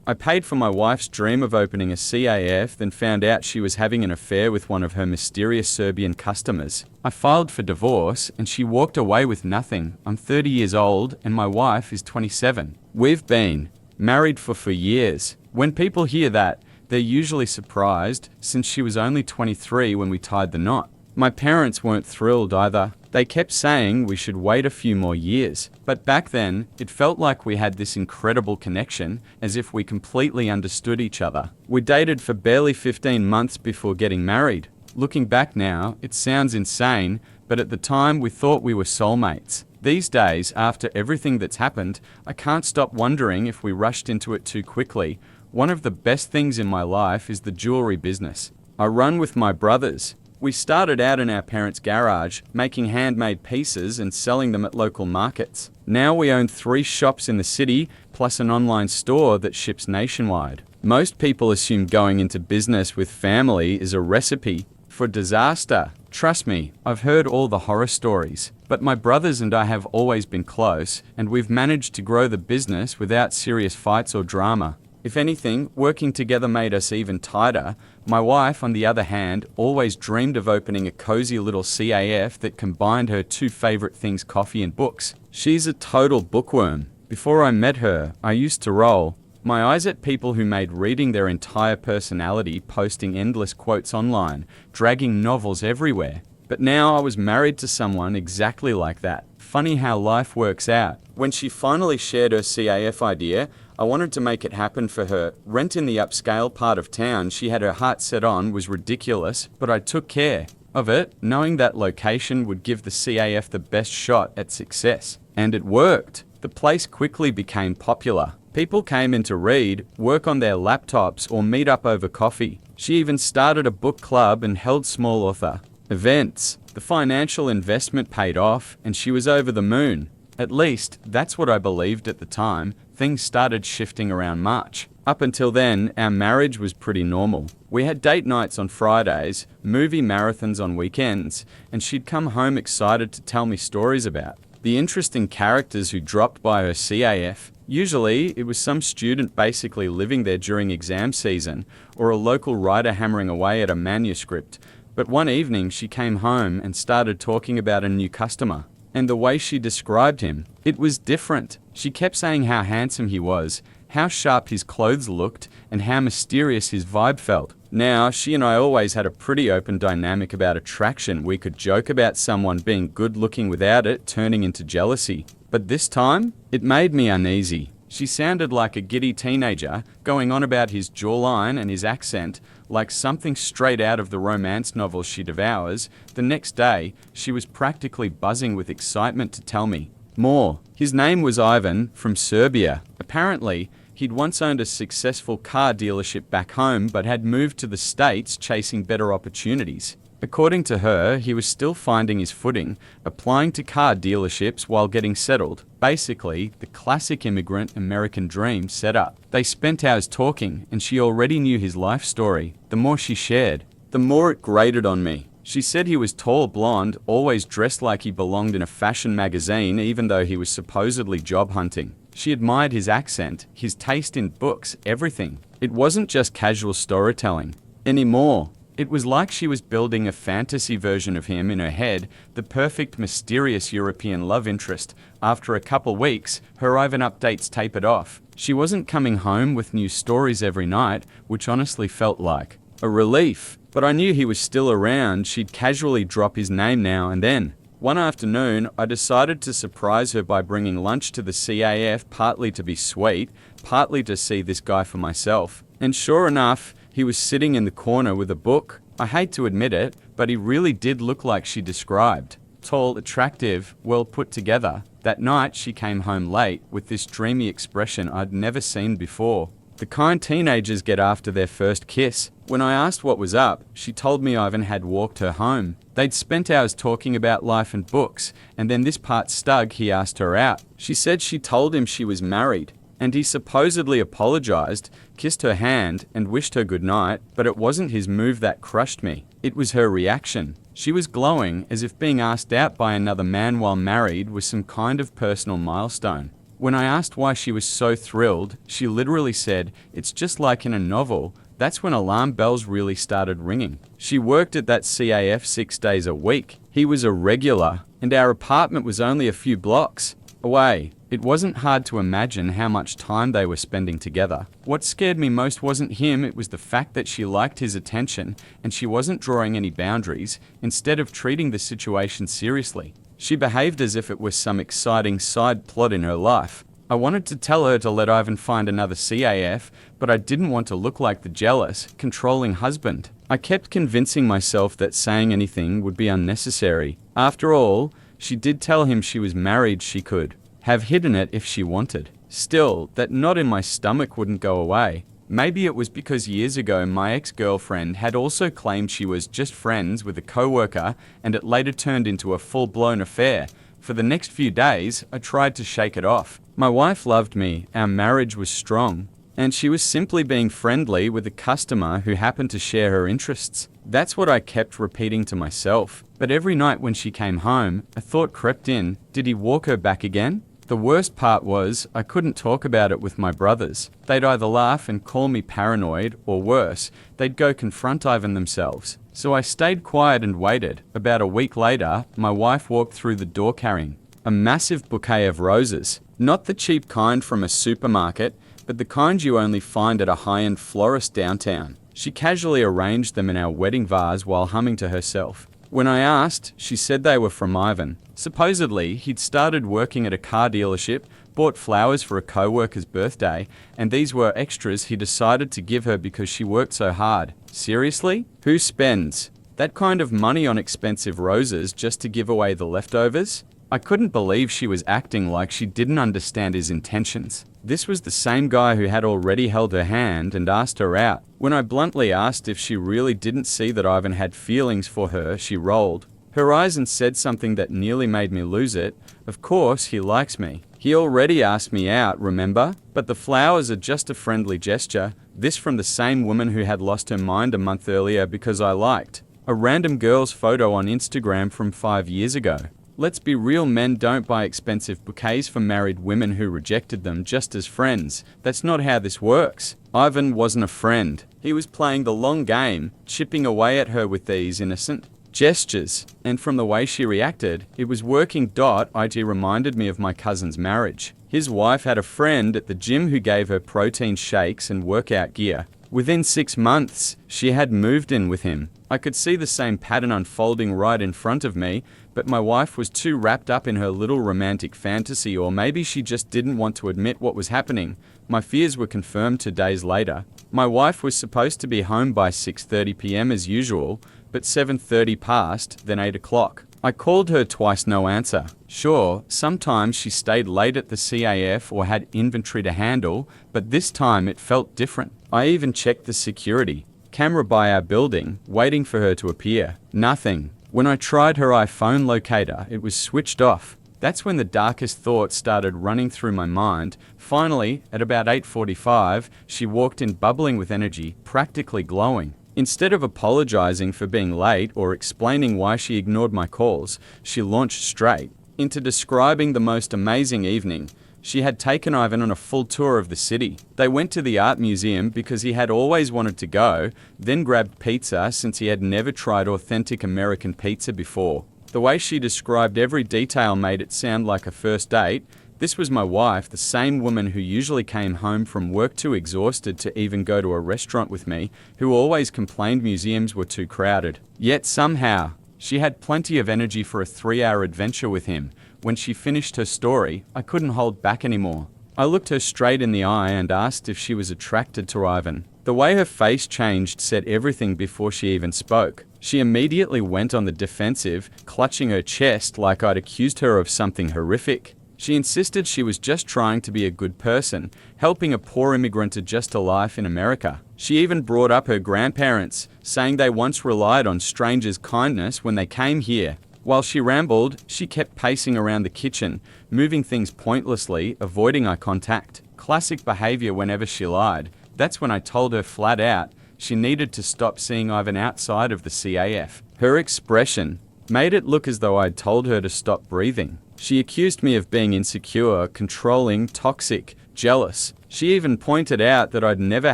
I paid for my wife's dream of opening a CAF, then found out she was having an affair with one of her mysterious Serbian customers. I filed for divorce, and she walked away with nothing. I'm 30 years old, and my wife is 27. We've been married for years. When people hear that, they're usually surprised, since she was only 23 when we tied the knot. My parents weren't thrilled either. They kept saying we should wait a few more years. But back then, it felt like we had this incredible connection, as if we completely understood each other. We dated for barely 15 months before getting married. Looking back now, it sounds insane, but at the time we thought we were soulmates. These days, after everything that's happened, I can't stop wondering if we rushed into it too quickly. One of the best things in my life is the jewelry business. I run with my brothers. We started out in our parents' garage, making handmade pieces and selling them at local markets. Now we own 3 shops in the city, plus an online store that ships nationwide. Most people assume going into business with family is a recipe for disaster. Trust me, I've heard all the horror stories. But my brothers and I have always been close, and we've managed to grow the business without serious fights or drama. If anything, working together made us even tighter. My wife, on the other hand, always dreamed of opening a cozy little CAF that combined her 2 favorite things, coffee and books. She's a total bookworm. Before I met her, I used to roll my eyes at people who made reading their entire personality, posting endless quotes online, dragging novels everywhere. But now I was married to someone exactly like that. Funny how life works out. When she finally shared her CAF idea, I wanted to make it happen for her. Rent in the upscale part of town she had her heart set on was ridiculous, but I took care of it, knowing that location would give the CAF the best shot at success. And it worked. The place quickly became popular. People came in to read, work on their laptops, or meet up over coffee. She even started a book club and held small author events. The financial investment paid off, and she was over the moon. At least, that's what I believed at the time. Things started shifting around March. Up until then, our marriage was pretty normal. We had date nights on Fridays, movie marathons on weekends, and she'd come home excited to tell me stories about the interesting characters who dropped by her CAF. Usually, it was some student basically living there during exam season, or a local writer hammering away at a manuscript. But one evening, she came home and started talking about a new customer. And the way she described him, it was different. She kept saying how handsome he was, how sharp his clothes looked, and how mysterious his vibe felt. Now, she and I always had a pretty open dynamic about attraction. We could joke about someone being good looking without it turning into jealousy. But this time, it made me uneasy. She sounded like a giddy teenager, going on about his jawline and his accent, like something straight out of the romance novels she devours. The next day, she was practically buzzing with excitement to tell me more. His name was Ivan, from Serbia. Apparently, he'd once owned a successful car dealership back home, but had moved to the States chasing better opportunities. According to her, he was still finding his footing, applying to car dealerships while getting settled. Basically, the classic immigrant American dream set up. They spent hours talking, and she already knew his life story. The more she shared, the more it grated on me. She said he was tall, blonde, always dressed like he belonged in a fashion magazine, even though he was supposedly job hunting. She admired his accent, his taste in books, everything. It wasn't just casual storytelling anymore. It was like she was building a fantasy version of him in her head, the perfect, mysterious European love interest. After a couple weeks, her Ivan updates tapered off. She wasn't coming home with new stories every night, which honestly felt like a relief. But I knew he was still around. She'd casually drop his name now and then. One afternoon, I decided to surprise her by bringing lunch to the CAF, partly to be sweet, partly to see this guy for myself. And sure enough, he was sitting in the corner with a book. I hate to admit it, but he really did look like she described. Tall, attractive, well put together. That night, she came home late with this dreamy expression I'd never seen before. The kind teenagers get after their first kiss. When I asked what was up, she told me Ivan had walked her home. They'd spent hours talking about life and books, and then this part stug, he asked her out. She said she told him she was married, and he supposedly apologized, kissed her hand, and wished her goodnight, but it wasn't his move that crushed me. It was her reaction. She was glowing, as if being asked out by another man while married was some kind of personal milestone. When I asked why she was so thrilled, she literally said, "It's just like in a novel." That's when alarm bells really started ringing. She worked at that CAF 6 days a week. He was a regular, and our apartment was only a few blocks away. It wasn't hard to imagine how much time they were spending together. What scared me most wasn't him, it was the fact that she liked his attention and she wasn't drawing any boundaries, instead of treating the situation seriously. She behaved as if it was some exciting side plot in her life. I wanted to tell her to let Ivan find another CAF, but I didn't want to look like the jealous, controlling husband. I kept convincing myself that saying anything would be unnecessary. After all, she did tell him she was married. She could have hidden it if she wanted. Still, that knot in my stomach wouldn't go away. Maybe it was because years ago my ex-girlfriend had also claimed she was just friends with a coworker, and it later turned into a full-blown affair. For the next few days, I tried to shake it off. My wife loved me, our marriage was strong, and she was simply being friendly with a customer who happened to share her interests. That's what I kept repeating to myself. But every night when she came home, a thought crept in, did he walk her back again? The worst part was, I couldn't talk about it with my brothers. They'd either laugh and call me paranoid, or worse, they'd go confront Ivan themselves. So I stayed quiet and waited. About a week later, my wife walked through the door carrying a massive bouquet of roses. Not the cheap kind from a supermarket, but the kind you only find at a high-end florist downtown. She casually arranged them in our wedding vase while humming to herself. When I asked, she said they were from Ivan. Supposedly, he'd started working at a car dealership, bought flowers for a co-worker's birthday, and these were extras he decided to give her because she worked so hard. Seriously? Who spends that kind of money on expensive roses just to give away the leftovers? I couldn't believe she was acting like she didn't understand his intentions. This was the same guy who had already held her hand and asked her out. When I bluntly asked if she really didn't see that Ivan had feelings for her, she rolled her eyes and said something that nearly made me lose it. Of course, he likes me. He already asked me out, remember? But the flowers are just a friendly gesture. This from the same woman who had lost her mind a month earlier because I liked a random girl's photo on Instagram from 5 years ago. Let's be real, men don't buy expensive bouquets for married women who rejected them just as friends. That's not how this works. Ivan wasn't a friend. He was playing the long game, chipping away at her with these innocent gestures. And from the way she reacted, it was working. It reminded me of my cousin's marriage. His wife had a friend at the gym who gave her protein shakes and workout gear. Within 6 months, she had moved in with him. I could see the same pattern unfolding right in front of me, but my wife was too wrapped up in her little romantic fantasy, or maybe she just didn't want to admit what was happening. My fears were confirmed 2 days later. My wife was supposed to be home by 6:30 p.m. as usual, but 7:30 passed, then 8 o'clock. I called her twice, no answer. Sure, sometimes she stayed late at the CAF or had inventory to handle, but this time it felt different. I even checked the security camera by our building, waiting for her to appear. Nothing. When I tried her iPhone locator, it was switched off. That's when the darkest thoughts started running through my mind. Finally, at about 8:45, she walked in bubbling with energy, practically glowing. Instead of apologizing for being late or explaining why she ignored my calls, she launched straight into describing the most amazing evening. She had taken Ivan on a full tour of the city. They went to the art museum because he had always wanted to go, then grabbed pizza since he had never tried authentic American pizza before. The way she described every detail made it sound like a first date. This was my wife, the same woman who usually came home from work too exhausted to even go to a restaurant with me, who always complained museums were too crowded. Yet somehow, she had plenty of energy for a 3-hour adventure with him. When she finished her story, I couldn't hold back anymore. I looked her straight in the eye and asked if she was attracted to Ivan. The way her face changed said everything before she even spoke. She immediately went on the defensive, clutching her chest like I'd accused her of something horrific. She insisted she was just trying to be a good person, helping a poor immigrant adjust to life in America. She even brought up her grandparents, saying they once relied on strangers' kindness when they came here. While she rambled, she kept pacing around the kitchen, moving things pointlessly, avoiding eye contact. Classic behavior whenever she lied. That's when I told her flat out she needed to stop seeing Ivan outside of the CAF. Her expression made it look as though I'd told her to stop breathing. She accused me of being insecure, controlling, toxic, jealous. She even pointed out that I'd never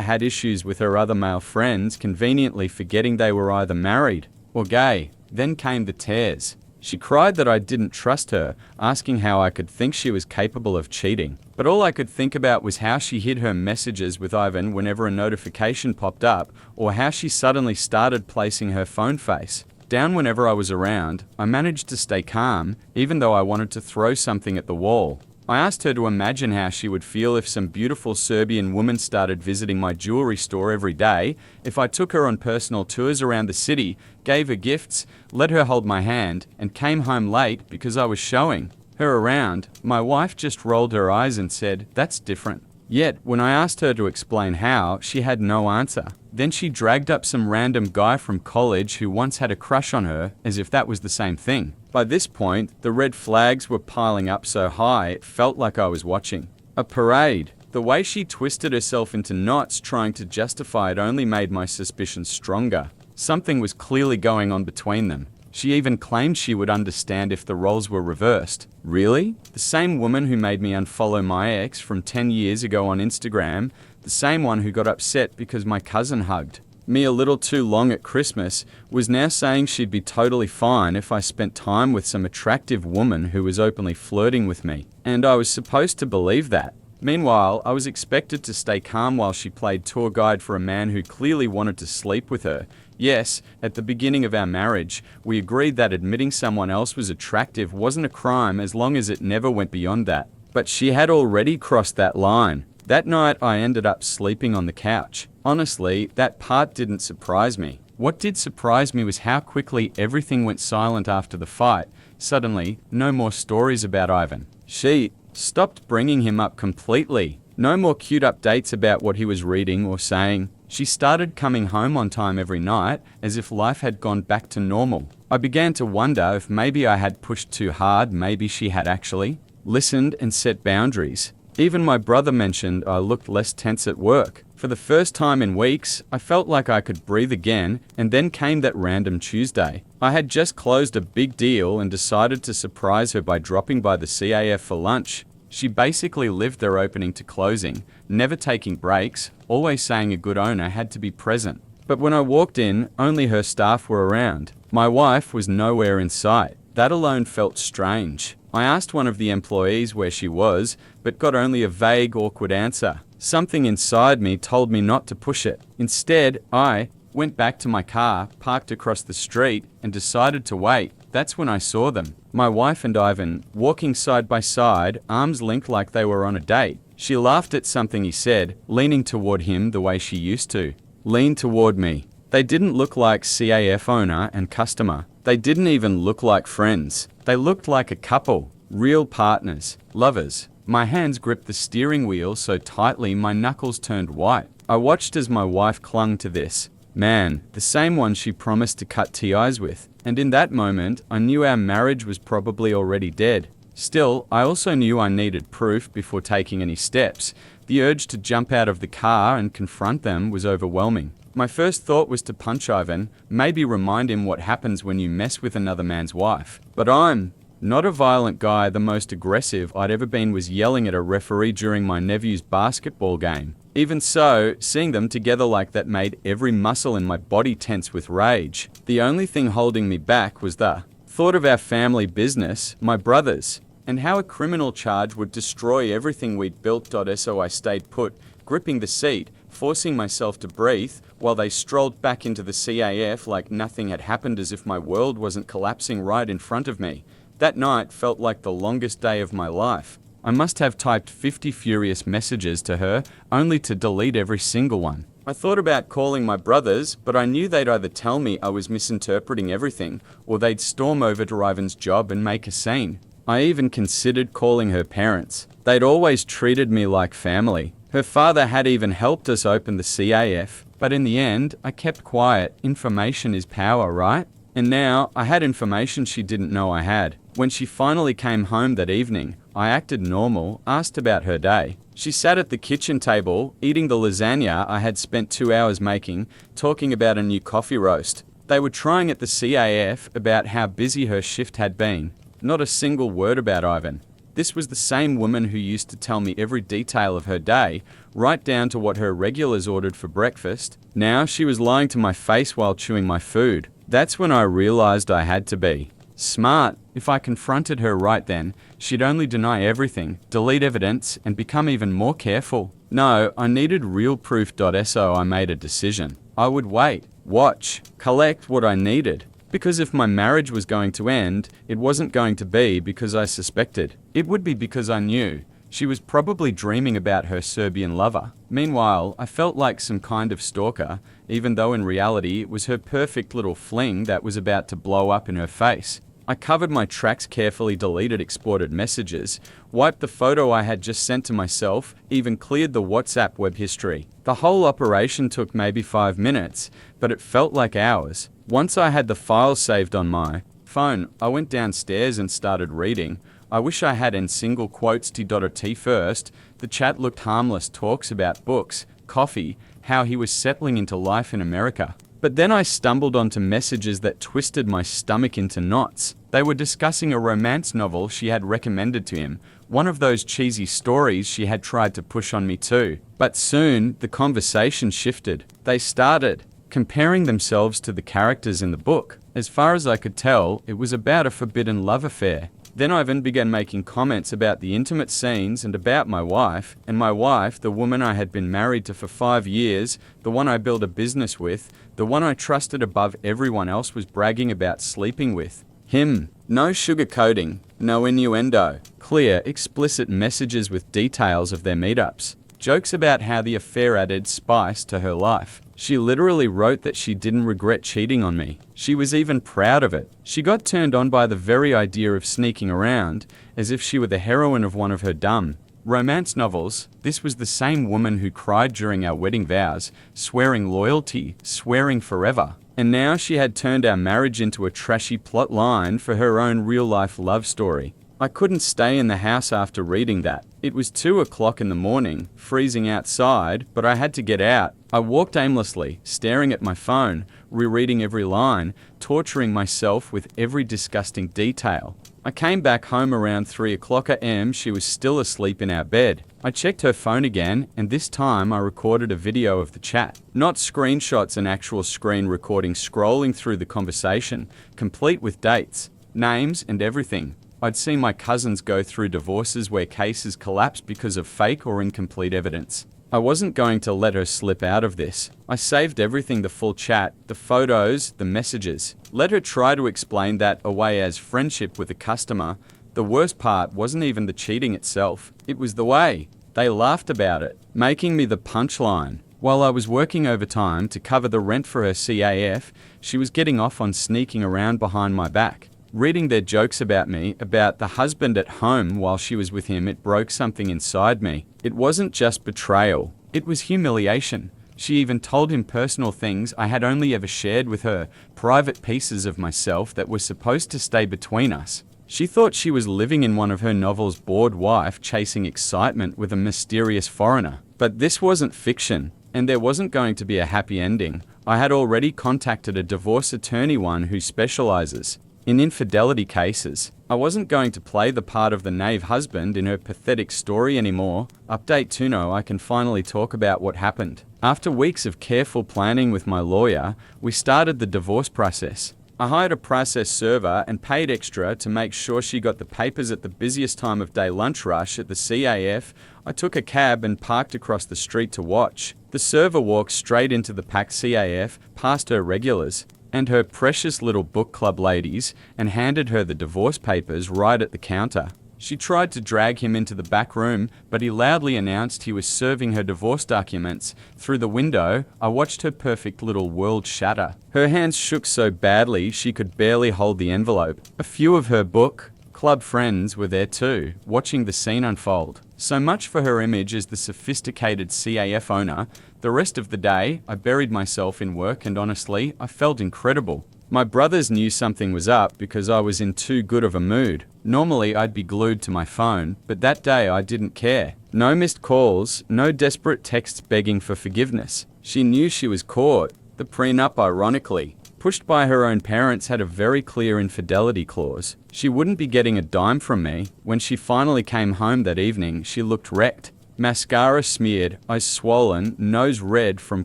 had issues with her other male friends, conveniently forgetting they were either married or gay. Then came the tears. She cried that I didn't trust her, asking how I could think she was capable of cheating. But all I could think about was how she hid her messages with Ivan whenever a notification popped up, or how she suddenly started placing her phone face down whenever I was around. I managed to stay calm, even though I wanted to throw something at the wall. I asked her to imagine how she would feel if some beautiful Serbian woman started visiting my jewelry store every day, if I took her on personal tours around the city, gave her gifts, let her hold my hand, and came home late because I was showing her around. My wife just rolled her eyes and said, "That's different." Yet, when I asked her to explain how, she had no answer. Then she dragged up some random guy from college who once had a crush on her, as if that was the same thing. By this point, the red flags were piling up so high it felt like I was watching a parade. The way she twisted herself into knots trying to justify it only made my suspicions stronger. Something was clearly going on between them. She even claimed she would understand if the roles were reversed. Really? The same woman who made me unfollow my ex from 10 years ago on Instagram, the same one who got upset because my cousin hugged me a little too long at Christmas, was now saying she'd be totally fine if I spent time with some attractive woman who was openly flirting with me. And I was supposed to believe that. Meanwhile, I was expected to stay calm while she played tour guide for a man who clearly wanted to sleep with her. Yes, at the beginning of our marriage, we agreed that admitting someone else was attractive wasn't a crime as long as it never went beyond that. But she had already crossed that line. That night, I ended up sleeping on the couch. Honestly, that part didn't surprise me. What did surprise me was how quickly everything went silent after the fight. Suddenly, no more stories about Ivan. She stopped bringing him up completely. No more cute updates about what he was reading or saying. She started coming home on time every night, as if life had gone back to normal. I began to wonder if maybe I had pushed too hard, maybe she had actually listened and set boundaries. Even my brother mentioned I looked less tense at work. For the first time in weeks, I felt like I could breathe again, and then came that random Tuesday. I had just closed a big deal and decided to surprise her by dropping by the CAF for lunch. She basically lived their opening to closing, never taking breaks, always saying a good owner had to be present. But when I walked in, only her staff were around. My wife was nowhere in sight. That alone felt strange. I asked one of the employees where she was, but got only a vague, awkward answer. Something inside me told me not to push it. Instead, I went back to my car, parked across the street, and decided to wait. That's when I saw them. My wife and Ivan, walking side by side, arms linked like they were on a date. She laughed at something he said, leaning toward him the way she used to lean toward me. They didn't look like CAF owner and customer. They didn't even look like friends. They looked like a couple, real partners, lovers. My hands gripped the steering wheel so tightly my knuckles turned white. I watched as my wife clung to this man, the same one she promised to cut TIs with. And in that moment, I knew our marriage was probably already dead. Still, I also knew I needed proof before taking any steps. The urge to jump out of the car and confront them was overwhelming. My first thought was to punch Ivan, maybe remind him what happens when you mess with another man's wife. But I'm not a violent guy. The most aggressive I'd ever been was yelling at a referee during my nephew's basketball game. Even so, seeing them together like that made every muscle in my body tense with rage. The only thing holding me back was the thought of our family business, my brothers, and how a criminal charge would destroy everything we'd built. So I stayed put, gripping the seat, forcing myself to breathe, while they strolled back into the CAF like nothing had happened, as if my world wasn't collapsing right in front of me. That night felt like the longest day of my life. I must have typed 50 furious messages to her, only to delete every single one. I thought about calling my brothers, but I knew they'd either tell me I was misinterpreting everything, or they'd storm over to Ivan's job and make a scene. I even considered calling her parents. They'd always treated me like family. Her father had even helped us open the CAF, but in the end, I kept quiet. Information is power, right? And now, I had information she didn't know I had. When she finally came home that evening, I acted normal, asked about her day. She sat at the kitchen table, eating the lasagna I had spent 2 hours making, talking about a new coffee roast. They were trying at the CAF about how busy her shift had been. Not a single word about Ivan. This was the same woman who used to tell me every detail of her day, right down to what her regulars ordered for breakfast. Now she was lying to my face while chewing my food. That's when I realized I had to be smart. If I confronted her right then, she'd only deny everything, delete evidence, and become even more careful. No, I needed real proof. So I made a decision. I would wait, watch, collect what I needed. Because if my marriage was going to end, it wasn't going to be because I suspected. It would be because I knew. She was probably dreaming about her Serbian lover. Meanwhile, I felt like some kind of stalker, even though in reality it was her perfect little fling that was about to blow up in her face. I covered my tracks carefully, deleted exported messages, wiped the photo I had just sent to myself, even cleared the WhatsApp web history. The whole operation took maybe 5 minutes, but it felt like hours. Once I had the files saved on my phone, I went downstairs and started reading. I wish I had in single quotes T.T first. The chat looked harmless, talks about books, coffee, how he was settling into life in America. But then I stumbled onto messages that twisted my stomach into knots. They were discussing a romance novel she had recommended to him, one of those cheesy stories she had tried to push on me too. But soon, the conversation shifted. They started comparing themselves to the characters in the book. As far as I could tell, it was about a forbidden love affair. Then Ivan began making comments about the intimate scenes and about my wife, the woman I had been married to for 5 years, the one I built a business with, the one I trusted above everyone else, was bragging about sleeping with him. No sugarcoating, no innuendo. Clear, explicit messages with details of their meetups. Jokes about how the affair added spice to her life. She literally wrote that she didn't regret cheating on me. She was even proud of it. She got turned on by the very idea of sneaking around, as if she were the heroine of one of her dumb romance novels. This was the same woman who cried during our wedding vows, swearing loyalty, swearing forever. And now she had turned our marriage into a trashy plot line for her own real-life love story. I couldn't stay in the house after reading that. It was 2 o'clock in the morning, freezing outside, but I had to get out. I walked aimlessly, staring at my phone, rereading every line, torturing myself with every disgusting detail. I came back home around 3 o'clock a.m. She was still asleep in our bed. I checked her phone again, and this time I recorded a video of the chat. Not screenshots, an actual screen recording, scrolling through the conversation, complete with dates, names, and everything. I'd seen my cousins go through divorces where cases collapsed because of fake or incomplete evidence. I wasn't going to let her slip out of this. I saved everything, the full chat, the photos, the messages. Let her try to explain that away as friendship with a customer. The worst part wasn't even the cheating itself. It was the way they laughed about it, making me the punchline. While I was working overtime to cover the rent for her CAF, she was getting off on sneaking around behind my back. Reading their jokes about me, about the husband at home while she was with him, it broke something inside me. It wasn't just betrayal, it was humiliation. She even told him personal things I had only ever shared with her, private pieces of myself that were supposed to stay between us. She thought she was living in one of her novels, bored wife chasing excitement with a mysterious foreigner. But this wasn't fiction, and there wasn't going to be a happy ending. I had already contacted a divorce attorney, one who specializes in infidelity cases. I wasn't going to play the part of the knave husband in her pathetic story anymore. Update Tuno, I can finally talk about what happened. After weeks of careful planning with my lawyer, we started the divorce process. I hired a process server and paid extra to make sure she got the papers at the busiest time of day, lunch rush at the CAF. I took a cab and parked across the street to watch. The server walked straight into the packed CAF, past her regulars and her precious little book club ladies, and handed her the divorce papers right at the counter. She tried to drag him into the back room, but he loudly announced he was serving her divorce documents. Through the window, I watched her perfect little world shatter. Her hands shook so badly she could barely hold the envelope. A few of her book club friends were there too, watching the scene unfold. So much for her image as the sophisticated CAF owner. The rest of the day, I buried myself in work, and honestly, I felt incredible. My brothers knew something was up because I was in too good of a mood. Normally, I'd be glued to my phone, but that day I didn't care. No missed calls, no desperate texts begging for forgiveness. She knew she was caught. The prenup, ironically, pushed by her own parents, had a very clear infidelity clause. She wouldn't be getting a dime from me. When she finally came home that evening, she looked wrecked. Mascara smeared, eyes swollen, nose red from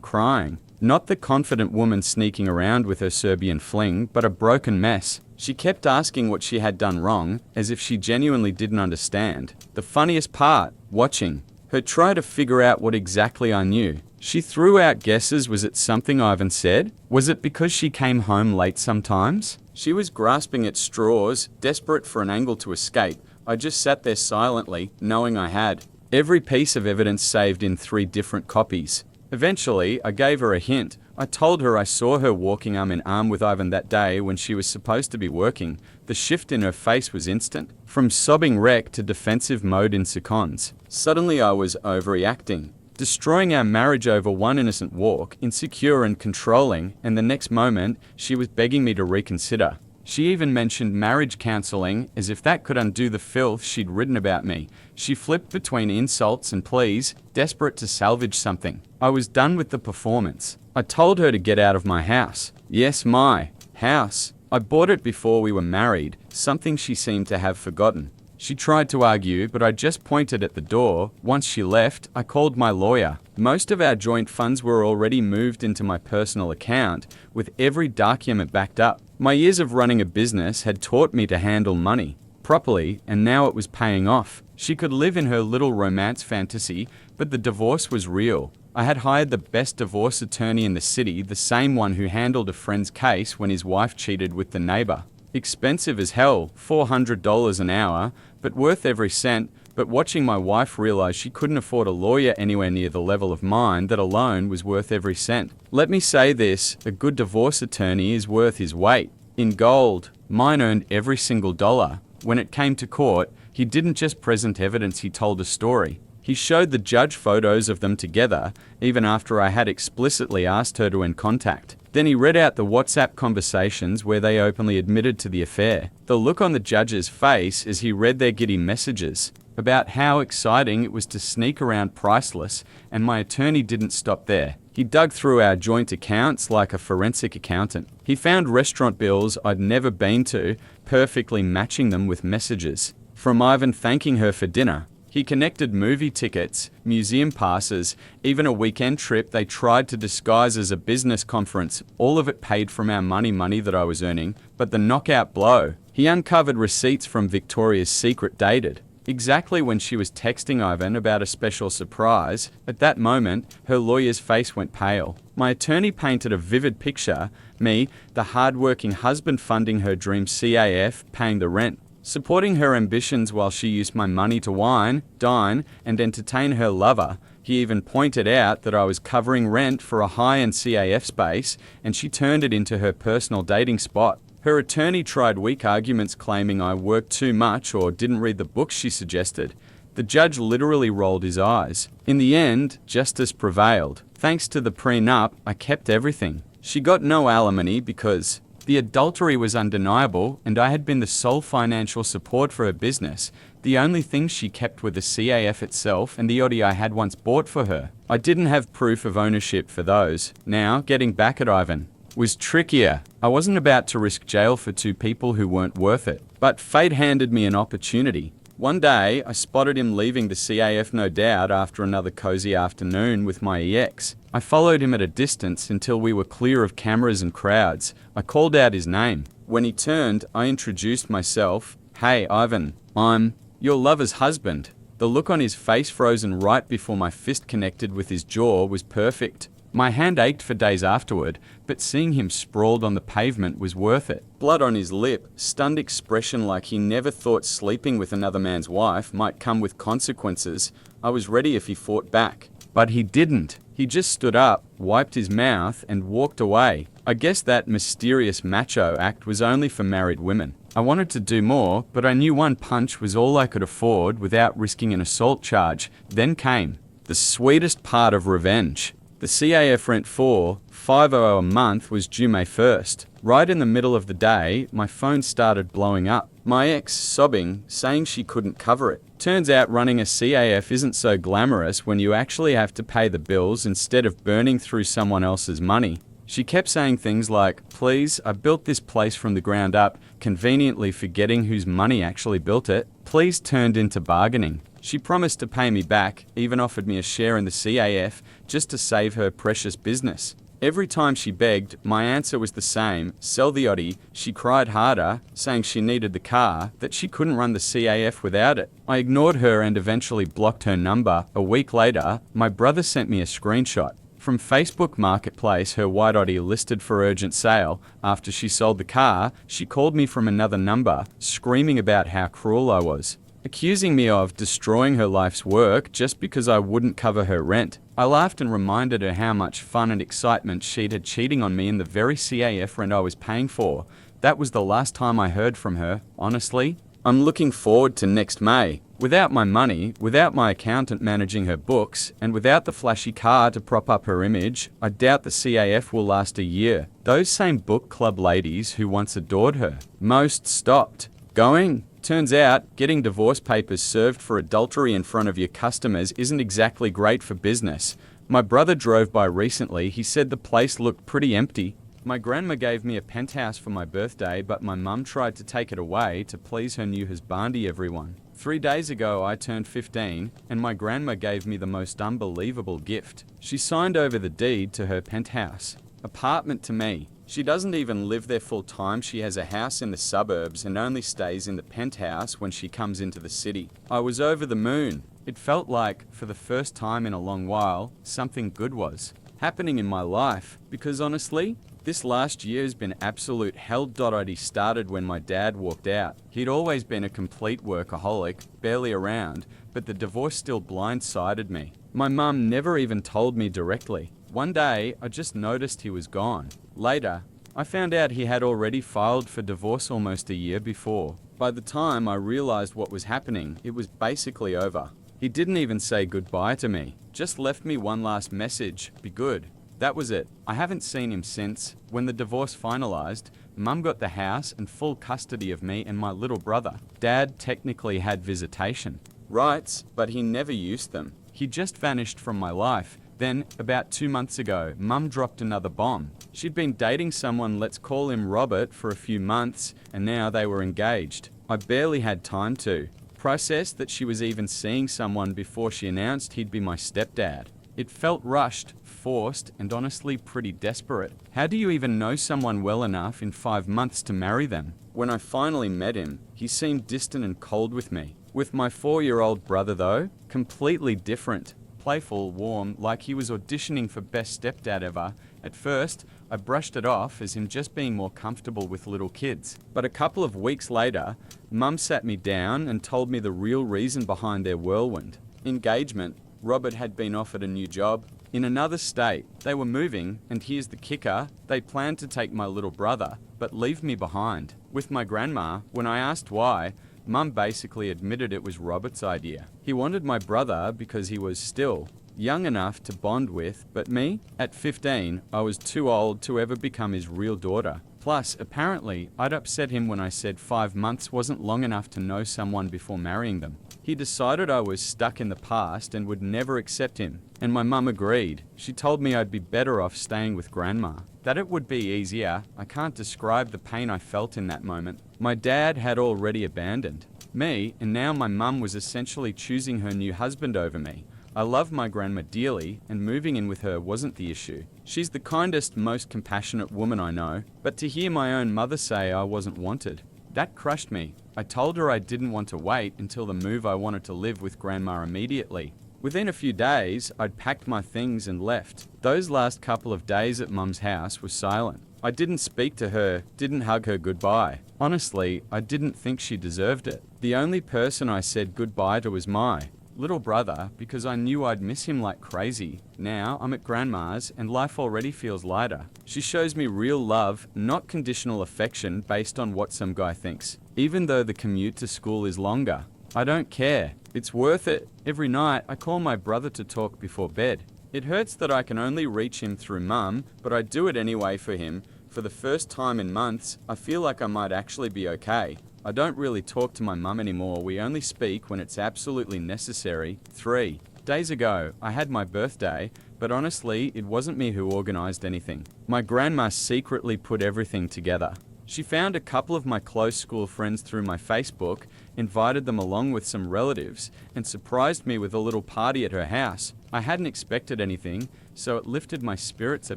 crying. Not the confident woman sneaking around with her Serbian fling, but a broken mess. She kept asking what she had done wrong, as if she genuinely didn't understand. The funniest part, watching her try to figure out what exactly I knew. She threw out guesses. Was it something Ivan said? Was it because she came home late sometimes? She was grasping at straws, desperate for an angle to escape. I just sat there silently, knowing I had every piece of evidence saved in 3 different copies. Eventually, I gave her a hint. I told her I saw her walking arm in arm with Ivan that day when she was supposed to be working. The shift in her face was instant. From sobbing wreck to defensive mode in seconds. Suddenly I was overreacting. Destroying our marriage over one innocent walk, insecure and controlling, and the next moment, she was begging me to reconsider. She even mentioned marriage counseling, as if that could undo the filth she'd written about me. She flipped between insults and pleas, desperate to salvage something. I was done with the performance. I told her to get out of my house. Yes, my house. I bought it before we were married, something she seemed to have forgotten. She tried to argue, but I just pointed at the door. Once she left, I called my lawyer. Most of our joint funds were already moved into my personal account, with every document backed up. My years of running a business had taught me to handle money properly, and now it was paying off. She could live in her little romance fantasy, but the divorce was real. I had hired the best divorce attorney in the city, the same one who handled a friend's case when his wife cheated with the neighbor. Expensive as hell, $400 an hour, but worth every cent. But watching my wife realize she couldn't afford a lawyer anywhere near the level of mine, that alone was worth every cent. Let me say this, a good divorce attorney is worth his weight in gold. Mine earned every single dollar. When it came to court, he didn't just present evidence, he told a story. He showed the judge photos of them together, even after I had explicitly asked her to end contact. Then he read out the WhatsApp conversations where they openly admitted to the affair. The look on the judge's face as he read their giddy messages about how exciting it was to sneak around priceless, and my attorney didn't stop there. He dug through our joint accounts like a forensic accountant. He found restaurant bills I'd never been to, perfectly matching them with messages from Ivan thanking her for dinner. He connected movie tickets, museum passes, even a weekend trip they tried to disguise as a business conference, all of it paid from our money that I was earning. But the knockout blow, he uncovered receipts from Victoria's Secret dated exactly when she was texting Ivan about a special surprise. At that moment, her lawyer's face went pale. My attorney painted a vivid picture, me, the hard-working husband funding her dream CAF, paying the rent, supporting her ambitions while she used my money to wine, dine, and entertain her lover. He even pointed out that I was covering rent for a high-end CAF space, and she turned it into her personal dating spot. Her attorney tried weak arguments claiming I worked too much or didn't read the books she suggested. The judge literally rolled his eyes. In the end, justice prevailed. Thanks to the prenup, I kept everything. She got no alimony because the adultery was undeniable, and I had been the sole financial support for her business. The only things she kept were the CAF itself and the Audi I had once bought for her. I didn't have proof of ownership for those. Now, getting back at Ivan was trickier. I wasn't about to risk jail for 2 people who weren't worth it. But fate handed me an opportunity. One day, I spotted him leaving the CAF, no doubt, after another cozy afternoon with my EX. I followed him at a distance until we were clear of cameras and crowds. I called out his name. When he turned, I introduced myself. Hey, Ivan, I'm your lover's husband. The look on his face, frozen right before my fist connected with his jaw, was perfect. My hand ached for days afterward, but seeing him sprawled on the pavement was worth it. Blood on his lip, stunned expression like he never thought sleeping with another man's wife might come with consequences. I was ready if he fought back. But he didn't. He just stood up, wiped his mouth, and walked away. I guess that mysterious macho act was only for married women. I wanted to do more, but I knew one punch was all I could afford without risking an assault charge. Then came the sweetest part of revenge. The CAF rent for $500 a month was due May 1st. Right in the middle of the day, my phone started blowing up. My ex sobbing, saying she couldn't cover it. Turns out running a CAF isn't so glamorous when you actually have to pay the bills instead of burning through someone else's money. She kept saying things like, "Please, I built this place from the ground up," conveniently forgetting whose money actually built it. Please turned into bargaining. She promised to pay me back, even offered me a share in the CAF just to save her precious business. Every time she begged, my answer was the same: sell the Audi. She cried harder, saying she needed the car, that she couldn't run the CAF without it. I ignored her and eventually blocked her number. A week later, my brother sent me a screenshot. From Facebook Marketplace, her white Audi listed for urgent sale. After she sold the car, she called me from another number, screaming about how cruel I was, accusing me of destroying her life's work just because I wouldn't cover her rent. I laughed and reminded her how much fun and excitement she'd had cheating on me in the very CAF rent I was paying for. That was the last time I heard from her, honestly. I'm looking forward to next May. Without my money, without my accountant managing her books, and without the flashy car to prop up her image, I doubt the CAF will last a year. Those same book club ladies who once adored her, most stopped going. Turns out, getting divorce papers served for adultery in front of your customers isn't exactly great for business. My brother drove by recently. He said the place looked pretty empty. My grandma gave me a penthouse for my birthday, but my mum tried to take it away to please her new husbandi everyone. 3 days ago I turned 15, and my grandma gave me the most unbelievable gift. She signed over the deed to her penthouse apartment to me. She doesn't even live there full time. She has a house in the suburbs and only stays in the penthouse when she comes into the city. I was over the moon. It felt like, for the first time in a long while, something good was happening in my life, because honestly, this last year has been absolute hell. It started when my dad walked out. He'd always been a complete workaholic, barely around, but the divorce still blindsided me. My mum never even told me directly. One day, I just noticed he was gone. Later, I found out he had already filed for divorce almost a year before. By the time I realized what was happening, it was basically over. He didn't even say goodbye to me, just left me one last message: be good. That was it. I haven't seen him since. When the divorce finalized, Mum got the house and full custody of me and my little brother. Dad technically had visitation rights, but he never used them. He just vanished from my life. Then, about 2 months ago, Mum dropped another bomb. She'd been dating someone, let's call him Robert, for a few months, and now they were engaged. I barely had time to process that she was even seeing someone before she announced he'd be my stepdad. It felt rushed, forced, and honestly pretty desperate. How do you even know someone well enough in 5 months to marry them? When I finally met him, he seemed distant and cold with me. With my 4-year-old brother though, completely different. Playful, warm, like he was auditioning for best stepdad ever. At first, I brushed it off as him just being more comfortable with little kids. But a couple of weeks later, Mum sat me down and told me the real reason behind their whirlwind. Engagement. Robert had been offered a new job in another state. They were moving, and here's the kicker: they planned to take my little brother, but leave me behind. With my grandma, when I asked why, Mum basically admitted it was Robert's idea. He wanted my brother because he was still young enough to bond with, but me, at 15, I was too old to ever become his real daughter. Plus, apparently, I'd upset him when I said 5 months wasn't long enough to know someone before marrying them. He decided I was stuck in the past and would never accept him, and my mum agreed. She told me I'd be better off staying with grandma, that it would be easier. I can't describe the pain I felt in that moment. My dad had already abandoned me, and now my mum was essentially choosing her new husband over me. I love my grandma dearly, and moving in with her wasn't the issue. She's the kindest, most compassionate woman I know, but to hear my own mother say I wasn't wanted, that crushed me. I told her I didn't want to wait until the move. I wanted to live with grandma immediately. Within a few days, I'd packed my things and left. Those last couple of days at Mum's house were silent. I didn't speak to her, didn't hug her goodbye. Honestly, I didn't think she deserved it. The only person I said goodbye to was my little brother, because I knew I'd miss him like crazy. Now I'm at grandma's and life already feels lighter. She shows me real love, not conditional affection based on what some guy thinks. Even though the commute to school is longer, I don't care. It's worth it. Every night I call my brother to talk before bed. It hurts that I can only reach him through Mum, but I do it anyway for him. For the first time in months, I feel like I might actually be okay. I don't really talk to my mum anymore. We only speak when it's absolutely necessary. 3 days ago, I had my birthday, but honestly, it wasn't me who organized anything. My grandma secretly put everything together. She found a couple of my close school friends through my Facebook, invited them along with some relatives, and surprised me with a little party at her house. I hadn't expected anything, so it lifted my spirits a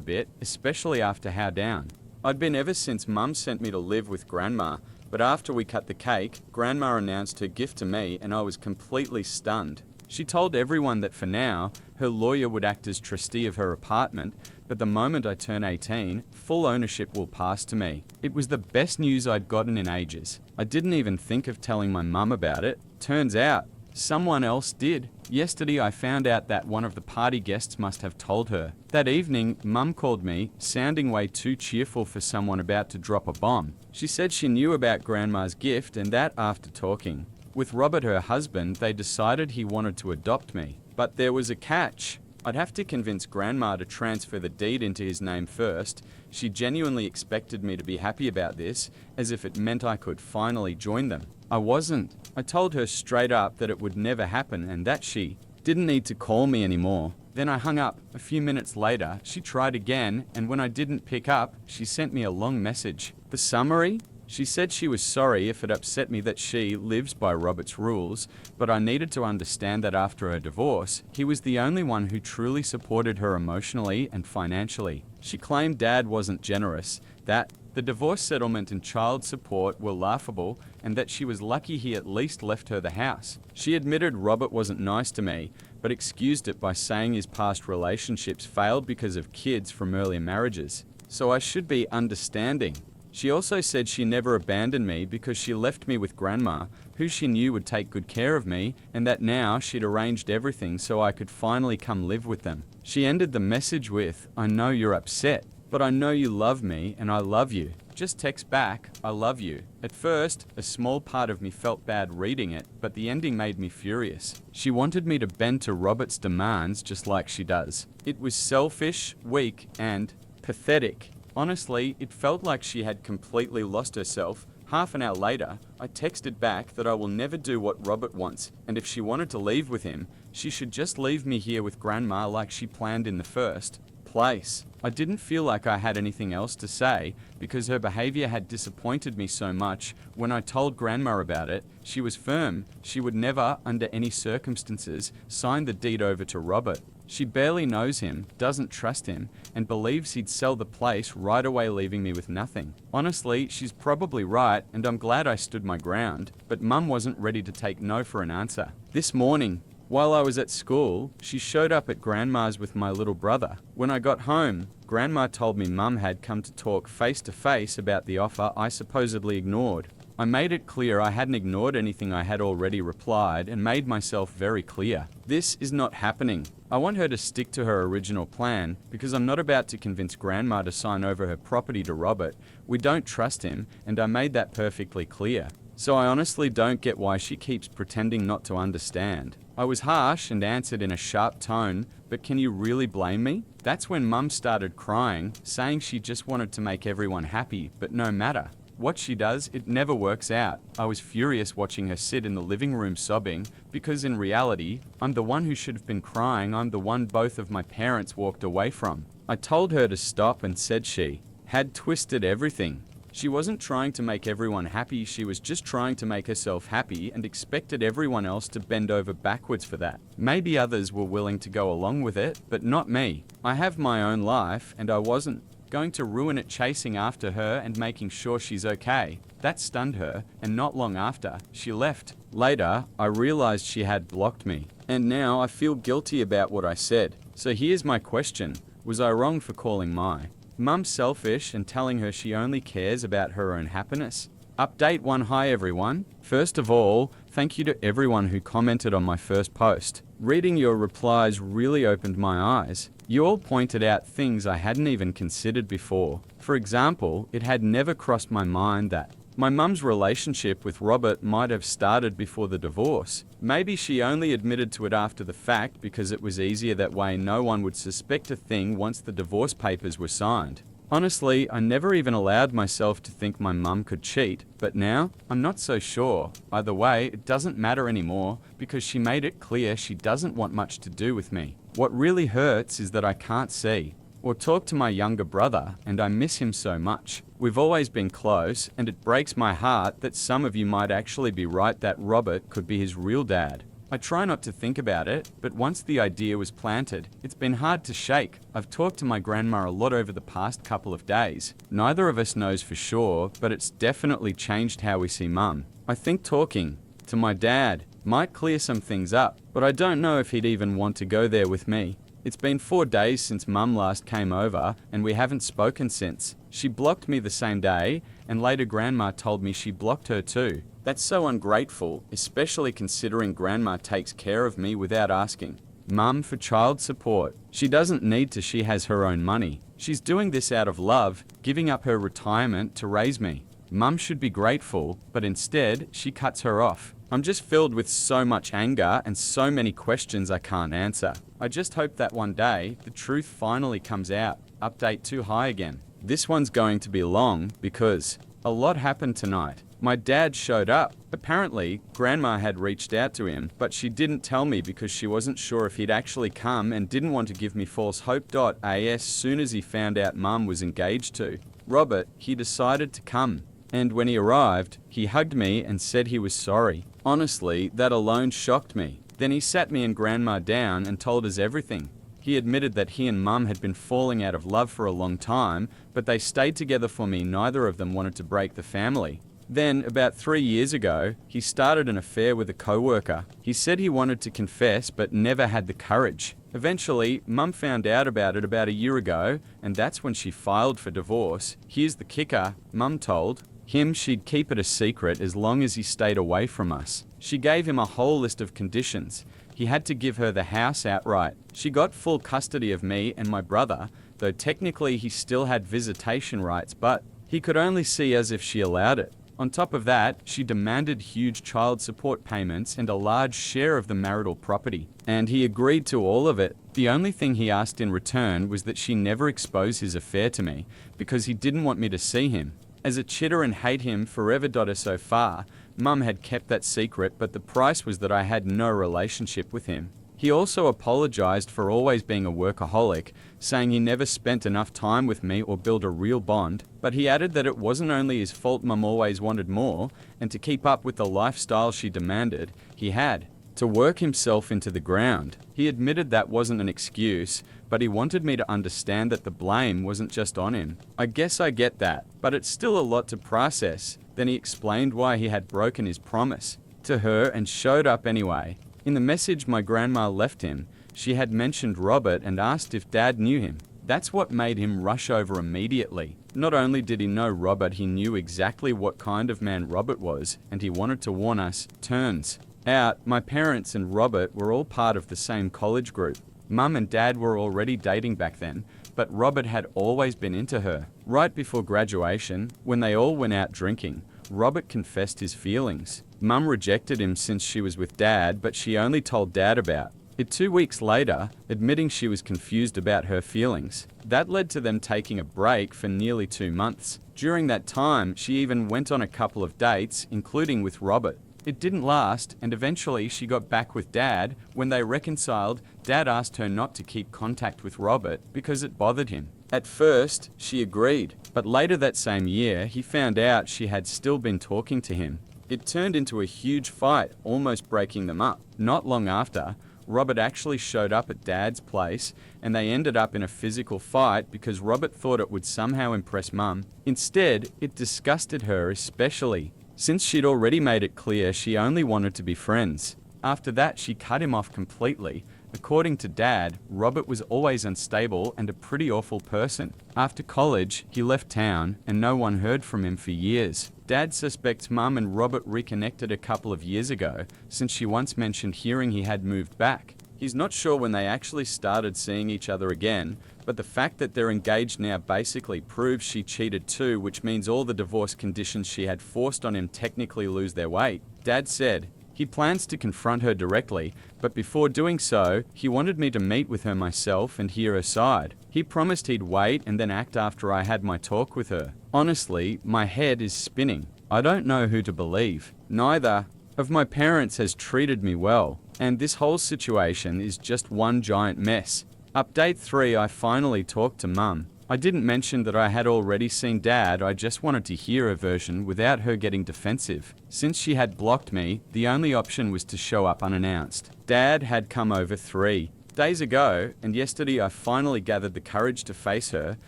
bit, especially after how down I'd been ever since Mum sent me to live with Grandma. But after we cut the cake, Grandma announced her gift to me and I was completely stunned. She told everyone that for now, her lawyer would act as trustee of her apartment, but the moment I turn 18, full ownership will pass to me. It was the best news I'd gotten in ages. I didn't even think of telling my mum about it. Turns out, someone else did. Yesterday I found out that one of the party guests must have told her. That evening, Mum called me, sounding way too cheerful for someone about to drop a bomb. She said she knew about Grandma's gift and that after talking with Robert, her husband, they decided he wanted to adopt me. But there was a catch. I'd have to convince Grandma to transfer the deed into his name first. She genuinely expected me to be happy about this, as if it meant I could finally join them. I wasn't. I told her straight up that it would never happen and that she didn't need to call me anymore. Then I hung up. A few minutes later, she tried again, and when I didn't pick up, she sent me a long message. The summary? She said she was sorry if it upset me that she lives by Robert's rules, but I needed to understand that after her divorce, he was the only one who truly supported her emotionally and financially. She claimed Dad wasn't generous, that the divorce settlement and child support were laughable, and that she was lucky he at least left her the house. She admitted Robert wasn't nice to me, but excused it by saying his past relationships failed because of kids from earlier marriages. So I should be understanding. She also said she never abandoned me because she left me with Grandma, who she knew would take good care of me, and that now she'd arranged everything so I could finally come live with them. She ended the message with, "I know you're upset, but I know you love me and I love you. Just text back, I love you." At first, a small part of me felt bad reading it, but the ending made me furious. She wanted me to bend to Robert's demands just like she does. It was selfish, weak, and pathetic. Honestly, it felt like she had completely lost herself. Half an hour later, I texted back that I will never do what Robert wants, and if she wanted to leave with him, she should just leave me here with Grandma like she planned in the first place. I didn't feel like I had anything else to say because her behavior had disappointed me so much. When I told Grandma about it, she was firm. She would never, under any circumstances, sign the deed over to Robert. She barely knows him, doesn't trust him, and believes he'd sell the place right away, leaving me with nothing. Honestly, she's probably right, and I'm glad I stood my ground, but Mum wasn't ready to take no for an answer. This morning, while I was at school, she showed up at Grandma's with my little brother. When I got home, Grandma told me Mum had come to talk face to face about the offer I supposedly ignored. I made it clear I hadn't ignored anything I had already replied and made myself very clear. This is not happening. I want her to stick to her original plan because I'm not about to convince Grandma to sign over her property to Robert. We don't trust him, and I made that perfectly clear. So I honestly don't get why she keeps pretending not to understand. I was harsh and answered in a sharp tone, but can you really blame me? That's when Mum started crying, saying she just wanted to make everyone happy, but no matter what she does, it never works out. I was furious watching her sit in the living room sobbing, because in reality, I'm the one who should have been crying. I'm the one both of my parents walked away from. I told her to stop and said she had twisted everything. She wasn't trying to make everyone happy, she was just trying to make herself happy and expected everyone else to bend over backwards for that. Maybe others were willing to go along with it, but not me. I have my own life, and I wasn't going to ruin it chasing after her and making sure she's okay. That stunned her, and not long after, she left. Later, I realized she had blocked me, and now I feel guilty about what I said. So here's my question. Was I wrong for calling my Mum selfish and telling her she only cares about her own happiness? Update 1. Hi everyone. First of all, thank you to everyone who commented on my first post. Reading your replies really opened my eyes. You all pointed out things I hadn't even considered before. For example, it had never crossed my mind that my mum's relationship with Robert might have started before the divorce. Maybe she only admitted to it after the fact because it was easier that way. No one would suspect a thing once the divorce papers were signed. Honestly, I never even allowed myself to think my mum could cheat, but now, I'm not so sure. Either way, it doesn't matter anymore because she made it clear she doesn't want much to do with me. What really hurts is that I can't see or talk to my younger brother, and I miss him so much. We've always been close, and it breaks my heart that some of you might actually be right that Robert could be his real dad. I try not to think about it, but once the idea was planted, it's been hard to shake. I've talked to my grandma a lot over the past couple of days. Neither of us knows for sure, but it's definitely changed how we see mum. I think talking to my dad might clear some things up, but I don't know if he'd even want to go there with me. It's been 4 days since mum last came over, and we haven't spoken since. She blocked me the same day, and later grandma told me she blocked her too. That's so ungrateful, especially considering grandma takes care of me without asking. Mum for child support. She doesn't need to, she has her own money. She's doing this out of love, giving up her retirement to raise me. Mum should be grateful, but instead, she cuts her off. I'm just filled with so much anger and so many questions I can't answer. I just hope that one day, the truth finally comes out. Update too high again. This one's going to be long because a lot happened tonight. My dad showed up. Apparently, grandma had reached out to him, but she didn't tell me because she wasn't sure if he'd actually come and didn't want to give me false hope. As soon as he found out mum was engaged to Robert, he decided to come. And when he arrived, he hugged me and said he was sorry. Honestly, that alone shocked me. Then he sat me and grandma down and told us everything. He admitted that he and mum had been falling out of love for a long time, but they stayed together for me. Neither of them wanted to break the family. Then, about 3 years ago, he started an affair with a co-worker. He said he wanted to confess, but never had the courage. Eventually, mum found out about it about a year ago, and that's when she filed for divorce. Here's the kicker, mum told him she'd keep it a secret as long as he stayed away from us. She gave him a whole list of conditions. He had to give her the house outright. She got full custody of me and my brother, though technically he still had visitation rights, but he could only see us if she allowed it. On top of that, she demanded huge child support payments and a large share of the marital property. And he agreed to all of it. The only thing he asked in return was that she never expose his affair to me, because he didn't want me to see him. As a chitter and hate him forever. So far, mum had kept that secret, but the price was that I had no relationship with him. He also apologized for always being a workaholic, saying he never spent enough time with me or built a real bond, but he added that it wasn't only his fault mum always wanted more, and to keep up with the lifestyle she demanded, he had to work himself into the ground. He admitted that wasn't an excuse, but he wanted me to understand that the blame wasn't just on him. I guess I get that, but it's still a lot to process. Then he explained why he had broken his promise to her and showed up anyway. In the message my grandma left him, she had mentioned Robert and asked if Dad knew him. That's what made him rush over immediately. Not only did he know Robert, he knew exactly what kind of man Robert was, and he wanted to warn us. Turns out, my parents and Robert were all part of the same college group. Mum and Dad were already dating back then, but Robert had always been into her. Right before graduation, when they all went out drinking, Robert confessed his feelings. Mum rejected him since she was with Dad, but she only told Dad about it 2 weeks later, admitting she was confused about her feelings. That led to them taking a break for nearly 2 months. During that time, she even went on a couple of dates, including with Robert. It didn't last, and eventually she got back with Dad. When they reconciled, Dad asked her not to keep contact with Robert because it bothered him. At first, she agreed, but later that same year, he found out she had still been talking to him. It turned into a huge fight, almost breaking them up. Not long after, Robert actually showed up at Dad's place, and they ended up in a physical fight because Robert thought it would somehow impress Mum. Instead, it disgusted her especially, since she'd already made it clear she only wanted to be friends. After that, she cut him off completely. According to Dad, Robert was always unstable and a pretty awful person. After college, he left town, and no one heard from him for years. Dad suspects Mum and Robert reconnected a couple of years ago, since she once mentioned hearing he had moved back. He's not sure when they actually started seeing each other again, but the fact that they're engaged now basically proves she cheated too, which means all the divorce conditions she had forced on him technically lose their weight. Dad said He plans to confront her directly, but before doing so, he wanted me to meet with her myself and hear her side. He promised he'd wait and then act after I had my talk with her. Honestly, my head is spinning. I don't know who to believe. Neither of my parents has treated me well, and this whole situation is just one giant mess. Update 3: I finally talked to Mum. I didn't mention that I had already seen Dad, I just wanted to hear her version without her getting defensive. Since she had blocked me, the only option was to show up unannounced. Dad had come over 3 days ago, and yesterday I finally gathered the courage to face her.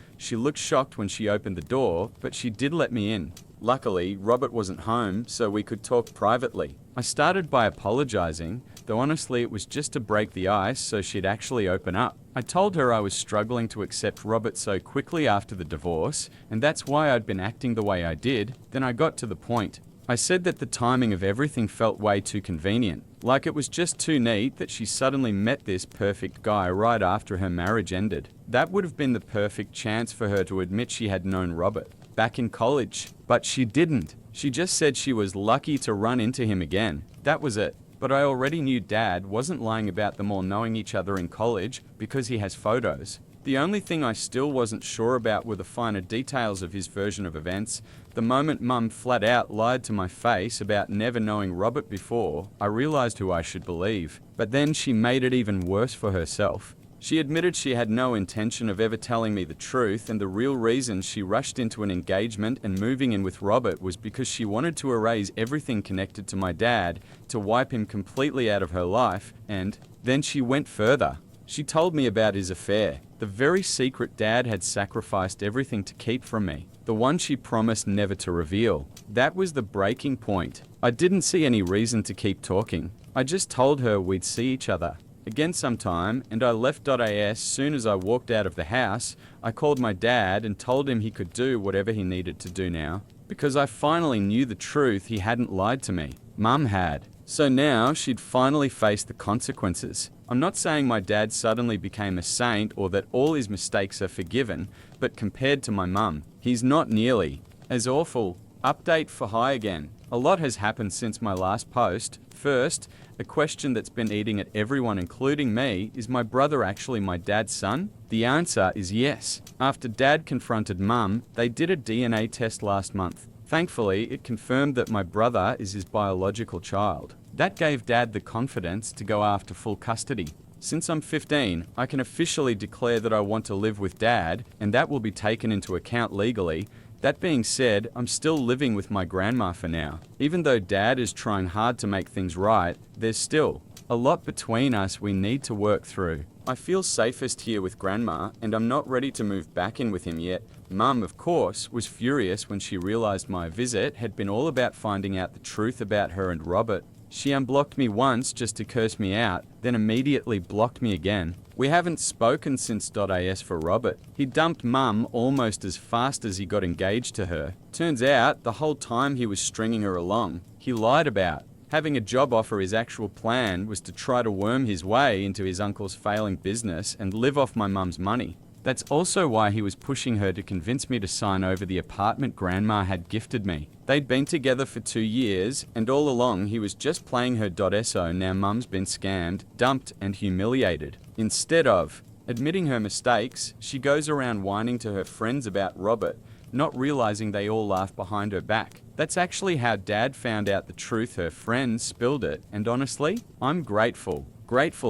She looked shocked when she opened the door, but she did let me in. Luckily, Robert wasn't home, so we could talk privately. I started by apologizing, though honestly it was just to break the ice so she'd actually open up. I told her I was struggling to accept Robert so quickly after the divorce, and that's why I'd been acting the way I did. Then I got to the point. I said that the timing of everything felt way too convenient, like it was just too neat that she suddenly met this perfect guy right after her marriage ended. That would have been the perfect chance for her to admit she had known Robert back in college, but she didn't. She just said she was lucky to run into him again. That was it. But I already knew Dad wasn't lying about them all knowing each other in college because he has photos. The only thing I still wasn't sure about were the finer details of his version of events. The moment Mum flat out lied to my face about never knowing Robert before, I realized who I should believe. But then she made it even worse for herself. She admitted she had no intention of ever telling me the truth, and the real reason she rushed into an engagement and moving in with Robert was because she wanted to erase everything connected to my dad, to wipe him completely out of her life, and then she went further. She told me about his affair, the very secret Dad had sacrificed everything to keep from me, the one she promised never to reveal. That was the breaking point. I didn't see any reason to keep talking. I just told her we'd see each other again sometime, and I left. As soon as I walked out of the house, I called my dad and told him he could do whatever he needed to do now, because I finally knew the truth. He hadn't lied to me. Mum had. So now she'd finally face the consequences. I'm not saying my dad suddenly became a saint or that all his mistakes are forgiven, but compared to my mum, he's not nearly as awful. Update for Hi again. A lot has happened since my last post. First, a question that's been eating at everyone, including me: is my brother actually my dad's son? The answer is yes. After Dad confronted Mum, they did a DNA test last month. Thankfully, it confirmed that my brother is his biological child. That gave Dad the confidence to go after full custody. Since I'm 15, I can officially declare that I want to live with Dad, and that will be taken into account legally. That being said, I'm still living with my grandma for now. Even though Dad is trying hard to make things right, there's still a lot between us we need to work through. I feel safest here with Grandma, and I'm not ready to move back in with him yet. Mum, of course, was furious when she realized my visit had been all about finding out the truth about her and Robert. She unblocked me once just to curse me out, then immediately blocked me again. We haven't spoken since .as for Robert. He dumped Mum almost as fast as he got engaged to her. Turns out, the whole time he was stringing her along, he lied about having a job offer. His actual plan was to try to worm his way into his uncle's failing business and live off my mum's money. That's also why he was pushing her to convince me to sign over the apartment Grandma had gifted me. They'd been together for 2 years, and all along he was just playing her. So now Mum's been scammed, dumped, and humiliated. Instead of admitting her mistakes, she goes around whining to her friends about Robert, not realizing they all laugh behind her back. That's actually how Dad found out the truth. Her friends spilled it, and honestly, I'm grateful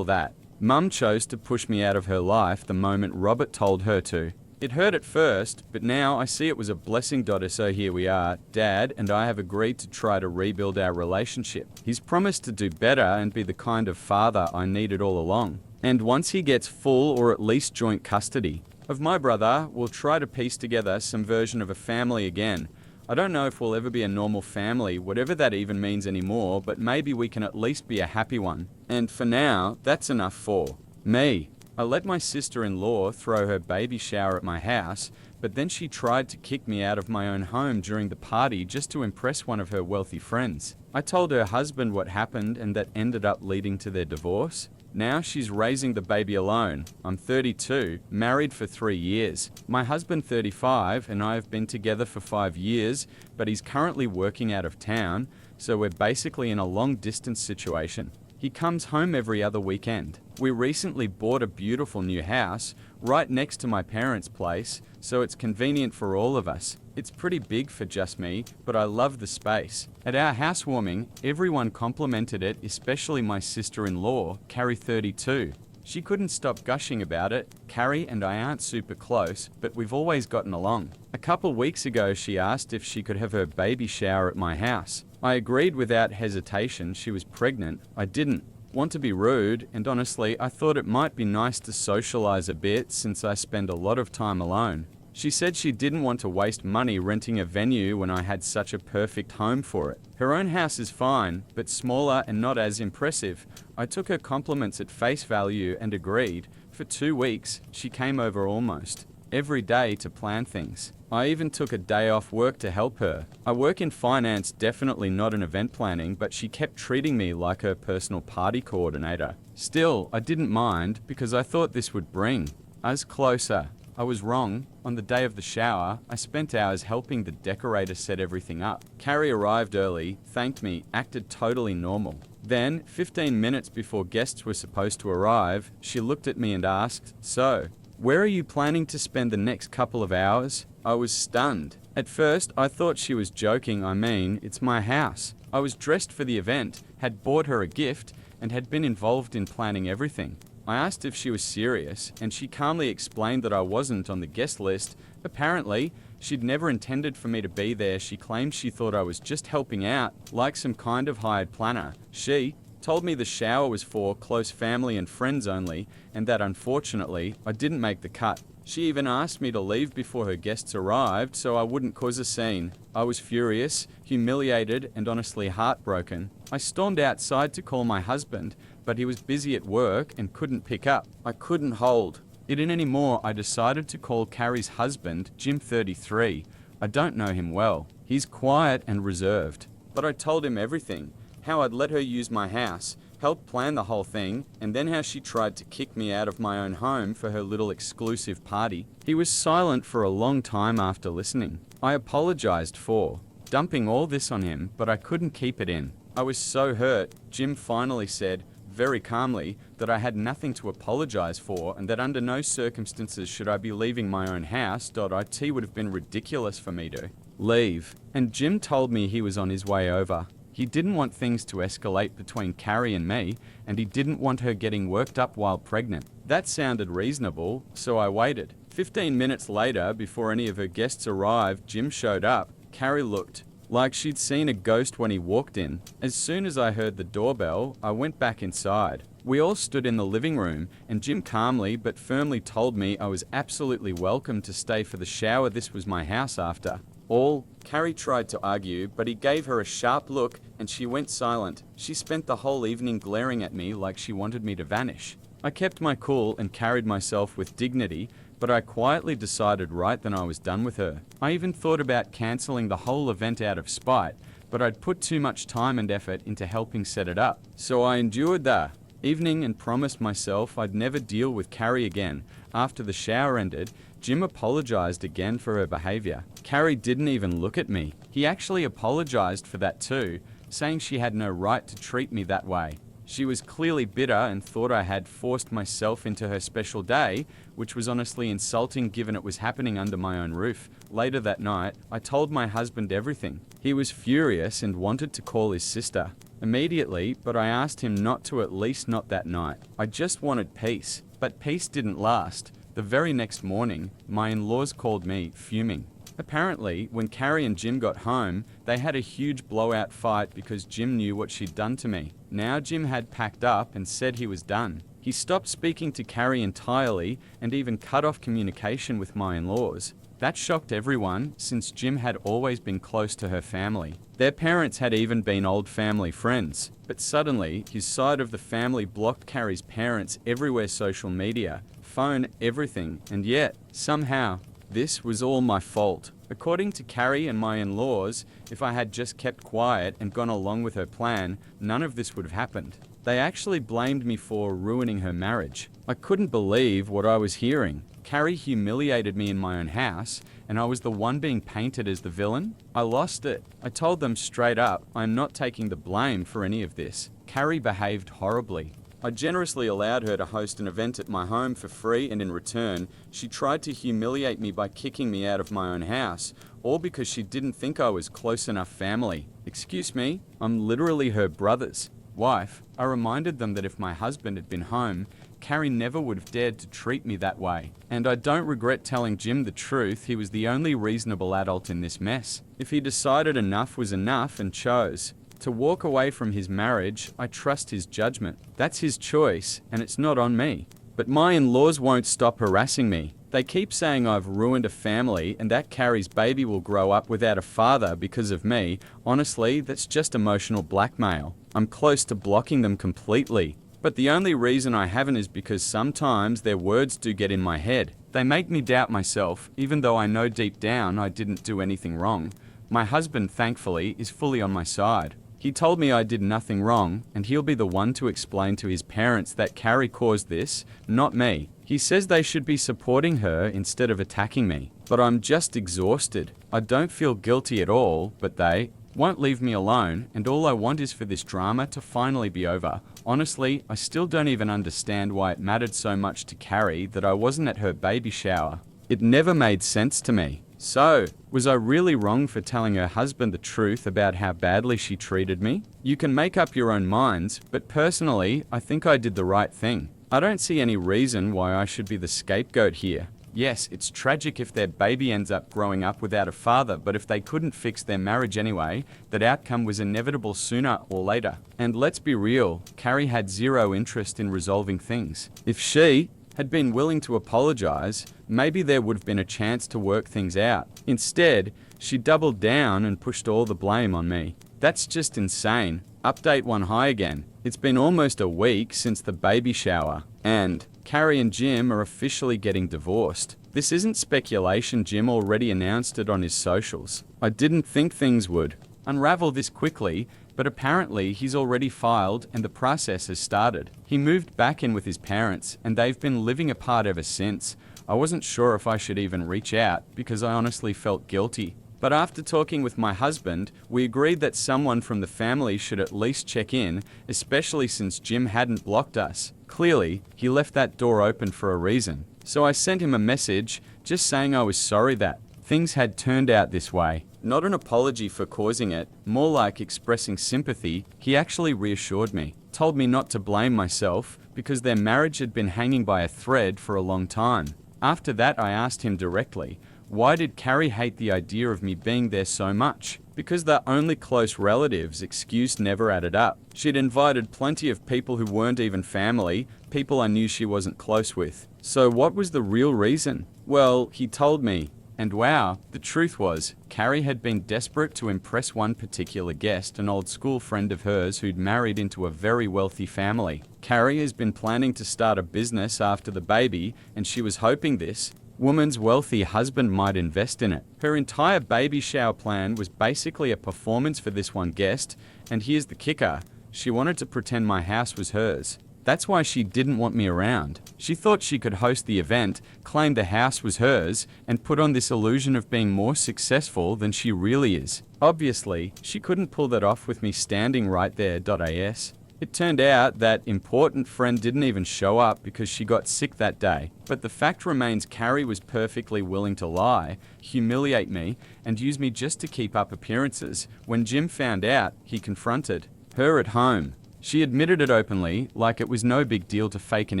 that Mum chose to push me out of her life the moment Robert told her to. It hurt at first, but now I see it was a blessing. So here we are. Dad and I have agreed to try to rebuild our relationship. He's promised to do better and be the kind of father I needed all along. And once he gets full or at least joint custody of my brother, we'll try to piece together some version of a family again. I don't know if we'll ever be a normal family, whatever that even means anymore, but maybe we can at least be a happy one. And for now, that's enough for me. I let my sister-in-law throw her baby shower at my house, but then she tried to kick me out of my own home during the party just to impress one of her wealthy friends. I told her husband what happened, and that ended up leading to their divorce. Now she's raising the baby alone. I'm 32, married for 3 years. My husband 35 and I have been together for 5 years, but he's currently working out of town, so we're basically in a long distance situation. He comes home every other weekend. We recently bought a beautiful new house right next to my parents' place, so it's convenient for all of us. It's pretty big for just me, but I love the space. At our housewarming, everyone complimented it, especially my sister-in-law, Carrie 32. She couldn't stop gushing about it. Carrie and I aren't super close, but we've always gotten along. A couple weeks ago, she asked if she could have her baby shower at my house. I agreed without hesitation. She was pregnant. I didn't want to be rude, and honestly, I thought it might be nice to socialize a bit since I spend a lot of time alone. She said she didn't want to waste money renting a venue when I had such a perfect home for it. Her own house is fine, but smaller and not as impressive. I took her compliments at face value and agreed. For 2 weeks, she came over almost every day to plan things. I even took a day off work to help her. I work in finance, definitely not in event planning, but she kept treating me like her personal party coordinator. Still, I didn't mind because I thought this would bring us closer. I was wrong. On the day of the shower, I spent hours helping the decorator set everything up. Carrie arrived early, thanked me, acted totally normal. Then, 15 minutes before guests were supposed to arrive, she looked at me and asked, "So, where are you planning to spend the next couple of hours?" I was stunned. At first, I thought she was joking. I mean, it's my house. I was dressed for the event, had bought her a gift, and had been involved in planning everything. I asked if she was serious, and she calmly explained that I wasn't on the guest list. Apparently, she'd never intended for me to be there. She claimed she thought I was just helping out, like some kind of hired planner. She told me the shower was for close family and friends only, and that unfortunately, I didn't make the cut. She even asked me to leave before her guests arrived so I wouldn't cause a scene. I was furious, humiliated, and honestly heartbroken. I stormed outside to call my husband, but he was busy at work and couldn't pick up. I couldn't hold it in anymore. I decided to call Carrie's husband, Jim 33. I don't know him well. He's quiet and reserved, but I told him everything. How I'd let her use my house, helped plan the whole thing, and then how she tried to kick me out of my own home for her little exclusive party. He was silent for a long time after listening. I apologized for dumping all this on him, but I couldn't keep it in. I was so hurt. Jim finally said, very calmly, that I had nothing to apologize for and that under no circumstances should I be leaving my own house. It would have been ridiculous for me to leave. And Jim told me he was on his way over. He didn't want things to escalate between Carrie and me, and he didn't want her getting worked up while pregnant. That sounded reasonable, so I waited. 15 minutes later, before any of her guests arrived, Jim showed up. Carrie looked like she'd seen a ghost when he walked in. As soon as I heard the doorbell, I went back inside. We all stood in the living room, and Jim calmly but firmly told me I was absolutely welcome to stay for the shower. This was my house after all. Carrie tried to argue, but he gave her a sharp look and she went silent. She spent the whole evening glaring at me like she wanted me to vanish. I kept my cool and carried myself with dignity, but I quietly decided right then I was done with her. I even thought about cancelling the whole event out of spite, but I'd put too much time and effort into helping set it up. So I endured the evening and promised myself I'd never deal with Carrie again. After the shower ended, Jim apologized again for her behavior. Carrie didn't even look at me. He actually apologized for that too, saying she had no right to treat me that way. She was clearly bitter and thought I had forced myself into her special day, which was honestly insulting given it was happening under my own roof. Later that night, I told my husband everything. He was furious and wanted to call his sister immediately, but I asked him not to, at least not that night. I just wanted peace, but peace didn't last. The very next morning, my in-laws called me, fuming. Apparently, when Carrie and Jim got home, they had a huge blowout fight because Jim knew what she'd done to me. Now Jim had packed up and said he was done. He stopped speaking to Carrie entirely and even cut off communication with my in-laws. That shocked everyone, since Jim had always been close to her family. Their parents had even been old family friends. But suddenly, his side of the family blocked Carrie's parents everywhere: social media, phone, everything. And yet, somehow, This was all my fault. According to Carrie and my in-laws, if I had just kept quiet and gone along with her plan, none of this would have happened. They actually blamed me for ruining her marriage. I couldn't believe what I was hearing. Carrie humiliated me in my own house, and I was the one being painted as the villain. I lost it. I told them straight up, I'm not taking the blame for any of this. Carrie behaved horribly. I generously allowed her to host an event at my home for free, and in return, she tried to humiliate me by kicking me out of my own house, all because she didn't think I was close enough family. Excuse me, I'm literally her brother's wife. I reminded them that if my husband had been home, Carrie never would have dared to treat me that way. And I don't regret telling Jim the truth. He was the only reasonable adult in this mess. If he decided enough was enough and chose to walk away from his marriage, I trust his judgment. That's his choice, and it's not on me. But my in-laws won't stop harassing me. They keep saying I've ruined a family and that Carrie's baby will grow up without a father because of me. Honestly, that's just emotional blackmail. I'm close to blocking them completely. But the only reason I haven't is because sometimes their words do get in my head. They make me doubt myself, even though I know deep down I didn't do anything wrong. My husband, thankfully, is fully on my side. He told me I did nothing wrong, and he'll be the one to explain to his parents that Carrie caused this, not me. He says they should be supporting her instead of attacking me. But I'm just exhausted. I don't feel guilty at all, but they won't leave me alone, and all I want is for this drama to finally be over. Honestly, I still don't even understand why it mattered so much to Carrie that I wasn't at her baby shower. It never made sense to me. So, was I really wrong for telling her husband the truth about how badly she treated me? You can make up your own minds, but personally, I think I did the right thing. I don't see any reason why I should be the scapegoat here. Yes, it's tragic if their baby ends up growing up without a father, but if they couldn't fix their marriage anyway, that outcome was inevitable sooner or later. And let's be real, Carrie had zero interest in resolving things. If she had been willing to apologize, maybe there would have been a chance to work things out. Instead, she doubled down and pushed all the blame on me. That's just insane. Update 1 high again. It's been almost a week since the baby shower, and Carrie and Jim are officially getting divorced. This isn't speculation, Jim already announced it on his socials. I didn't think things would unravel this quickly, but apparently he's already filed and the process has started. He moved back in with his parents and they've been living apart ever since. I wasn't sure if I should even reach out because I honestly felt guilty. But after talking with my husband, we agreed that someone from the family should at least check in, especially since Jim hadn't blocked us. Clearly, he left that door open for a reason. So I sent him a message just saying I was sorry that things had turned out this way. Not an apology for causing it, more like expressing sympathy. He actually reassured me, told me not to blame myself because their marriage had been hanging by a thread for a long time. After that, I asked him directly, why did Carrie hate the idea of me being there so much? Because they're only close relatives. Excuse never added up. She'd invited plenty of people who weren't even family, people I knew she wasn't close with. So what was the real reason? Well, he told me. And wow, the truth was, Carrie had been desperate to impress one particular guest, an old school friend of hers who'd married into a very wealthy family. Carrie has been planning to start a business after the baby, and she was hoping this woman's wealthy husband might invest in it. Her entire baby shower plan was basically a performance for this one guest, and here's the kicker, she wanted to pretend my house was hers. That's why she didn't want me around. She thought she could host the event, claim the house was hers, and put on this illusion of being more successful than she really is. Obviously, she couldn't pull that off with me standing right there. As. It turned out that important friend didn't even show up because she got sick that day. But the fact remains Carrie was perfectly willing to lie, humiliate me, and use me just to keep up appearances. When Jim found out, he confronted her at home. She admitted it openly, like it was no big deal to fake an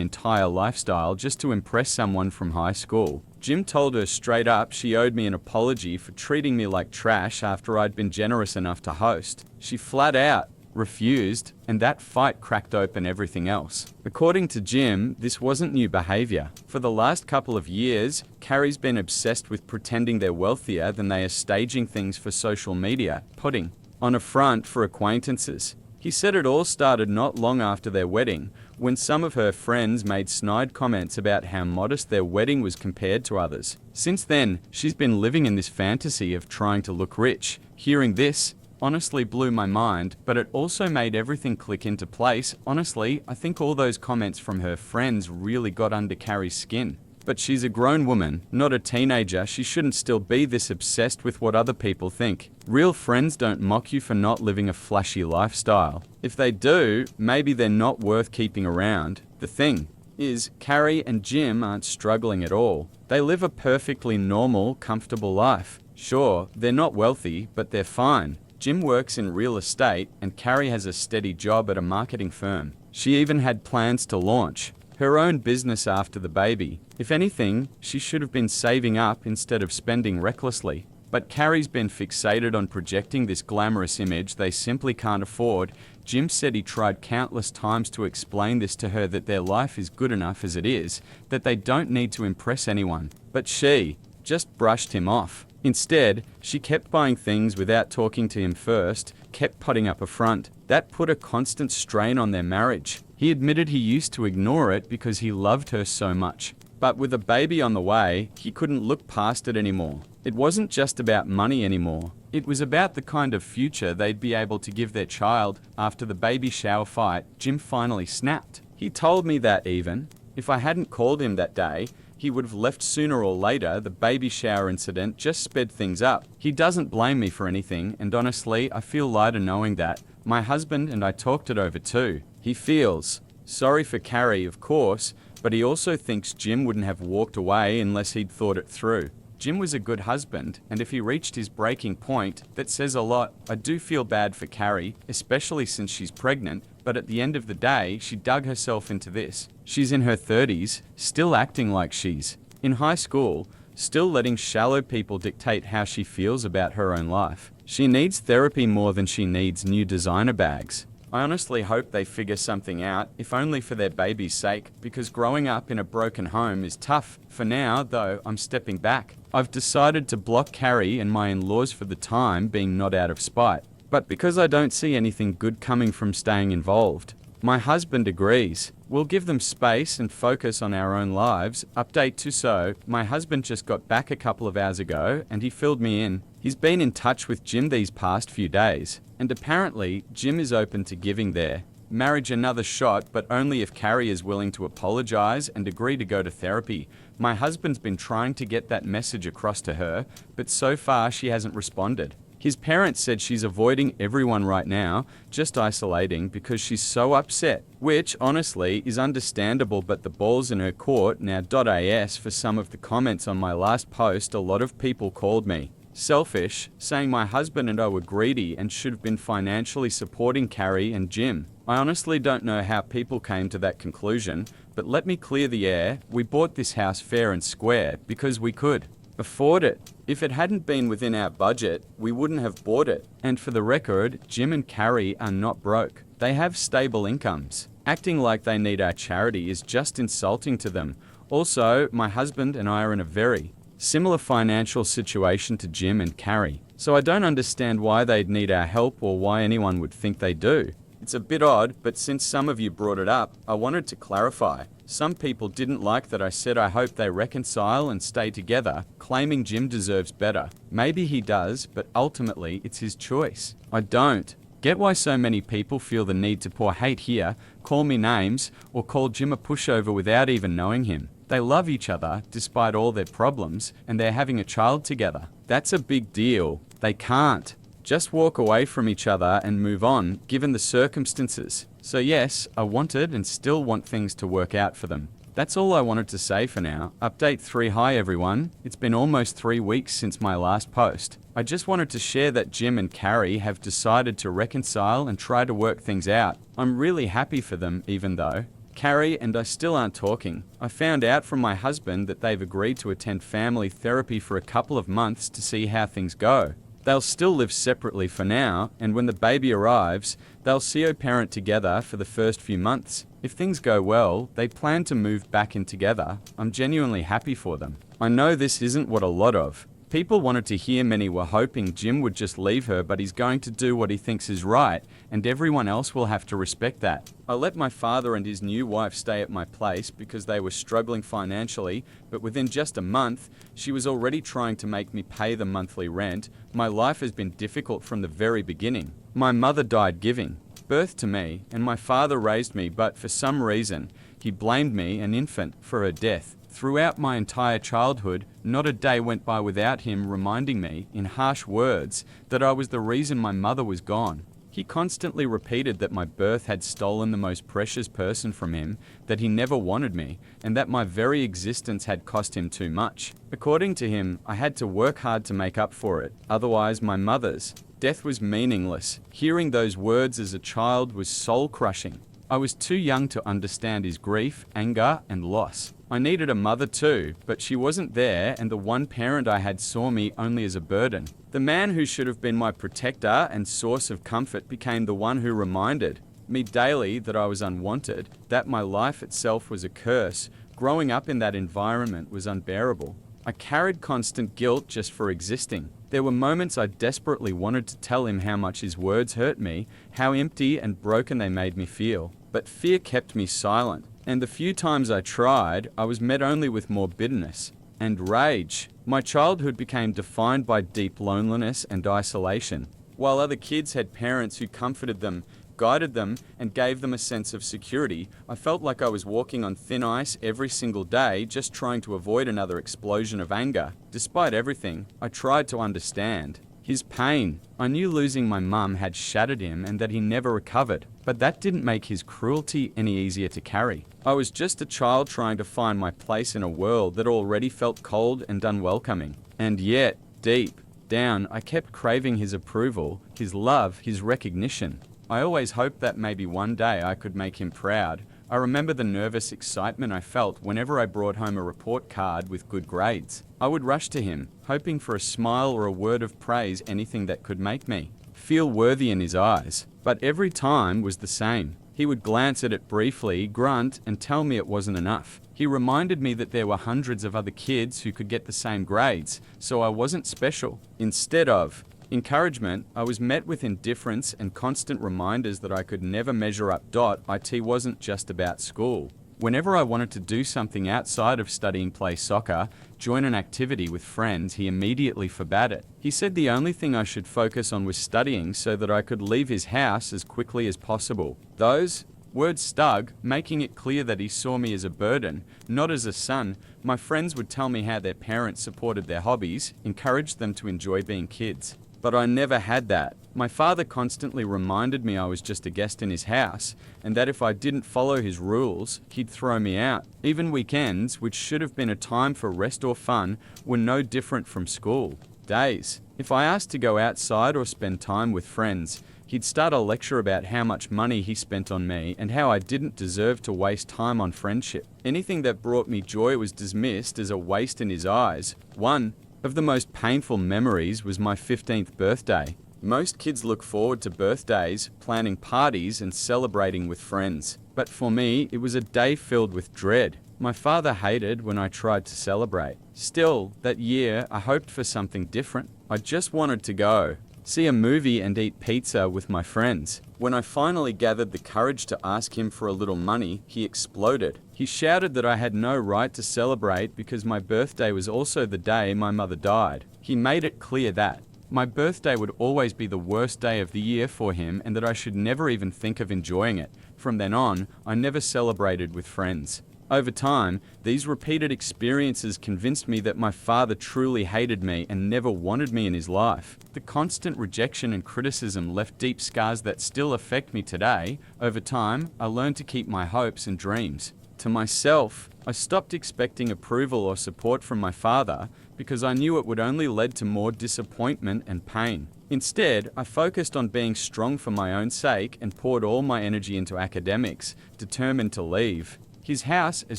entire lifestyle just to impress someone from high school. Jim told her straight up she owed me an apology for treating me like trash after I'd been generous enough to host. She flat out refused, and that fight cracked open everything else. According to Jim, this wasn't new behavior. For the last couple of years, Carrie's been obsessed with pretending they're wealthier than they are, staging things for social media, putting on a front for acquaintances. He said it all started not long after their wedding, when some of her friends made snide comments about how modest their wedding was compared to others. Since then, she's been living in this fantasy of trying to look rich. Hearing this honestly blew my mind, but it also made everything click into place. Honestly, I think all those comments from her friends really got under Carrie's skin. But she's a grown woman, not a teenager. She shouldn't still be this obsessed with what other people think. Real friends don't mock you for not living a flashy lifestyle. If they do, maybe they're not worth keeping around. The thing is, Carrie and Jim aren't struggling at all. They live a perfectly normal, comfortable life. Sure, they're not wealthy, but they're fine. Jim works in real estate, and Carrie has a steady job at a marketing firm. She even had plans to launch her own business after the baby. If anything, she should have been saving up instead of spending recklessly. But Carrie's been fixated on projecting this glamorous image they simply can't afford. Jim said he tried countless times to explain this to her, that their life is good enough as it is, that they don't need to impress anyone. But she just brushed him off. Instead, she kept buying things without talking to him first, kept putting up a front. That put a constant strain on their marriage. He admitted he used to ignore it because he loved her so much. But with a baby on the way, he couldn't look past it anymore. It wasn't just about money anymore. It was about the kind of future they'd be able to give their child. After the baby shower fight, Jim finally snapped. He told me that even if I hadn't called him that day, he would have left sooner or later. The baby shower incident just sped things up. He doesn't blame me for anything, and honestly, I feel lighter knowing that. My husband and I talked it over too. He feels sorry for Carrie, of course, but he also thinks Jim wouldn't have walked away unless he'd thought it through. Jim was a good husband, and if he reached his breaking point, that says a lot. I do feel bad for Carrie, especially since she's pregnant, but at the end of the day, she dug herself into this. She's in her 30s, still acting like she's in high school, still letting shallow people dictate how she feels about her own life. She needs therapy more than she needs new designer bags. I honestly hope they figure something out, if only for their baby's sake, because growing up in a broken home is tough. For now, though, I'm stepping back. I've decided to block Carrie and my in-laws for the time being, not out of spite, but because I don't see anything good coming from staying involved. My husband agrees. We'll give them space and focus on our own lives. Update to so, my husband just got back a couple of hours ago and he filled me in. He's been in touch with Jim these past few days, and apparently Jim is open to giving their marriage another shot, but only if Carrie is willing to apologize and agree to go to therapy. My husband's been trying to get that message across to her, but so far she hasn't responded. His parents said she's avoiding everyone right now, just isolating because she's so upset, which honestly is understandable, but the ball's in her court now. .as for some of the comments on my last post, a lot of people called me selfish, saying my husband and I were greedy and should have been financially supporting Carrie and Jim. I honestly don't know how people came to that conclusion, but let me clear the air. We bought this house fair and square because we could afford it. If it hadn't been within our budget, we wouldn't have bought it. And for the record, Jim and Carrie are not broke. They have stable incomes. Acting like they need our charity is just insulting to them. Also, my husband and I are in a very similar financial situation to Jim and Carrie, so I don't understand why they'd need our help or why anyone would think they do. It's a bit odd, but since some of you brought it up, I wanted to clarify. Some people didn't like that I said I hope they reconcile and stay together, claiming Jim deserves better. Maybe he does, but ultimately it's his choice. I don't get why so many people feel the need to pour hate here, call me names, or call Jim a pushover without even knowing him. They love each other despite all their problems, and they're having a child together. That's a big deal. They can't just walk away from each other and move on, given the circumstances. So yes, I wanted and still want things to work out for them. That's all I wanted to say for now. Update 3. Hi everyone. It's been almost 3 weeks since my last post. I just wanted to share that Jim and Carrie have decided to reconcile and try to work things out. I'm really happy for them, even though Carrie and I still aren't talking. I found out from my husband that they've agreed to attend family therapy for a couple of months to see how things go. They'll still live separately for now, and when the baby arrives, they'll see a parent together for the first few months. If things go well, they plan to move back in together. I'm genuinely happy for them. I know this isn't what a lot of People wanted to hear many were hoping Jim would just leave her, but he's going to do what he thinks is right, and everyone else will have to respect that. I let my father and his new wife stay at my place because they were struggling financially, but within just a month, she was already trying to make me pay the monthly rent. My life has been difficult from the very beginning. My mother died giving birth to me, and my father raised me, but for some reason, he blamed me, an infant, for her death. Throughout my entire childhood, not a day went by without him reminding me, in harsh words, that I was the reason my mother was gone. He constantly repeated that my birth had stolen the most precious person from him, that he never wanted me, and that my very existence had cost him too much. According to him, I had to work hard to make up for it, otherwise my mother's death was meaningless. Hearing those words as a child was soul-crushing. I was too young to understand his grief, anger, and loss. I needed a mother too, but she wasn't there, and the one parent I had saw me only as a burden. The man who should have been my protector and source of comfort became the one who reminded me daily that I was unwanted, that my life itself was a curse. Growing up in that environment was unbearable. I carried constant guilt just for existing. There were moments I desperately wanted to tell him how much his words hurt me, how empty and broken they made me feel. But fear kept me silent, and the few times I tried, I was met only with more bitterness and rage. My childhood became defined by deep loneliness and isolation. While other kids had parents who comforted them, guided them, and gave them a sense of security, I felt like I was walking on thin ice every single day, just trying to avoid another explosion of anger. Despite everything, I tried to understand his pain. I knew losing my mum had shattered him and that he never recovered, but that didn't make his cruelty any easier to carry. I was just a child trying to find my place in a world that already felt cold and unwelcoming. And yet, deep down, I kept craving his approval, his love, his recognition. I always hoped that maybe one day I could make him proud. I remember the nervous excitement I felt whenever I brought home a report card with good grades. I would rush to him, hoping for a smile or a word of praise, anything that could make me feel worthy in his eyes. But every time was the same. He would glance at it briefly, grunt, and tell me it wasn't enough. He reminded me that there were hundreds of other kids who could get the same grades, so I wasn't special. Instead of encouragement, I was met with indifference and constant reminders that I could never measure up. It wasn't just about school. Whenever I wanted to do something outside of studying, play soccer, join an activity with friends, he immediately forbade it. He said the only thing I should focus on was studying so that I could leave his house as quickly as possible. Those words stuck, making it clear that he saw me as a burden, not as a son. My friends would tell me how their parents supported their hobbies, encouraged them to enjoy being kids. But I never had that. My father constantly reminded me I was just a guest in his house, and that if I didn't follow his rules, he'd throw me out. Even weekends, which should have been a time for rest or fun, were no different from school days. If I asked to go outside or spend time with friends, he'd start a lecture about how much money he spent on me and how I didn't deserve to waste time on friendship. Anything that brought me joy was dismissed as a waste in his eyes. One of the most painful memories was my 15th birthday. Most kids look forward to birthdays, planning parties and celebrating with friends. But for me, it was a day filled with dread. My father hated when I tried to celebrate. Still, that year, I hoped for something different. I just wanted to go, see a movie and eat pizza with my friends. When I finally gathered the courage to ask him for a little money, he exploded. He shouted that I had no right to celebrate because my birthday was also the day my mother died. He made it clear that my birthday would always be the worst day of the year for him and that I should never even think of enjoying it. From then on, I never celebrated with friends. Over time, these repeated experiences convinced me that my father truly hated me and never wanted me in his life. The constant rejection and criticism left deep scars that still affect me today. Over time, I learned to keep my hopes and dreams to myself. I stopped expecting approval or support from my father because I knew it would only lead to more disappointment and pain. Instead, I focused on being strong for my own sake and poured all my energy into academics, determined to leave his house as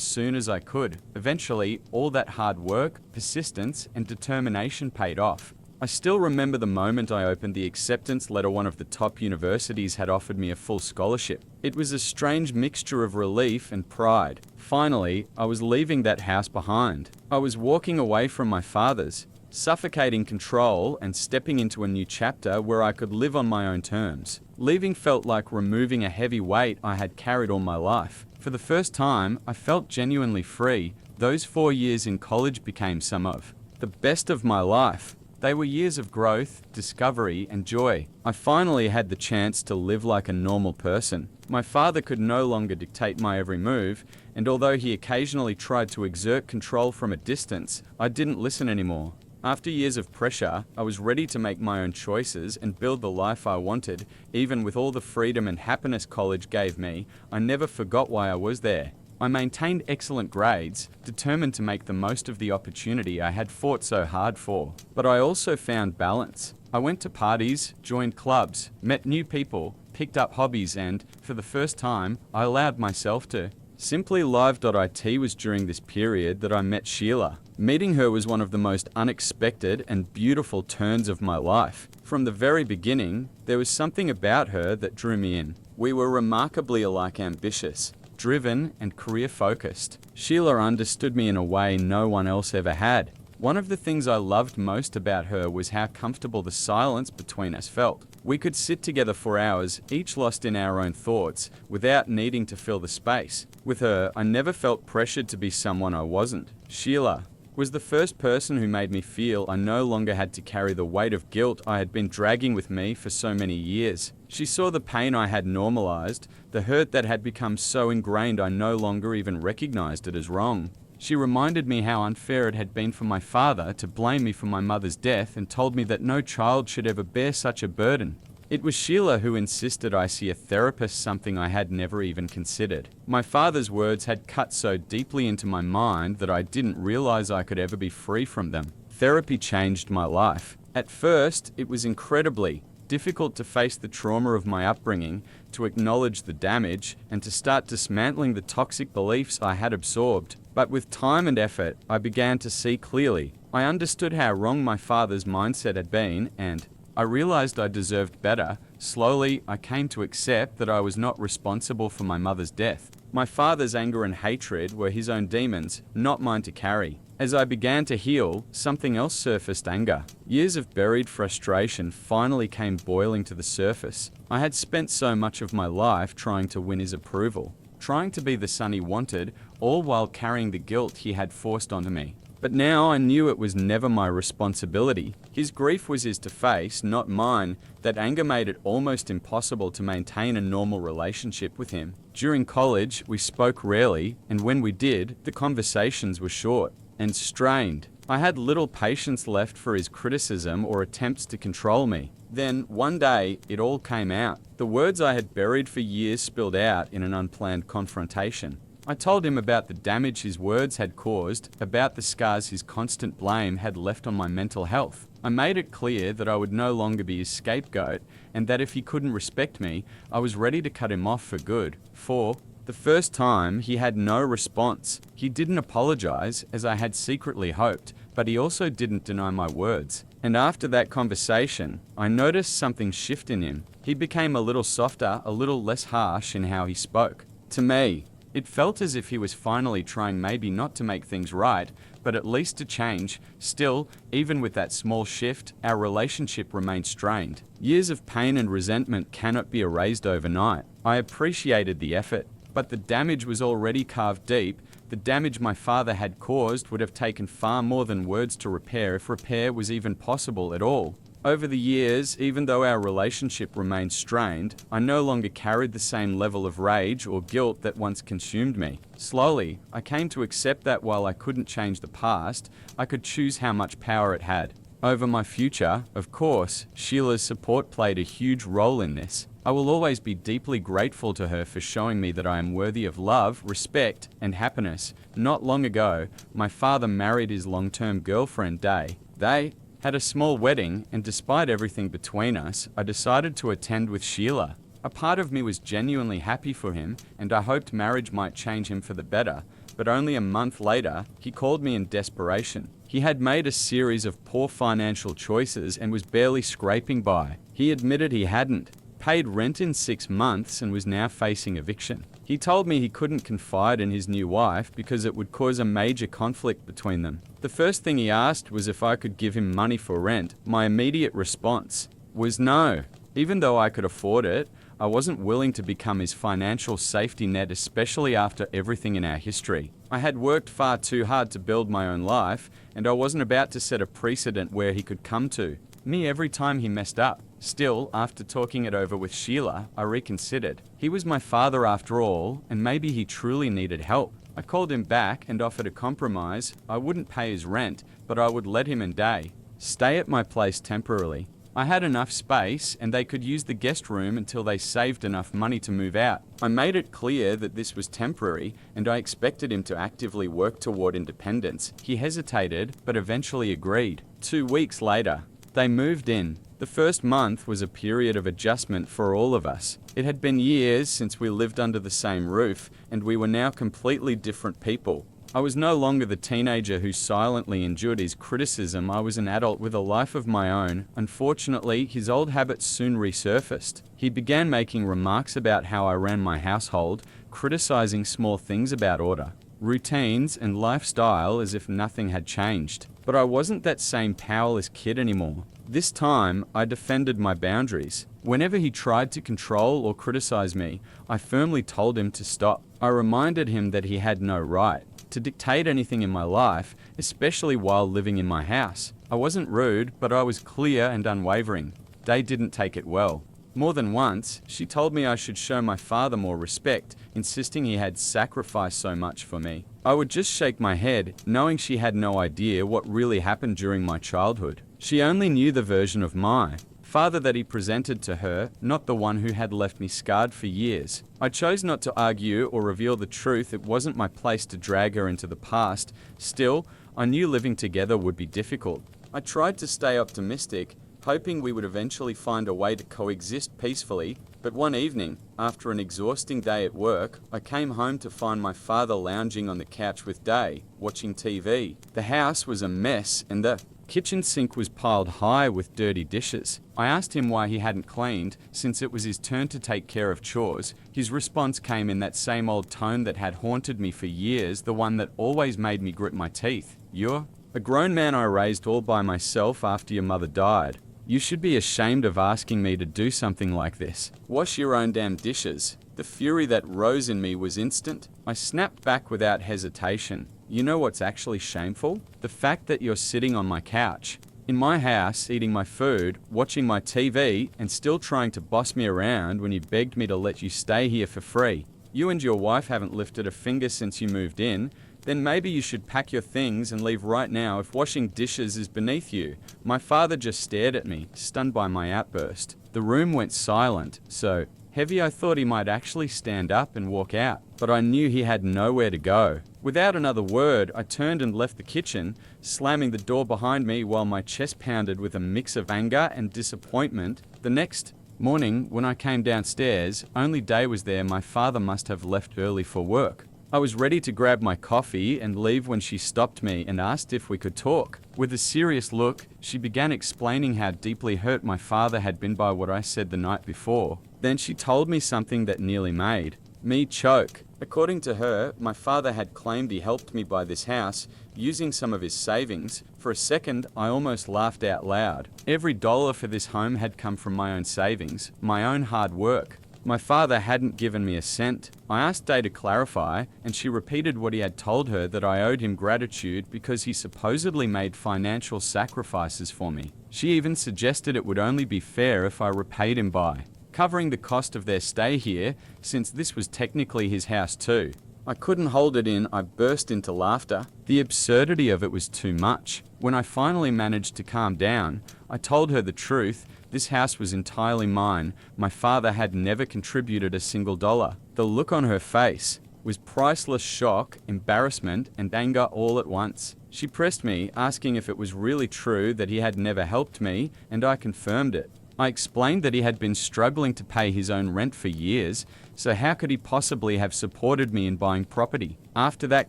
soon as I could. Eventually, all that hard work, persistence, and determination paid off. I still remember the moment I opened the acceptance letter. One of the top universities had offered me a full scholarship. It was a strange mixture of relief and pride. Finally, I was leaving that house behind. I was walking away from my father's suffocating control and stepping into a new chapter where I could live on my own terms. Leaving felt like removing a heavy weight I had carried all my life. For the first time, I felt genuinely free. Those 4 years in college became some of the best of my life. They were years of growth, discovery, and joy. I finally had the chance to live like a normal person. My father could no longer dictate my every move, and although he occasionally tried to exert control from a distance, I didn't listen anymore. After years of pressure, I was ready to make my own choices and build the life I wanted. Even with all the freedom and happiness college gave me, I never forgot why I was there. I maintained excellent grades, determined to make the most of the opportunity I had fought so hard for. But I also found balance. I went to parties, joined clubs, met new people, picked up hobbies, and, for the first time, I allowed myself to. Simply Live.it was during this period that I met Sheila. Meeting her was one of the most unexpected and beautiful turns of my life. From the very beginning, there was something about her that drew me in. We were remarkably alike, ambitious, driven, and career-focused. Sheila understood me in a way no one else ever had. One of the things I loved most about her was how comfortable the silence between us felt. We could sit together for hours, each lost in our own thoughts, without needing to fill the space. With her, I never felt pressured to be someone I wasn't. Sheila was the first person who made me feel I no longer had to carry the weight of guilt I had been dragging with me for so many years. She saw the pain I had normalized, the hurt that had become so ingrained I no longer even recognized it as wrong. She reminded me how unfair it had been for my father to blame me for my mother's death and told me that no child should ever bear such a burden. It was Sheila who insisted I see a therapist, something I had never even considered. My father's words had cut so deeply into my mind that I didn't realize I could ever be free from them. Therapy changed my life. At first, it was incredibly difficult to face the trauma of my upbringing, to acknowledge the damage, and to start dismantling the toxic beliefs I had absorbed. But with time and effort, I began to see clearly. I understood how wrong my father's mindset had been, and I realized I deserved better. Slowly, I came to accept that I was not responsible for my mother's death. My father's anger and hatred were his own demons, not mine to carry. As I began to heal, something else surfaced: anger. Years of buried frustration finally came boiling to the surface. I had spent so much of my life trying to win his approval, trying to be the son he wanted, all while carrying the guilt he had forced onto me. But now I knew it was never my responsibility. His grief was his to face, not mine. That anger made it almost impossible to maintain a normal relationship with him. During college, we spoke rarely, and when we did, the conversations were short and strained. I had little patience left for his criticism or attempts to control me. Then, one day, it all came out. The words I had buried for years spilled out in an unplanned confrontation. I told him about the damage his words had caused, about the scars his constant blame had left on my mental health. I made it clear that I would no longer be his scapegoat, and that if he couldn't respect me, I was ready to cut him off for good. For the first time, he had no response. He didn't apologize, as I had secretly hoped, but he also didn't deny my words. And after that conversation, I noticed something shift in him. He became a little softer, a little less harsh in how he spoke. To me, it felt as if he was finally trying, maybe not to make things right, but at least to change. Still, even with that small shift, our relationship remained strained. Years of pain and resentment cannot be erased overnight. I appreciated the effort, but the damage was already carved deep. The damage my father had caused would have taken far more than words to repair, if repair was even possible at all. Over the years, even though our relationship remained strained, I no longer carried the same level of rage or guilt that once consumed me. Slowly, I came to accept that while I couldn't change the past, I could choose how much power it had over my future. Of course, Sheila's support played a huge role in this. I will always be deeply grateful to her for showing me that I am worthy of love, respect, and happiness. Not long ago, my father married his long-term girlfriend, Day. They had a small wedding, and despite everything between us, I decided to attend with Sheila. A part of me was genuinely happy for him, and I hoped marriage might change him for the better. But only a month later, he called me in desperation. He had made a series of poor financial choices and was barely scraping by. He admitted he hadn't paid rent in 6 months and was now facing eviction. He told me he couldn't confide in his new wife because it would cause a major conflict between them. The first thing he asked was if I could give him money for rent. My immediate response was no. Even though I could afford it, I wasn't willing to become his financial safety net, especially after everything in our history. I had worked far too hard to build my own life, and I wasn't about to set a precedent where he could come to me every time he messed up. Still, after talking it over with Sheila, I reconsidered. He was my father after all, and maybe he truly needed help. I called him back and offered a compromise. I wouldn't pay his rent, but I would let him and Day stay at my place temporarily. I had enough space and they could use the guest room until they saved enough money to move out. I made it clear that this was temporary and I expected him to actively work toward independence. He hesitated, but eventually agreed. 2 weeks later, they moved in. The first month was a period of adjustment for all of us. It had been years since we lived under the same roof, and we were now completely different people. I was no longer the teenager who silently endured his criticism. I was an adult with a life of my own. Unfortunately, his old habits soon resurfaced. He began making remarks about how I ran my household, criticizing small things about order, routines, and lifestyle as if nothing had changed. But I wasn't that same powerless kid anymore. This time, I defended my boundaries. Whenever he tried to control or criticize me, I firmly told him to stop. I reminded him that he had no right to dictate anything in my life, especially while living in my house. I wasn't rude, but I was clear and unwavering. They didn't take it well. More than once, she told me I should show my father more respect, insisting he had sacrificed so much for me. I would just shake my head, knowing she had no idea what really happened during my childhood. She only knew the version of my father that he presented to her, not the one who had left me scarred for years. I chose not to argue or reveal the truth. It wasn't my place to drag her into the past. Still, I knew living together would be difficult. I tried to stay optimistic, hoping we would eventually find a way to coexist peacefully, but one evening, after an exhausting day at work, I came home to find my father lounging on the couch with Day, watching TV. The house was a mess and the kitchen sink was piled high with dirty dishes. I asked him why he hadn't cleaned, since it was his turn to take care of chores. His response came in that same old tone that had haunted me for years, the one that always made me grit my teeth. "You're a grown man I raised all by myself after your mother died. You should be ashamed of asking me to do something like this. Wash your own damn dishes." The fury that rose in me was instant. I snapped back without hesitation. "You know what's actually shameful? The fact that you're sitting on my couch, in my house, eating my food, watching my TV, and still trying to boss me around when you begged me to let you stay here for free. You and your wife haven't lifted a finger since you moved in. Then maybe you should pack your things and leave right now if washing dishes is beneath you." My father just stared at me, stunned by my outburst. The room went silent, so heavy I thought he might actually stand up and walk out, but I knew he had nowhere to go. Without another word, I turned and left the kitchen, slamming the door behind me while my chest pounded with a mix of anger and disappointment. The next morning, when I came downstairs, only Day was there. My father must have left early for work. I was ready to grab my coffee and leave when she stopped me and asked if we could talk. With a serious look, she began explaining how deeply hurt my father had been by what I said the night before. Then she told me something that nearly made me choke. According to her, my father had claimed he helped me buy this house using some of his savings. For a second, I almost laughed out loud. Every dollar for this home had come from my own savings, my own hard work. My father hadn't given me a cent. I asked Day to clarify, and she repeated what he had told her, that I owed him gratitude because he supposedly made financial sacrifices for me. She even suggested it would only be fair if I repaid him by covering the cost of their stay here, since this was technically his house too. I couldn't hold it in. I burst into laughter. The absurdity of it was too much. When I finally managed to calm down, I told her the truth. This house was entirely mine. My father had never contributed a single dollar. The look on her face was priceless: shock, embarrassment, and anger all at once. She pressed me, asking if it was really true that he had never helped me, and I confirmed it. I explained that he had been struggling to pay his own rent for years, so how could he possibly have supported me in buying property? After that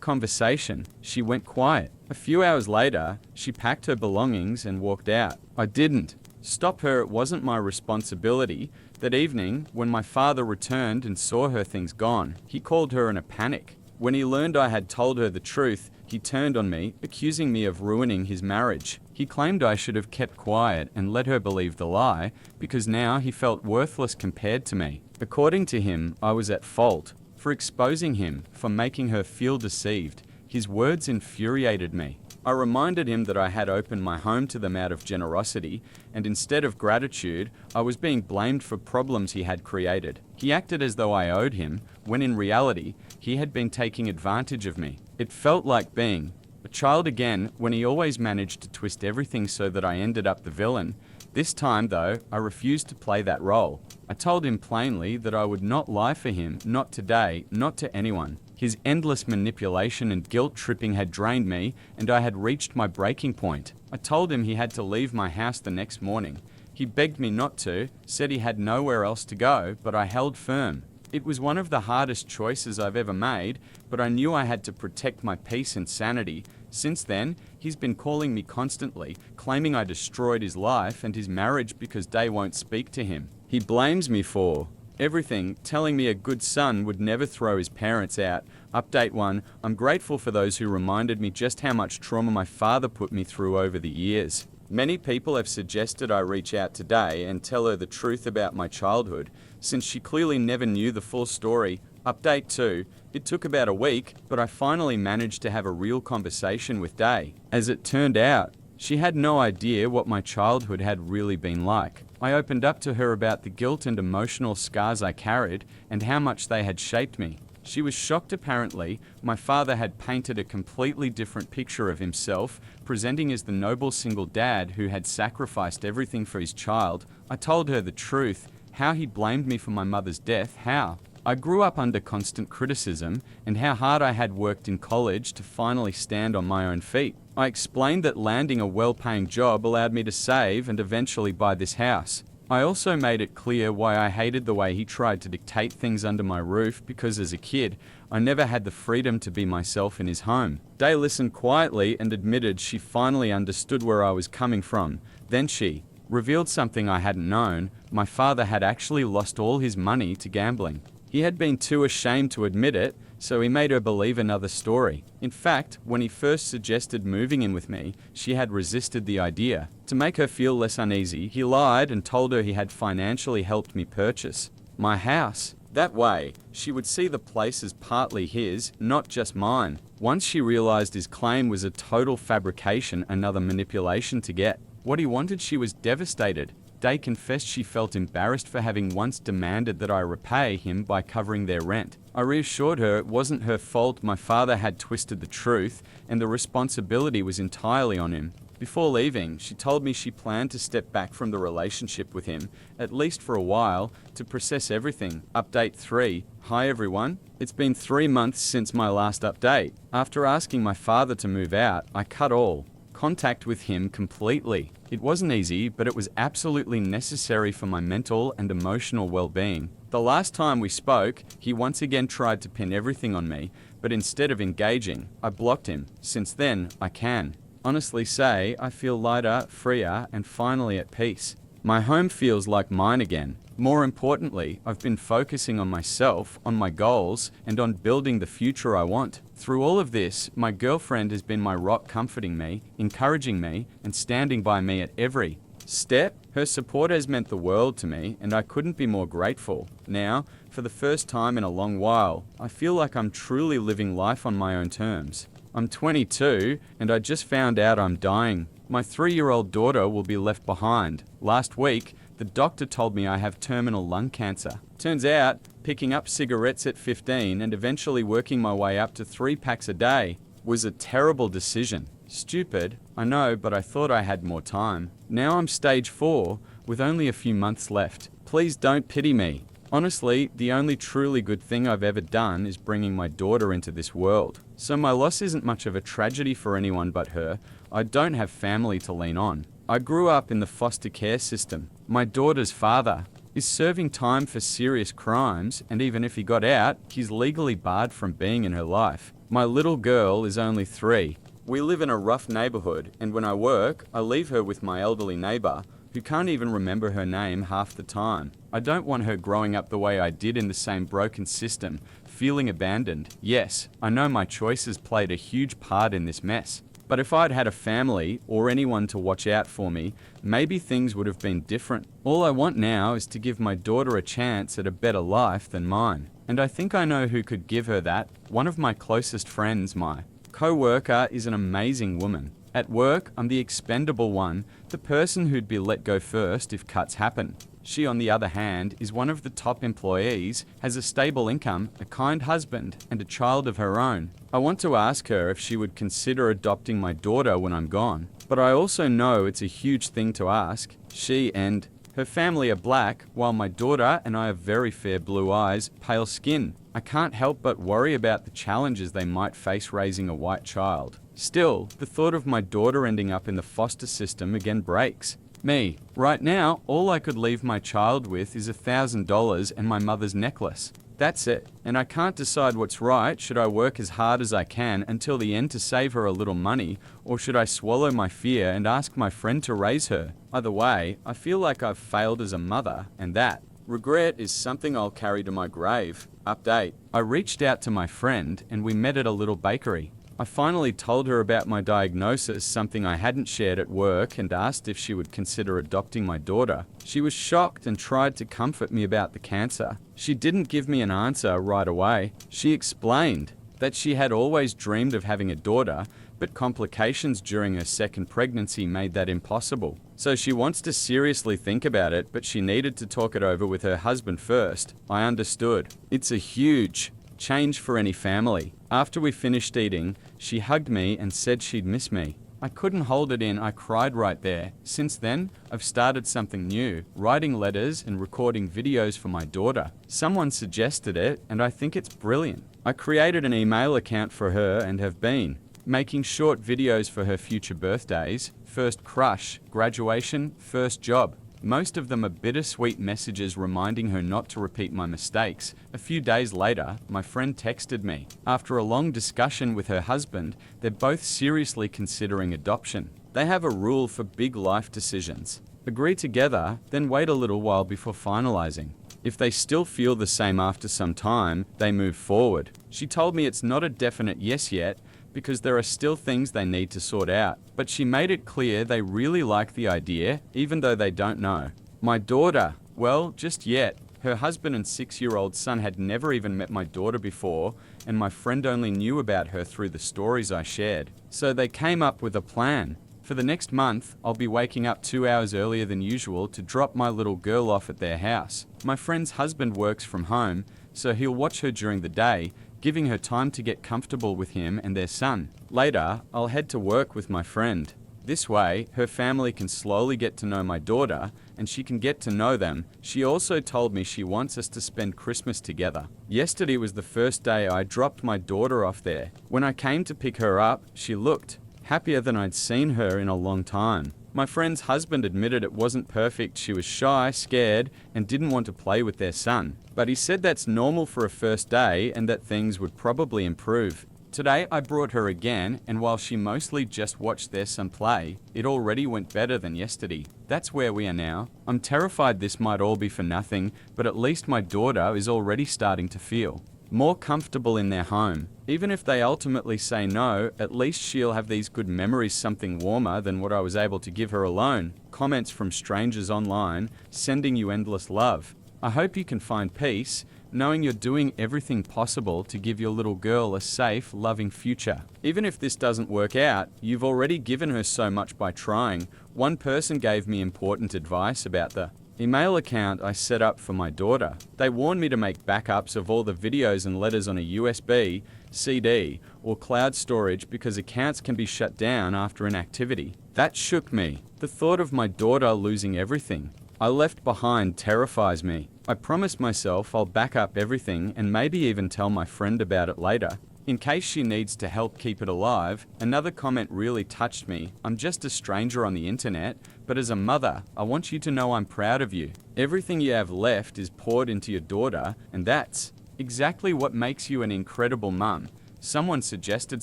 conversation, she went quiet. A few hours later, she packed her belongings and walked out. I didn't Stop her, it wasn't my responsibility. That evening, when my father returned and saw her things gone, he called her in a panic. When he learned I had told her the truth, he turned on me, accusing me of ruining his marriage. He claimed I should have kept quiet and let her believe the lie, because now he felt worthless compared to me. According to him, I was at fault for exposing him, for making her feel deceived. His words infuriated me. I reminded him that I had opened my home to them out of generosity, and instead of gratitude, I was being blamed for problems he had created. He acted as though I owed him, when in reality, he had been taking advantage of me. It felt like being a child again, when he always managed to twist everything so that I ended up the villain. This time, though, I refused to play that role. I told him plainly that I would not lie for him, not today, not to anyone. His endless manipulation and guilt-tripping had drained me, and I had reached my breaking point. I told him he had to leave my house the next morning. He begged me not to, said he had nowhere else to go, but I held firm. It was one of the hardest choices I've ever made, but I knew I had to protect my peace and sanity. Since then, he's been calling me constantly, claiming I destroyed his life and his marriage because Day won't speak to him. He blames me for everything, telling me a good son would never throw his parents out. Update 1, I'm grateful for those who reminded me just how much trauma my father put me through over the years. Many people have suggested I reach out to Day and tell her the truth about my childhood, since she clearly never knew the full story. Update 2, it took about a week, but I finally managed to have a real conversation with Day. As it turned out, she had no idea what my childhood had really been like. I opened up to her about the guilt and emotional scars I carried and how much they had shaped me. She was shocked. Apparently, my father had painted a completely different picture of himself, presenting as the noble single dad who had sacrificed everything for his child. I told her the truth, how he blamed me for my mother's death, how I grew up under constant criticism, and how hard I had worked in college to finally stand on my own feet. I explained that landing a well-paying job allowed me to save and eventually buy this house. I also made it clear why I hated the way he tried to dictate things under my roof, because as a kid, I never had the freedom to be myself in his home. Day listened quietly and admitted she finally understood where I was coming from. Then she revealed something I hadn't known. My father had actually lost all his money to gambling. He had been too ashamed to admit it, so he made her believe another story. In fact, when he first suggested moving in with me, she had resisted the idea. To make her feel less uneasy, he lied and told her he had financially helped me purchase my house. That way, she would see the place as partly his, not just mine. Once she realized his claim was a total fabrication, another manipulation to get what he wanted, she was devastated. Day confessed she felt embarrassed for having once demanded that I repay him by covering their rent. I reassured her it wasn't her fault. My father had twisted the truth, and the responsibility was entirely on him. Before leaving, she told me she planned to step back from the relationship with him, at least for a while, to process everything. Update 3. Hi everyone. It's been 3 months since my last update. After asking my father to move out, I cut all contact with him completely. It wasn't easy, but it was absolutely necessary for my mental and emotional well-being. The last time we spoke, he once again tried to pin everything on me, but instead of engaging, I blocked him. Since then, I can honestly say I feel lighter, freer, and finally at peace. My home feels like mine again. More importantly, I've been focusing on myself, on my goals, and on building the future I want. Through all of this, my girlfriend has been my rock, comforting me, encouraging me, and standing by me at every step. Her support has meant the world to me, and I couldn't be more grateful. Now, for the first time in a long while, I feel like I'm truly living life on my own terms. I'm 22, and I just found out I'm dying. My 3-year-old daughter will be left behind. Last week, the doctor told me I have terminal lung cancer. Turns out, picking up cigarettes at 15 and eventually working my way up to 3 packs a day was a terrible decision. Stupid, I know, but I thought I had more time. Now I'm stage 4, with only a few months left. Please don't pity me. Honestly, the only truly good thing I've ever done is bringing my daughter into this world. So my loss isn't much of a tragedy for anyone but her. I don't have family to lean on. I grew up in the foster care system. My daughter's father is serving time for serious crimes, and even if he got out, he's legally barred from being in her life. My little girl is only 3. We live in a rough neighborhood, and when I work, I leave her with my elderly neighbor. who can't even remember her name half the time. I don't want her growing up the way I did in the same broken system, feeling abandoned. Yes, I know my choices played a huge part in this mess. But if I'd had a family or anyone to watch out for me, maybe things would have been different. All I want now is to give my daughter a chance at a better life than mine. And I think I know who could give her that. One of my closest friends, my co-worker, is an amazing woman. At work, I'm the expendable one, the person who'd be let go first if cuts happen. She, on the other hand, is one of the top employees, has a stable income, a kind husband, and a child of her own. I want to ask her if she would consider adopting my daughter when I'm gone. But I also know it's a huge thing to ask. She and her family are black, while my daughter and I have very fair blue eyes, pale skin. I can't help but worry about the challenges they might face raising a white child. Still, the thought of my daughter ending up in the foster system again breaks me. Right now, all I could leave my child with is $1,000 and my mother's necklace. That's it. And I can't decide what's right. Should I work as hard as I can until the end to save her a little money, or should I swallow my fear and ask my friend to raise her? Either way, I feel like I've failed as a mother, and that regret is something I'll carry to my grave. Update. I reached out to my friend and we met at a little bakery. I finally told her about my diagnosis, something I hadn't shared at work, and asked if she would consider adopting my daughter. She was shocked and tried to comfort me about the cancer. She didn't give me an answer right away. She explained that she had always dreamed of having a daughter, but complications during her second pregnancy made that impossible. So she wants to seriously think about it, but she needed to talk it over with her husband first. I understood. It's a huge change for any family. After we finished eating, she hugged me and said she'd miss me. I couldn't hold it in, I cried right there. Since then, I've started something new, writing letters and recording videos for my daughter. Someone suggested it, and I think it's brilliant. I created an email account for her and have been making short videos for her future birthdays, first crush, graduation, first job. Most of them are bittersweet messages reminding her not to repeat my mistakes. A few days later, my friend texted me. After a long discussion with her husband, they're both seriously considering adoption. They have a rule for big life decisions. Agree together, then wait a little while before finalizing. If they still feel the same after some time, they move forward. She told me it's not a definite yes yet, because there are still things they need to sort out. But she made it clear they really like the idea, even though they don't know. My daughter, well, just yet. Her husband and 6-year-old son had never even met my daughter before, and my friend only knew about her through the stories I shared. So they came up with a plan. For the next month, I'll be waking up 2 hours earlier than usual to drop my little girl off at their house. My friend's husband works from home, so he'll watch her during the day, giving her time to get comfortable with him and their son. Later, I'll head to work with my friend. This way, her family can slowly get to know my daughter, and she can get to know them. She also told me she wants us to spend Christmas together. Yesterday was the first day I dropped my daughter off there. When I came to pick her up, she looked happier than I'd seen her in a long time. My friend's husband admitted it wasn't perfect. She was shy, scared, and didn't want to play with their son. But he said that's normal for a first day and that things would probably improve. Today I brought her again, and while she mostly just watched their son play, it already went better than yesterday. That's where we are now. I'm terrified this might all be for nothing, but at least my daughter is already starting to feel more comfortable in their home. Even if they ultimately say no, at least she'll have these good memories, something warmer than what I was able to give her alone. Comments from strangers online, sending you endless love. I hope you can find peace, knowing you're doing everything possible to give your little girl a safe, loving future. Even if this doesn't work out, you've already given her so much by trying. One person gave me important advice about the email account I set up for my daughter. They warned me to make backups of all the videos and letters on a USB, CD, or cloud storage because accounts can be shut down after inactivity. That shook me. The thought of my daughter losing everything I left behind terrifies me. I promised myself I'll back up everything and maybe even tell my friend about it later, in case she needs to help keep it alive. Another comment really touched me. I'm just a stranger on the internet, but as a mother, I want you to know I'm proud of you. Everything you have left is poured into your daughter, and that's exactly what makes you an incredible mum. Someone suggested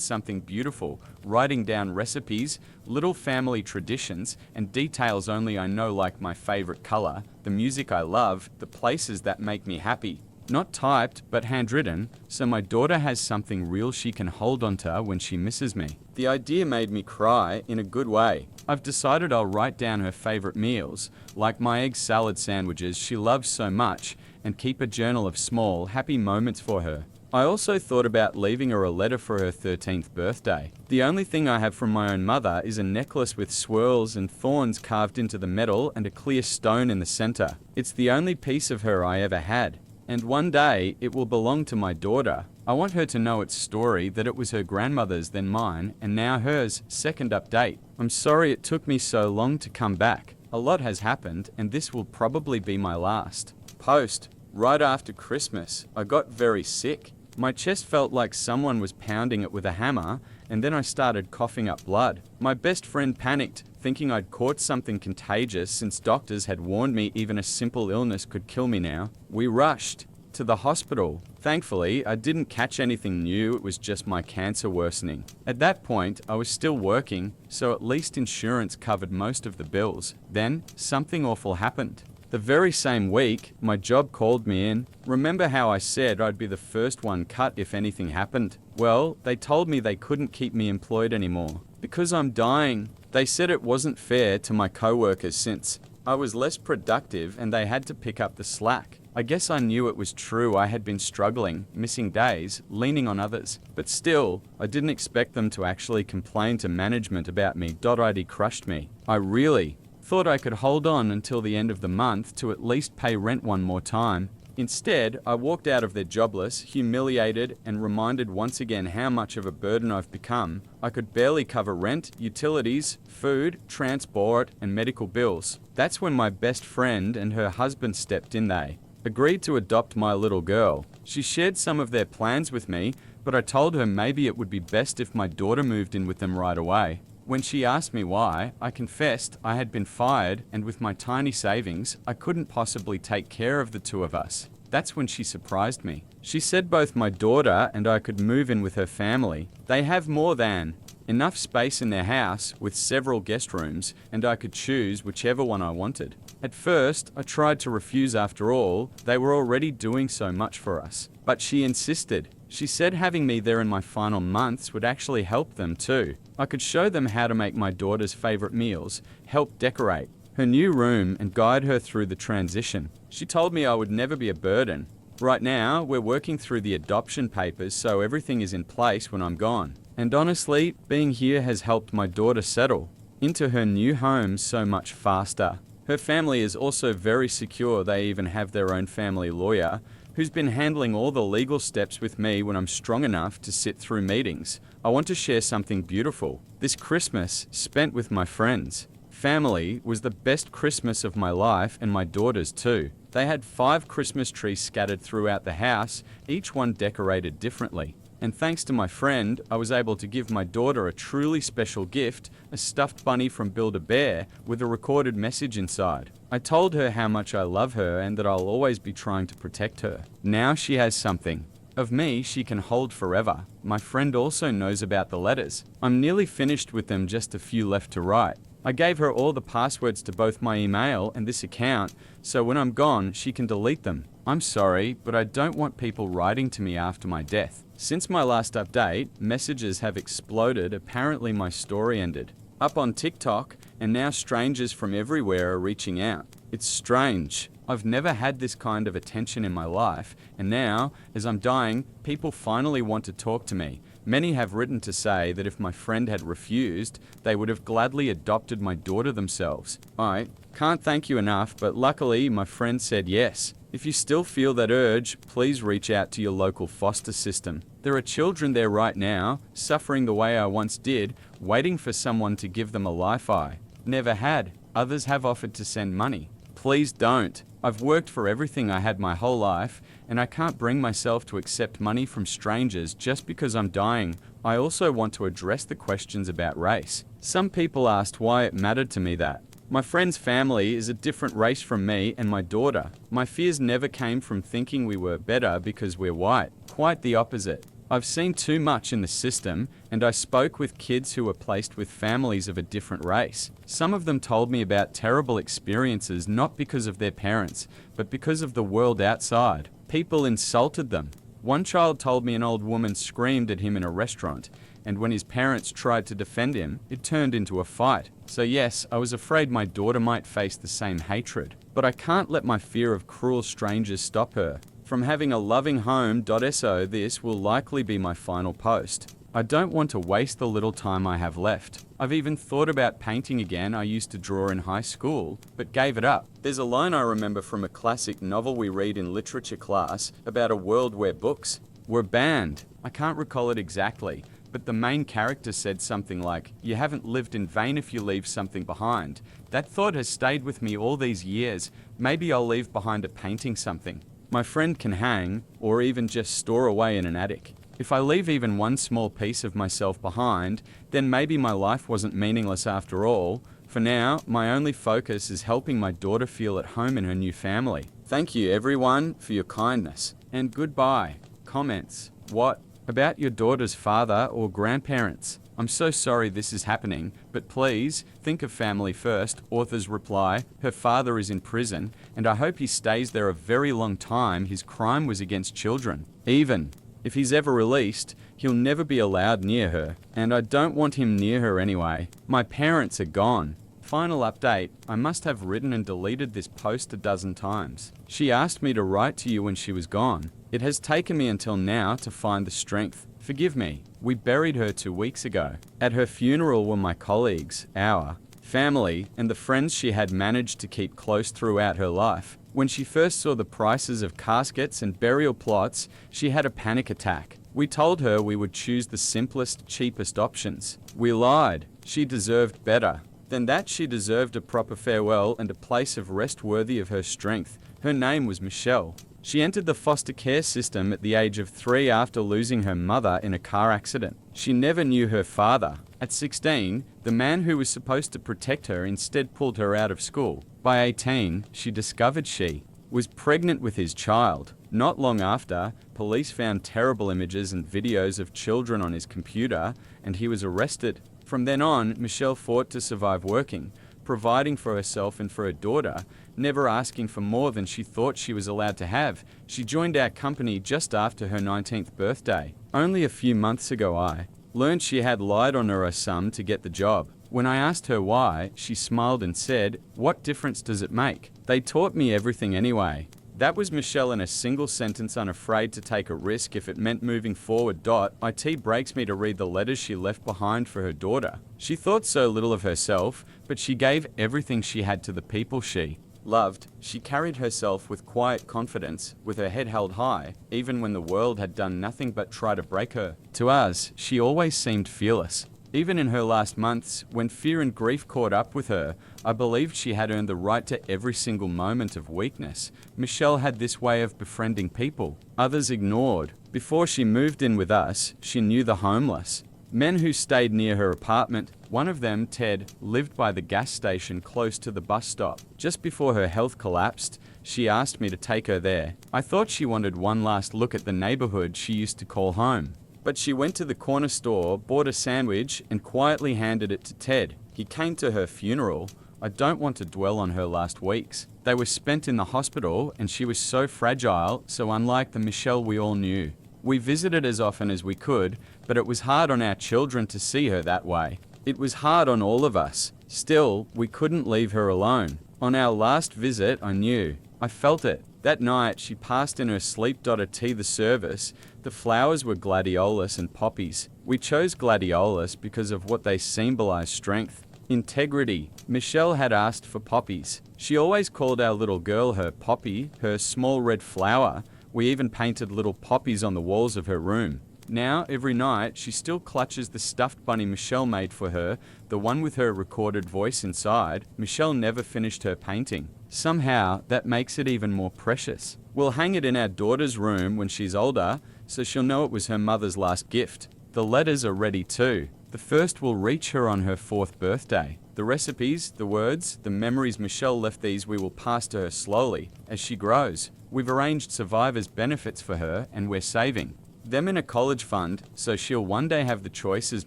something beautiful, writing down recipes, little family traditions, and details only I know, like my favorite color, the music I love, the places that make me happy. Not typed, but handwritten, so my daughter has something real she can hold onto when she misses me. The idea made me cry in a good way. I've decided I'll write down her favorite meals, like my egg salad sandwiches she loves so much, and keep a journal of small, happy moments for her. I also thought about leaving her a letter for her 13th birthday. The only thing I have from my own mother is a necklace with swirls and thorns carved into the metal and a clear stone in the center. It's the only piece of her I ever had. And one day, it will belong to my daughter. I want her to know its story, that it was her grandmother's, then mine, and now hers. Second update. I'm sorry it took me so long to come back. A lot has happened, and this will probably be my last. Post. Right after Christmas, I got very sick. My chest felt like someone was pounding it with a hammer, and then I started coughing up blood. My best friend panicked, thinking I'd caught something contagious since doctors had warned me even a simple illness could kill me now. We rushed to the hospital. Thankfully, I didn't catch anything new, it was just my cancer worsening. At that point, I was still working, so at least insurance covered most of the bills. Then, something awful happened. The very same week, my job called me in. Remember how I said I'd be the first one cut if anything happened? Well, they told me they couldn't keep me employed anymore. Because I'm dying. They said it wasn't fair to my coworkers since I was less productive and they had to pick up the slack. I guess I knew it was true. I had been struggling, missing days, leaning on others. But still, I didn't expect them to actually complain to management about me. It crushed me. I really thought I could hold on until the end of the month to at least pay rent one more time. Instead, I walked out of there jobless, humiliated, and reminded once again how much of a burden I've become. I could barely cover rent, utilities, food, transport, and medical bills. That's when my best friend and her husband stepped in. They agreed to adopt my little girl. She shared some of their plans with me, but I told her maybe it would be best if my daughter moved in with them right away. When she asked me why, I confessed I had been fired, and with my tiny savings, I couldn't possibly take care of the two of us. That's when she surprised me. She said both my daughter and I could move in with her family. They have more than enough space in their house with several guest rooms, and I could choose whichever one I wanted. At first, I tried to refuse. After all, they were already doing so much for us. But she insisted. She said having me there in my final months would actually help them too. I could show them how to make my daughter's favorite meals, help decorate her new room, and guide her through the transition. She told me I would never be a burden. Right now, we're working through the adoption papers, so everything is in place when I'm gone. And honestly, being here has helped my daughter settle into her new home so much faster. Her family is also very secure. They even have their own family lawyer who's been handling all the legal steps with me when I'm strong enough to sit through meetings. I want to share something beautiful. This Christmas, spent with my friends. Family was the best Christmas of my life, and my daughter's too. They had 5 Christmas trees scattered throughout the house, each one decorated differently. And thanks to my friend, I was able to give my daughter a truly special gift, a stuffed bunny from Build-A-Bear with a recorded message inside. I told her how much I love her and that I'll always be trying to protect her. Now she has something of me she can hold forever. My friend also knows about the letters. I'm nearly finished with them, just a few left to write. I gave her all the passwords to both my email and this account, so when I'm gone, she can delete them. I'm sorry, but I don't want people writing to me after my death. Since my last update, messages have exploded. Apparently my story ended up on TikTok, and now strangers from everywhere are reaching out. It's strange. I've never had this kind of attention in my life, and now, as I'm dying, people finally want to talk to me. Many have written to say that if my friend had refused, they would have gladly adopted my daughter themselves. I can't thank you enough, but luckily my friend said yes. If you still feel that urge, please reach out to your local foster system. There are children there right now, suffering the way I once did, waiting for someone to give them a life I never had. Others have offered to send money. Please don't. I've worked for everything I had my whole life, and I can't bring myself to accept money from strangers just because I'm dying. I also want to address the questions about race. Some people asked why it mattered to me that my friend's family is a different race from me and my daughter. My fears never came from thinking we were better because we're white. Quite the opposite. I've seen too much in the system, and I spoke with kids who were placed with families of a different race. Some of them told me about terrible experiences not because of their parents, but because of the world outside. People insulted them. One child told me an old woman screamed at him in a restaurant, and when his parents tried to defend him, it turned into a fight. So yes, I was afraid my daughter might face the same hatred. But I can't let my fear of cruel strangers stop her from having a loving home. So this will likely be my final post. I don't want to waste the little time I have left. I've even thought about painting again. I used to draw in high school, but gave it up. There's a line I remember from a classic novel we read in literature class about a world where books were banned. I can't recall it exactly, but the main character said something like, "You haven't lived in vain if you leave something behind." That thought has stayed with me all these years. Maybe I'll leave behind a painting, something my friend can hang, or even just store away in an attic. If I leave even one small piece of myself behind, then maybe my life wasn't meaningless after all. For now, my only focus is helping my daughter feel at home in her new family. Thank you everyone for your kindness. And goodbye. Comments. What about your daughter's father or grandparents? I'm so sorry this is happening, but please think of family first. Author's reply, her father is in prison, and I hope he stays there a very long time. His crime was against children. Even if he's ever released, he'll never be allowed near her, and I don't want him near her anyway. My parents are gone. Final update, I must have written and deleted this post a dozen times. She asked me to write to you when she was gone. It has taken me until now to find the strength. Forgive me. We buried her 2 weeks ago. At her funeral were my colleagues, our family, and the friends she had managed to keep close throughout her life. When she first saw the prices of caskets and burial plots, she had a panic attack. We told her we would choose the simplest, cheapest options. We lied. She deserved better. Than that, she deserved a proper farewell and a place of rest worthy of her strength. Her name was Michelle. She entered the foster care system at the age of 3 after losing her mother in a car accident. She never knew her father. At 16, the man who was supposed to protect her instead pulled her out of school. By 18, she discovered she was pregnant with his child. Not long after, police found terrible images and videos of children on his computer, and he was arrested. From then on, Michelle fought to survive working, providing for herself and for her daughter, never asking for more than she thought she was allowed to have. She joined our company just after her 19th birthday. Only a few months ago I learned she had lied on her sum to get the job. When I asked her why, she smiled and said, "What difference does it make? They taught me everything anyway." That was Michelle in a single sentence, unafraid to take a risk if it meant moving forward. It breaks me to read the letters she left behind for her daughter. She thought so little of herself, but she gave everything she had to the people she loved. She carried herself with quiet confidence, with her head held high, even when the world had done nothing but try to break her. To us, she always seemed fearless. Even in her last months, when fear and grief caught up with her, I believed she had earned the right to every single moment of weakness. Michelle had this way of befriending people others ignored. Before she moved in with us, she knew the homeless, men who stayed near her apartment. One of them, Ted, lived by the gas station close to the bus stop. Just before her health collapsed, she asked me to take her there. I thought she wanted one last look at the neighborhood she used to call home. But she went to the corner store, bought a sandwich, and quietly handed it to Ted. He came to her funeral. I don't want to dwell on her last weeks. They were spent in the hospital, and she was so fragile, so unlike the Michelle we all knew. We visited as often as we could, but it was hard on our children to see her that way. It was hard on all of us. Still, we couldn't leave her alone. On our last visit, I knew. I felt it. That night, she passed in her sleep. At the service, the flowers were gladiolus and poppies. We chose gladiolus because of what they symbolize: strength, integrity. Michelle had asked for poppies. She always called our little girl her Poppy, her small red flower. We even painted little poppies on the walls of her room. Now, every night, she still clutches the stuffed bunny Michelle made for her, the one with her recorded voice inside. Michelle never finished her painting. Somehow, that makes it even more precious. We'll hang it in our daughter's room when she's older, so she'll know it was her mother's last gift. The letters are ready too. The first will reach her on her 4th birthday. The recipes, the words, the memories Michelle left, these we will pass to her slowly as she grows. We've arranged survivor's benefits for her, and we're saving them in a college fund, so she'll one day have the choices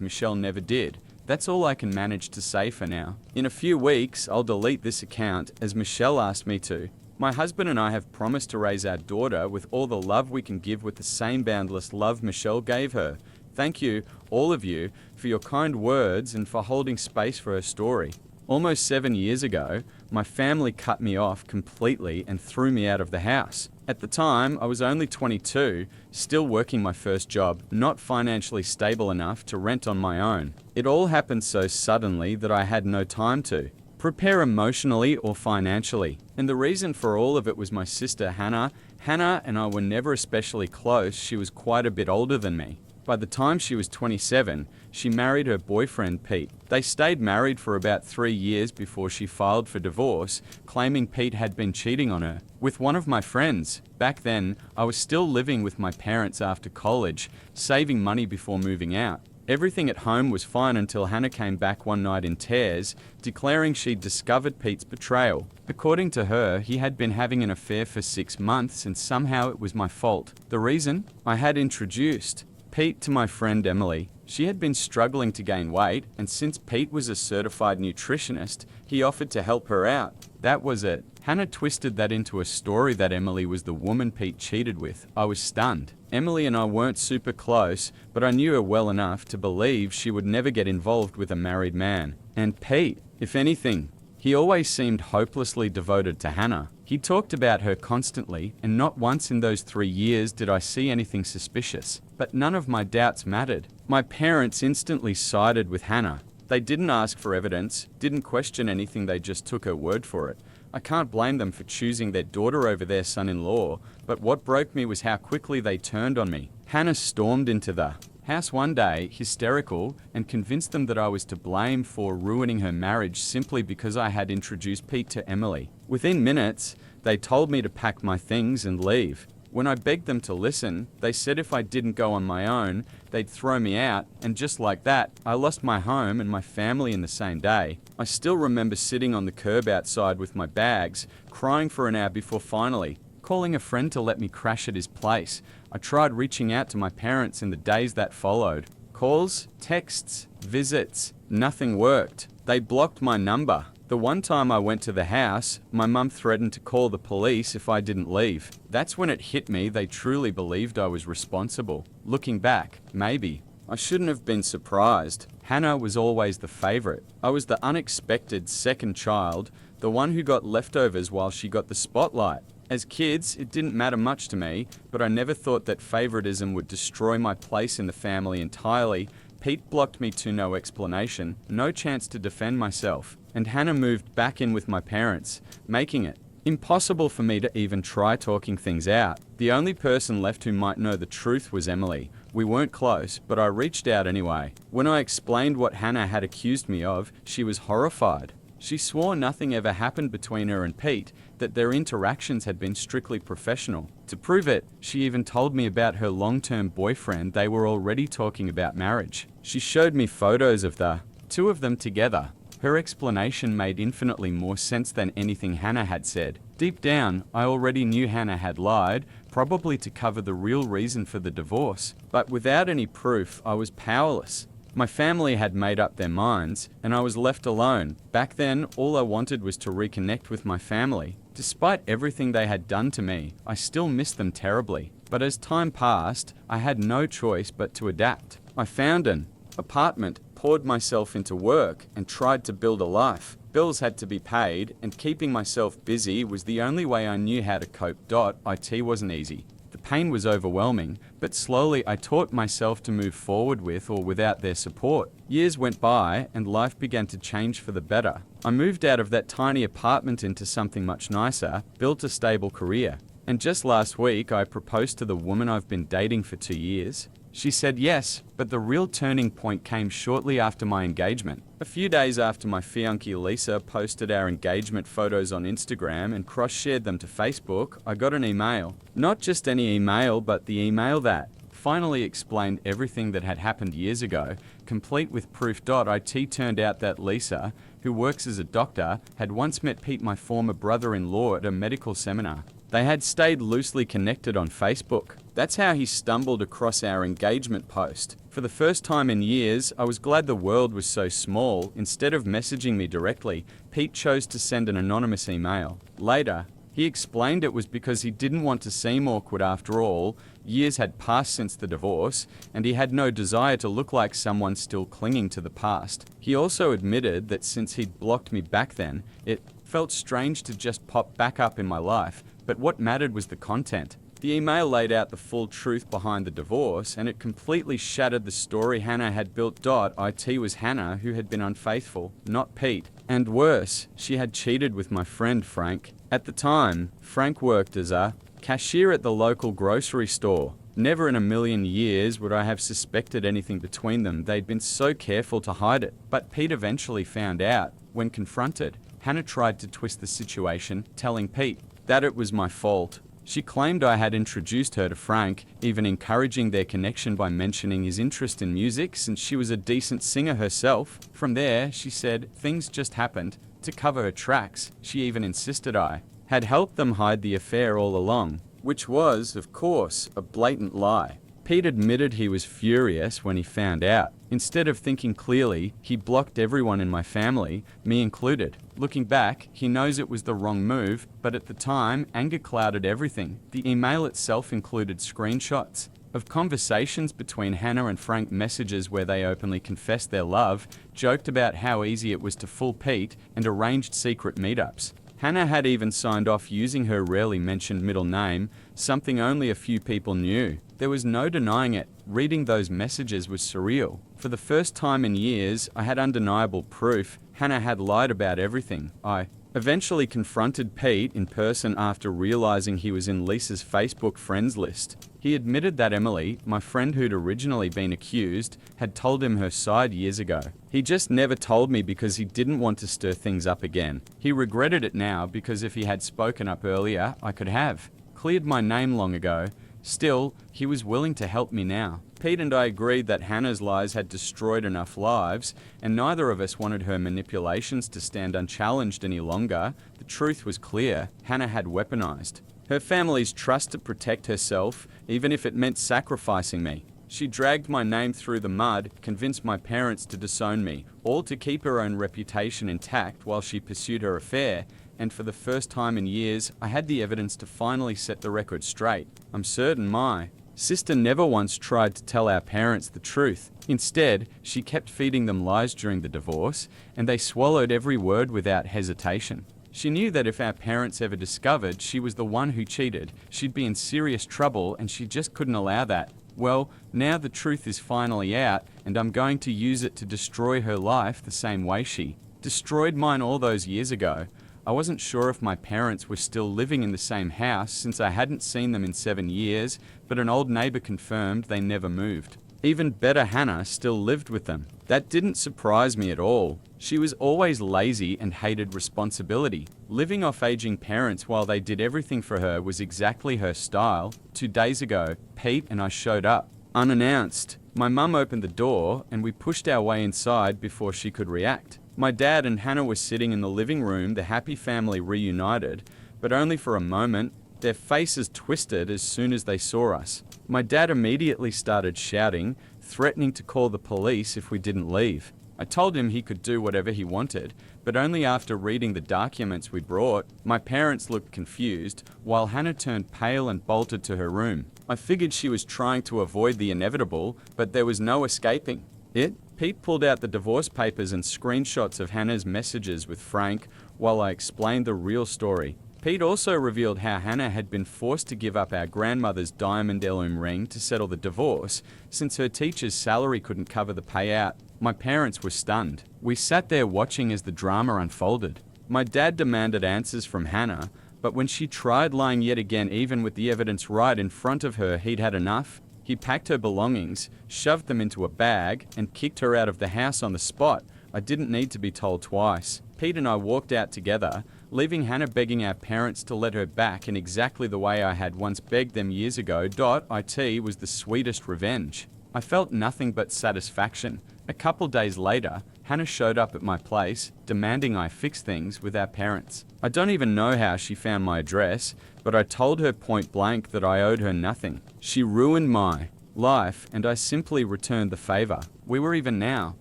Michelle never did. That's all I can manage to say for now. In a few weeks, I'll delete this account as Michelle asked me to. My husband and I have promised to raise our daughter with all the love we can give with the same boundless love Michelle gave her. Thank you, all of you, for your kind words and for holding space for her story. Almost 7 years ago, my family cut me off completely and threw me out of the house. At the time, I was only 22, still working my first job, not financially stable enough to rent on my own. It all happened so suddenly that I had no time to prepare emotionally or financially. And the reason for all of it was my sister Hannah. Hannah and I were never especially close. She was quite a bit older than me. By the time she was 27, she married her boyfriend Pete. They stayed married for about 3 years before she filed for divorce, claiming Pete had been cheating on her with one of my friends. Back then, I was still living with my parents after college, saving money before moving out. Everything at home was fine until Hannah came back one night in tears, declaring she'd discovered Pete's betrayal. According to her, he had been having an affair for 6 months and somehow it was my fault. The reason? I had introduced Pete to my friend Emily. She had been struggling to gain weight, and since Pete was a certified nutritionist, he offered to help her out. That was it. Hannah twisted that into a story that Emily was the woman Pete cheated with. I was stunned. Emily and I weren't super close, but I knew her well enough to believe she would never get involved with a married man. And Pete, if anything, he always seemed hopelessly devoted to Hannah. He talked about her constantly, and not once in those 3 years did I see anything suspicious. But none of my doubts mattered. My parents instantly sided with Hannah. They didn't ask for evidence, didn't question anything, they just took her word for it. I can't blame them for choosing their daughter over their son-in-law, but what broke me was how quickly they turned on me. Hannah stormed into the house one day, hysterical, and convinced them that I was to blame for ruining her marriage simply because I had introduced Pete to Emily. Within minutes, they told me to pack my things and leave. When I begged them to listen, they said if I didn't go on my own, they'd throw me out, and just like that, I lost my home and my family in the same day. I still remember sitting on the curb outside with my bags, crying for an hour before finally calling a friend to let me crash at his place. I tried reaching out to my parents in the days that followed. Calls, texts, visits, nothing worked. They blocked my number. The one time I went to the house, my mum threatened to call the police if I didn't leave. That's when it hit me they truly believed I was responsible. Looking back, maybe. I shouldn't have been surprised. Hannah was always the favorite. I was the unexpected second child, the one who got leftovers while she got the spotlight. As kids, it didn't matter much to me, but I never thought that favoritism would destroy my place in the family entirely. Pete blocked me to no explanation, no chance to defend myself, and Hannah moved back in with my parents, making it impossible for me to even try talking things out. The only person left who might know the truth was Emily. We weren't close, but I reached out anyway. When I explained what Hannah had accused me of, she was horrified. She swore nothing ever happened between her and Pete, that their interactions had been strictly professional. To prove it, she even told me about her long-term boyfriend. They were already talking about marriage. She showed me photos of the two of them together. Her explanation made infinitely more sense than anything Hannah had said. Deep down, I already knew Hannah had lied, probably to cover the real reason for the divorce. But without any proof, I was powerless. My family had made up their minds, and I was left alone. Back then, all I wanted was to reconnect with my family. Despite everything they had done to me, I still missed them terribly. But as time passed, I had no choice but to adapt. I found an apartment, poured myself into work, and tried to build a life. Bills had to be paid, and keeping myself busy was the only way I knew how to cope. It wasn't easy. The pain was overwhelming, but slowly I taught myself to move forward with or without their support. Years went by and life began to change for the better. I moved out of that tiny apartment into something much nicer, built a stable career. And just last week I proposed to the woman I've been dating for 2 years. She said yes, but the real turning point came shortly after my engagement. A few days after my fiancée Lisa posted our engagement photos on Instagram and cross-shared them to Facebook, I got an email. Not just any email, but the email that finally explained everything that had happened years ago, complete with proof. It turned out that Lisa, who works as a doctor, had once met Pete, my former brother-in-law, at a medical seminar. They had stayed loosely connected on Facebook. That's how he stumbled across our engagement post. For the first time in years, I was glad the world was so small. Instead of messaging me directly, Pete chose to send an anonymous email. Later, he explained it was because he didn't want to seem awkward. After all, years had passed since the divorce, and he had no desire to look like someone still clinging to the past. He also admitted that since he'd blocked me back then, it felt strange to just pop back up in my life, but what mattered was the content. The email laid out the full truth behind the divorce, and it completely shattered the story Hannah had built. It was Hannah who had been unfaithful, not Pete. And worse, she had cheated with my friend Frank. At the time, Frank worked as a cashier at the local grocery store. Never in a million years would I have suspected anything between them. They'd been so careful to hide it. But Pete eventually found out. When confronted, Hannah tried to twist the situation, telling Pete that it was my fault. She claimed I had introduced her to Frank, even encouraging their connection by mentioning his interest in music since she was a decent singer herself. From there, she said, things just happened. To cover her tracks, she even insisted I had helped them hide the affair all along, which was, of course, a blatant lie. Pete admitted he was furious when he found out. Instead of thinking clearly, he blocked everyone in my family, me included. Looking back, he knows it was the wrong move, but at the time, anger clouded everything. The email itself included screenshots of conversations between Hannah and Frank, messages where they openly confessed their love, joked about how easy it was to fool Pete, and arranged secret meetups. Hannah had even signed off using her rarely mentioned middle name, something only a few people knew. There was no denying it. Reading those messages was surreal. For the first time in years, I had undeniable proof Hannah had lied about everything. I eventually confronted Pete in person after realizing he was in Lisa's Facebook friends list. He admitted that Emily, my friend who'd originally been accused, had told him her side years ago. He just never told me because he didn't want to stir things up again. He regretted it now because if he had spoken up earlier, I could have cleared my name long ago. Still, he was willing to help me now. Pete and I agreed that Hannah's lies had destroyed enough lives, and neither of us wanted her manipulations to stand unchallenged any longer. The truth was clear. Hannah had weaponized her family's trust to protect herself, even if it meant sacrificing me. She dragged my name through the mud, convinced my parents to disown me, all to keep her own reputation intact while she pursued her affair. And for the first time in years, I had the evidence to finally set the record straight. I'm certain my sister never once tried to tell our parents the truth. Instead, she kept feeding them lies during the divorce, and they swallowed every word without hesitation. She knew that if our parents ever discovered she was the one who cheated, she'd be in serious trouble, and she just couldn't allow that. Well, now the truth is finally out, and I'm going to use it to destroy her life the same way she destroyed mine all those years ago. I wasn't sure if my parents were still living in the same house since I hadn't seen them in 7 years, but an old neighbor confirmed they never moved. Even better, Hannah still lived with them. That didn't surprise me at all. She was always lazy and hated responsibility. Living off aging parents while they did everything for her was exactly her style. 2 days ago, Pete and I showed up, unannounced. My mum opened the door and we pushed our way inside before she could react. My dad and Hannah were sitting in the living room, the happy family reunited, but only for a moment. Their faces twisted as soon as they saw us. My dad immediately started shouting, threatening to call the police if we didn't leave. I told him he could do whatever he wanted, but only after reading the documents we brought. My parents looked confused, while Hannah turned pale and bolted to her room. I figured she was trying to avoid the inevitable, but there was no escaping it. Pete pulled out the divorce papers and screenshots of Hannah's messages with Frank while I explained the real story. Pete also revealed how Hannah had been forced to give up our grandmother's diamond heirloom ring to settle the divorce, since her teacher's salary couldn't cover the payout. My parents were stunned. We sat there watching as the drama unfolded. My dad demanded answers from Hannah, but when she tried lying yet again, even with the evidence right in front of her, he'd had enough. He packed her belongings, shoved them into a bag, and kicked her out of the house on the spot. I didn't need to be told twice. Pete and I walked out together, leaving Hannah begging our parents to let her back in exactly the way I had once begged them years ago. It was the sweetest revenge. I felt nothing but satisfaction. A couple days later, Hannah showed up at my place, demanding I fix things with our parents. I don't even know how she found my address, but I told her point blank that I owed her nothing. She ruined my life, and I simply returned the favor. We were even now.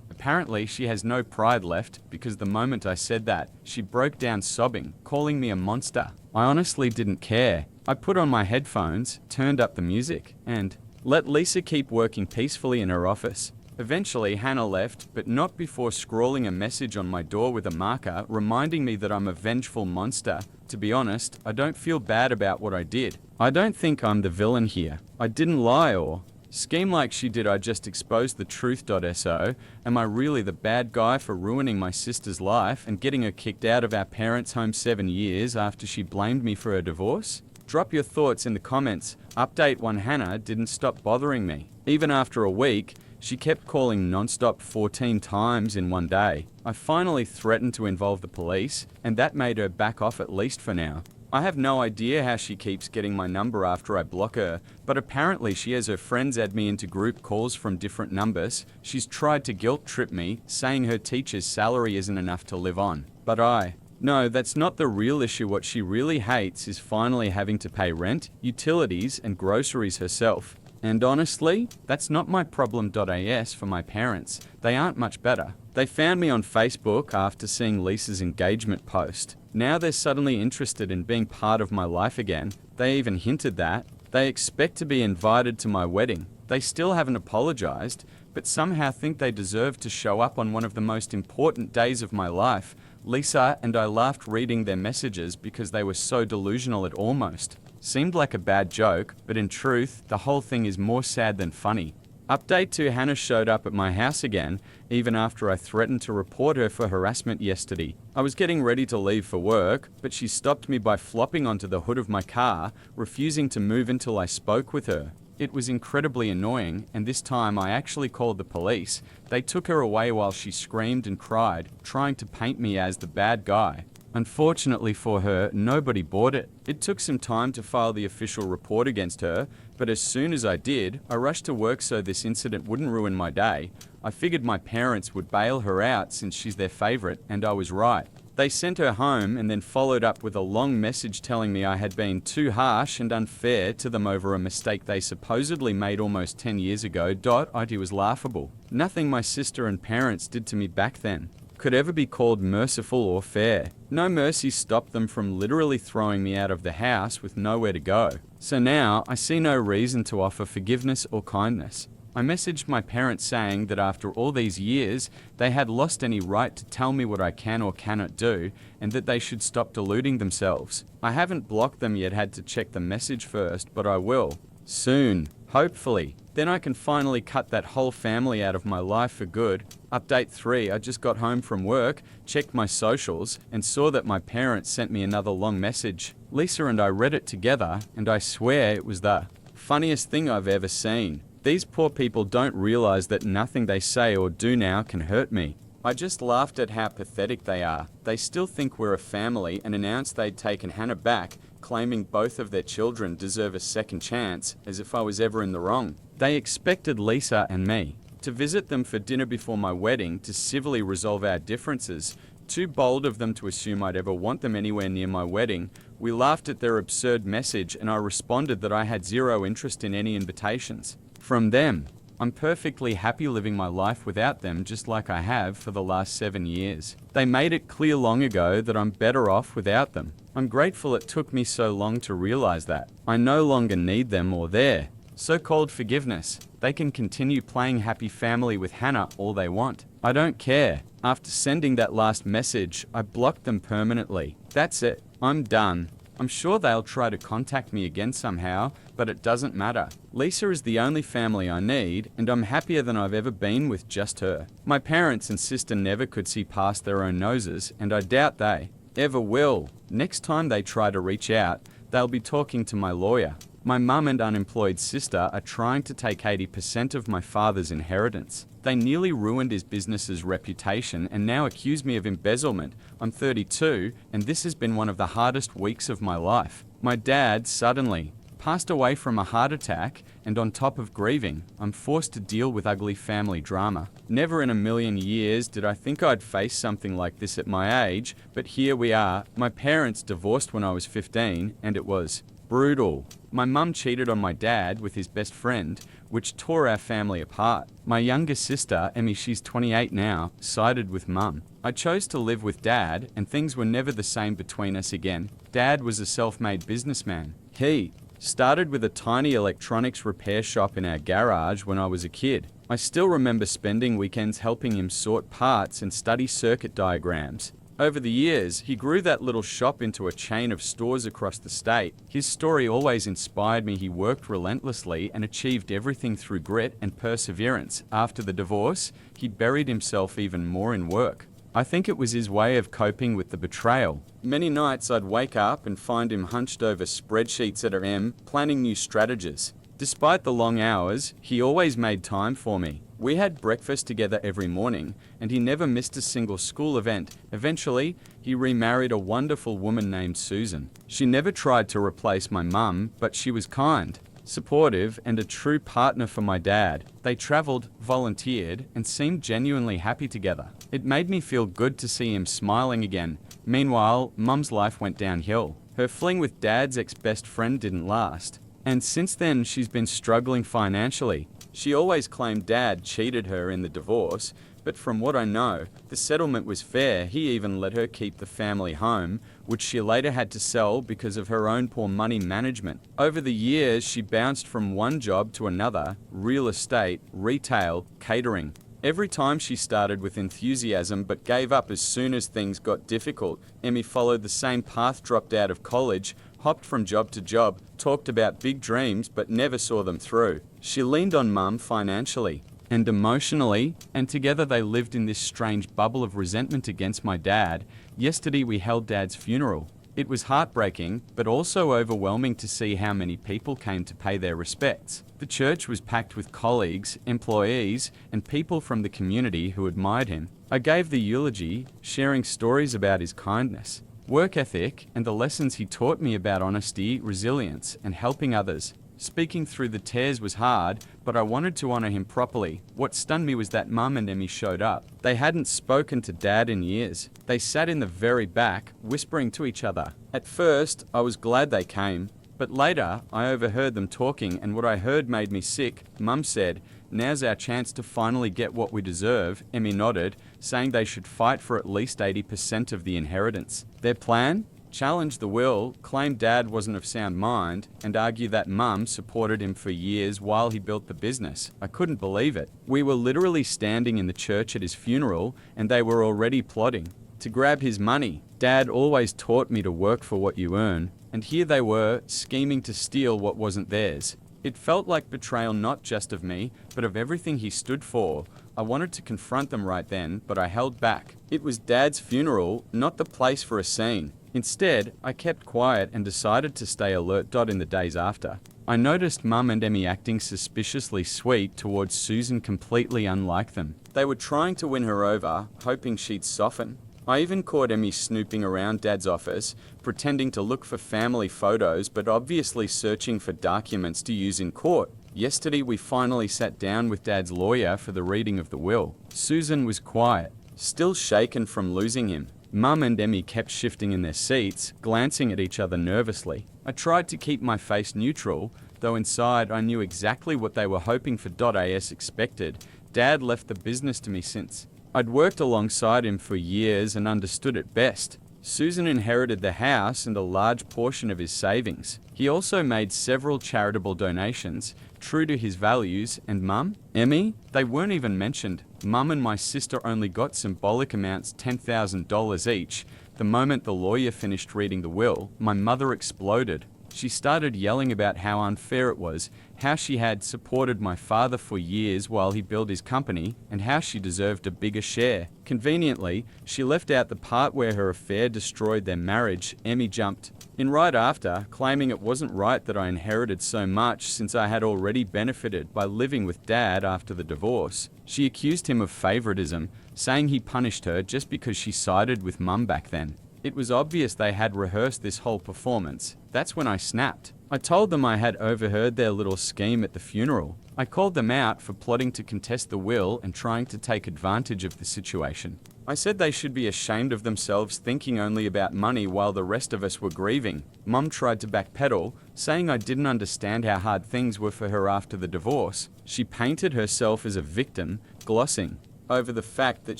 Apparently, she has no pride left, because the moment I said that, she broke down sobbing, calling me a monster. I honestly didn't care. I put on my headphones, turned up the music, and let Lisa keep working peacefully in her office. Eventually, Hannah left, but not before scrawling a message on my door with a marker, reminding me that I'm a vengeful monster. To be honest, I don't feel bad about what I did. I don't think I'm the villain here. I didn't lie or scheme like she did. I just exposed the truth.so. Am I really the bad guy for ruining my sister's life and getting her kicked out of our parents' home 7 years after she blamed me for her divorce? Drop your thoughts in the comments. Update 1: Hannah didn't stop bothering me. Even after a week, she kept calling non-stop 14 times in one day. I finally threatened to involve the police, and that made her back off at least for now. I have no idea how she keeps getting my number after I block her, but apparently she has her friends add me into group calls from different numbers. She's tried to guilt trip me, saying her teacher's salary isn't enough to live on. But no, that's not the real issue. What she really hates is finally having to pay rent, utilities, and groceries herself. And honestly, that's not my problem.as for my parents. They aren't much better. They found me on Facebook after seeing Lisa's engagement post. Now they're suddenly interested in being part of my life again. They even hinted that they expect to be invited to my wedding. They still haven't apologized, but somehow think they deserve to show up on one of the most important days of my life. Lisa and I laughed reading their messages because they were so delusional it almost seemed like a bad joke, but in truth, the whole thing is more sad than funny. Update 2: Hannah showed up at my house again, even after I threatened to report her for harassment yesterday. I was getting ready to leave for work, but she stopped me by flopping onto the hood of my car, refusing to move until I spoke with her. It was incredibly annoying, and this time I actually called the police. They took her away while she screamed and cried, trying to paint me as the bad guy. Unfortunately for her, nobody bought it. It took some time to file the official report against her, but as soon as I did, I rushed to work so this incident wouldn't ruin my day. I figured my parents would bail her out since she's their favorite, and I was right. They sent her home and then followed up with a long message telling me I had been too harsh and unfair to them over a mistake they supposedly made almost 10 years ago. It was laughable. Nothing my sister and parents did to me back then could ever be called merciful or fair. No mercy stopped them from literally throwing me out of the house with nowhere to go. So now, I see no reason to offer forgiveness or kindness. I messaged my parents saying that after all these years, they had lost any right to tell me what I can or cannot do, and that they should stop deluding themselves. I haven't blocked them yet, had to check the message first, but I will. Soon, hopefully. Then I can finally cut that whole family out of my life for good. Update 3: I just got home from work, checked my socials, and saw that my parents sent me another long message. Lisa and I read it together, and I swear it was the funniest thing I've ever seen. These poor people don't realize that nothing they say or do now can hurt me. I just laughed at how pathetic they are. They still think we're a family and announced they'd taken Hannah back, claiming both of their children deserve a second chance, as if I was ever in the wrong. They expected Lisa and me to visit them for dinner before my wedding to civilly resolve our differences. Too bold of them to assume I'd ever want them anywhere near my wedding. We laughed at their absurd message, and I responded that I had zero interest in any invitations from them. I'm perfectly happy living my life without them, just like I have for the last 7 years. They made it clear long ago that I'm better off without them. I'm grateful it took me so long to realize that. I no longer need them or their so-called forgiveness. They can continue playing happy family with Hannah all they want. I don't care. After sending that last message, I blocked them permanently. That's it. I'm done. I'm sure they'll try to contact me again somehow, but it doesn't matter. Lisa is the only family I need, and I'm happier than I've ever been with just her. My parents and sister never could see past their own noses, and I doubt they ever will. Next time they try to reach out, they'll be talking to my lawyer. My mum and unemployed sister are trying to take 80% of my father's inheritance. They nearly ruined his business's reputation and now accuse me of embezzlement. I'm 32, and this has been one of the hardest weeks of my life. My dad suddenly passed away from a heart attack, and on top of grieving, I'm forced to deal with ugly family drama. Never in a million years did I think I'd face something like this at my age, but here we are. My parents divorced when I was 15, and it was brutal. My mum cheated on my dad with his best friend, which tore our family apart. My younger sister, Emmy, she's 28 now, sided with mum. I chose to live with dad, and things were never the same between us again. Dad was a self-made businessman. He started with a tiny electronics repair shop in our garage when I was a kid. I still remember spending weekends helping him sort parts and study circuit diagrams. Over the years, he grew that little shop into a chain of stores across the state. His story always inspired me. He worked relentlessly and achieved everything through grit and perseverance. After the divorce, he buried himself even more in work. I think it was his way of coping with the betrayal. Many nights I'd wake up and find him hunched over spreadsheets at AM, planning new strategies. Despite the long hours, he always made time for me. We had breakfast together every morning, and he never missed a single school event. Eventually, he remarried a wonderful woman named Susan. She never tried to replace my mum, but she was kind, supportive, and a true partner for my dad. They traveled, volunteered, and seemed genuinely happy together. It made me feel good to see him smiling again. Meanwhile, mum's life went downhill. Her fling with dad's ex-best friend didn't last, and since then she's been struggling financially. She always claimed dad cheated her in the divorce, but from what I know, the settlement was fair. He even let her keep the family home, which she later had to sell because of her own poor money management. Over the years, she bounced from one job to another: real estate, retail, catering. Every time she started with enthusiasm but gave up as soon as things got difficult. Emmy followed the same path, dropped out of college, hopped from job to job, talked about big dreams but never saw them through. She leaned on mum financially and emotionally, and together they lived in this strange bubble of resentment against my dad. Yesterday we held dad's funeral. It was heartbreaking, but also overwhelming to see how many people came to pay their respects. The church was packed with colleagues, employees, and people from the community who admired him. I gave the eulogy, sharing stories about his kindness, work ethic, and the lessons he taught me about honesty, resilience, and helping others. Speaking through the tears was hard, but I wanted to honor him properly. What stunned me was that mum and Emmy showed up. They hadn't spoken to dad in years. They sat in the very back, whispering to each other. At first, I was glad they came, but later, I overheard them talking, and what I heard made me sick. Mum said, "Now's our chance to finally get what we deserve." Emmy nodded, saying they should fight for at least 80% of the inheritance. Their plan? Challenge the will, claim dad wasn't of sound mind, and argue that mum supported him for years while he built the business. I couldn't believe it. We were literally standing in the church at his funeral, and they were already plotting to grab his money. Dad always taught me to work for what you earn, and here they were, scheming to steal what wasn't theirs. It felt like betrayal, not just of me, but of everything he stood for. I wanted to confront them right then, but I held back. It was Dad's funeral, not the place for a scene. Instead, I kept quiet and decided to stay alert. In the days after, I noticed Mum and Emmy acting suspiciously sweet towards Susan, completely unlike them. They were trying to win her over, hoping she'd soften. I even caught Emmy snooping around Dad's office, pretending to look for family photos, but obviously searching for documents to use in court. Yesterday, we finally sat down with Dad's lawyer for the reading of the will. Susan was quiet, still shaken from losing him. Mum and Emmy kept shifting in their seats, glancing at each other nervously. I tried to keep my face neutral, though inside I knew exactly what they were hoping for. As expected, Dad left the business to me since. I'd worked alongside him for years and understood it best. Susan inherited the house and a large portion of his savings. He also made several charitable donations, true to his values, and Mum, Emmy, they weren't even mentioned. Mum and my sister only got symbolic amounts, $10,000 each. The moment the lawyer finished reading the will, my mother exploded. She started yelling about how unfair it was, how she had supported my father for years while he built his company, and how she deserved a bigger share. Conveniently, she left out the part where her affair destroyed their marriage. Emmy jumped in right after, claiming it wasn't right that I inherited so much since I had already benefited by living with Dad after the divorce. She accused him of favoritism, saying he punished her just because she sided with Mum back then. It was obvious they had rehearsed this whole performance. That's when I snapped. I told them I had overheard their little scheme at the funeral. I called them out for plotting to contest the will and trying to take advantage of the situation. I said they should be ashamed of themselves thinking only about money while the rest of us were grieving. Mum tried to backpedal, saying I didn't understand how hard things were for her after the divorce. She painted herself as a victim, glossing over the fact that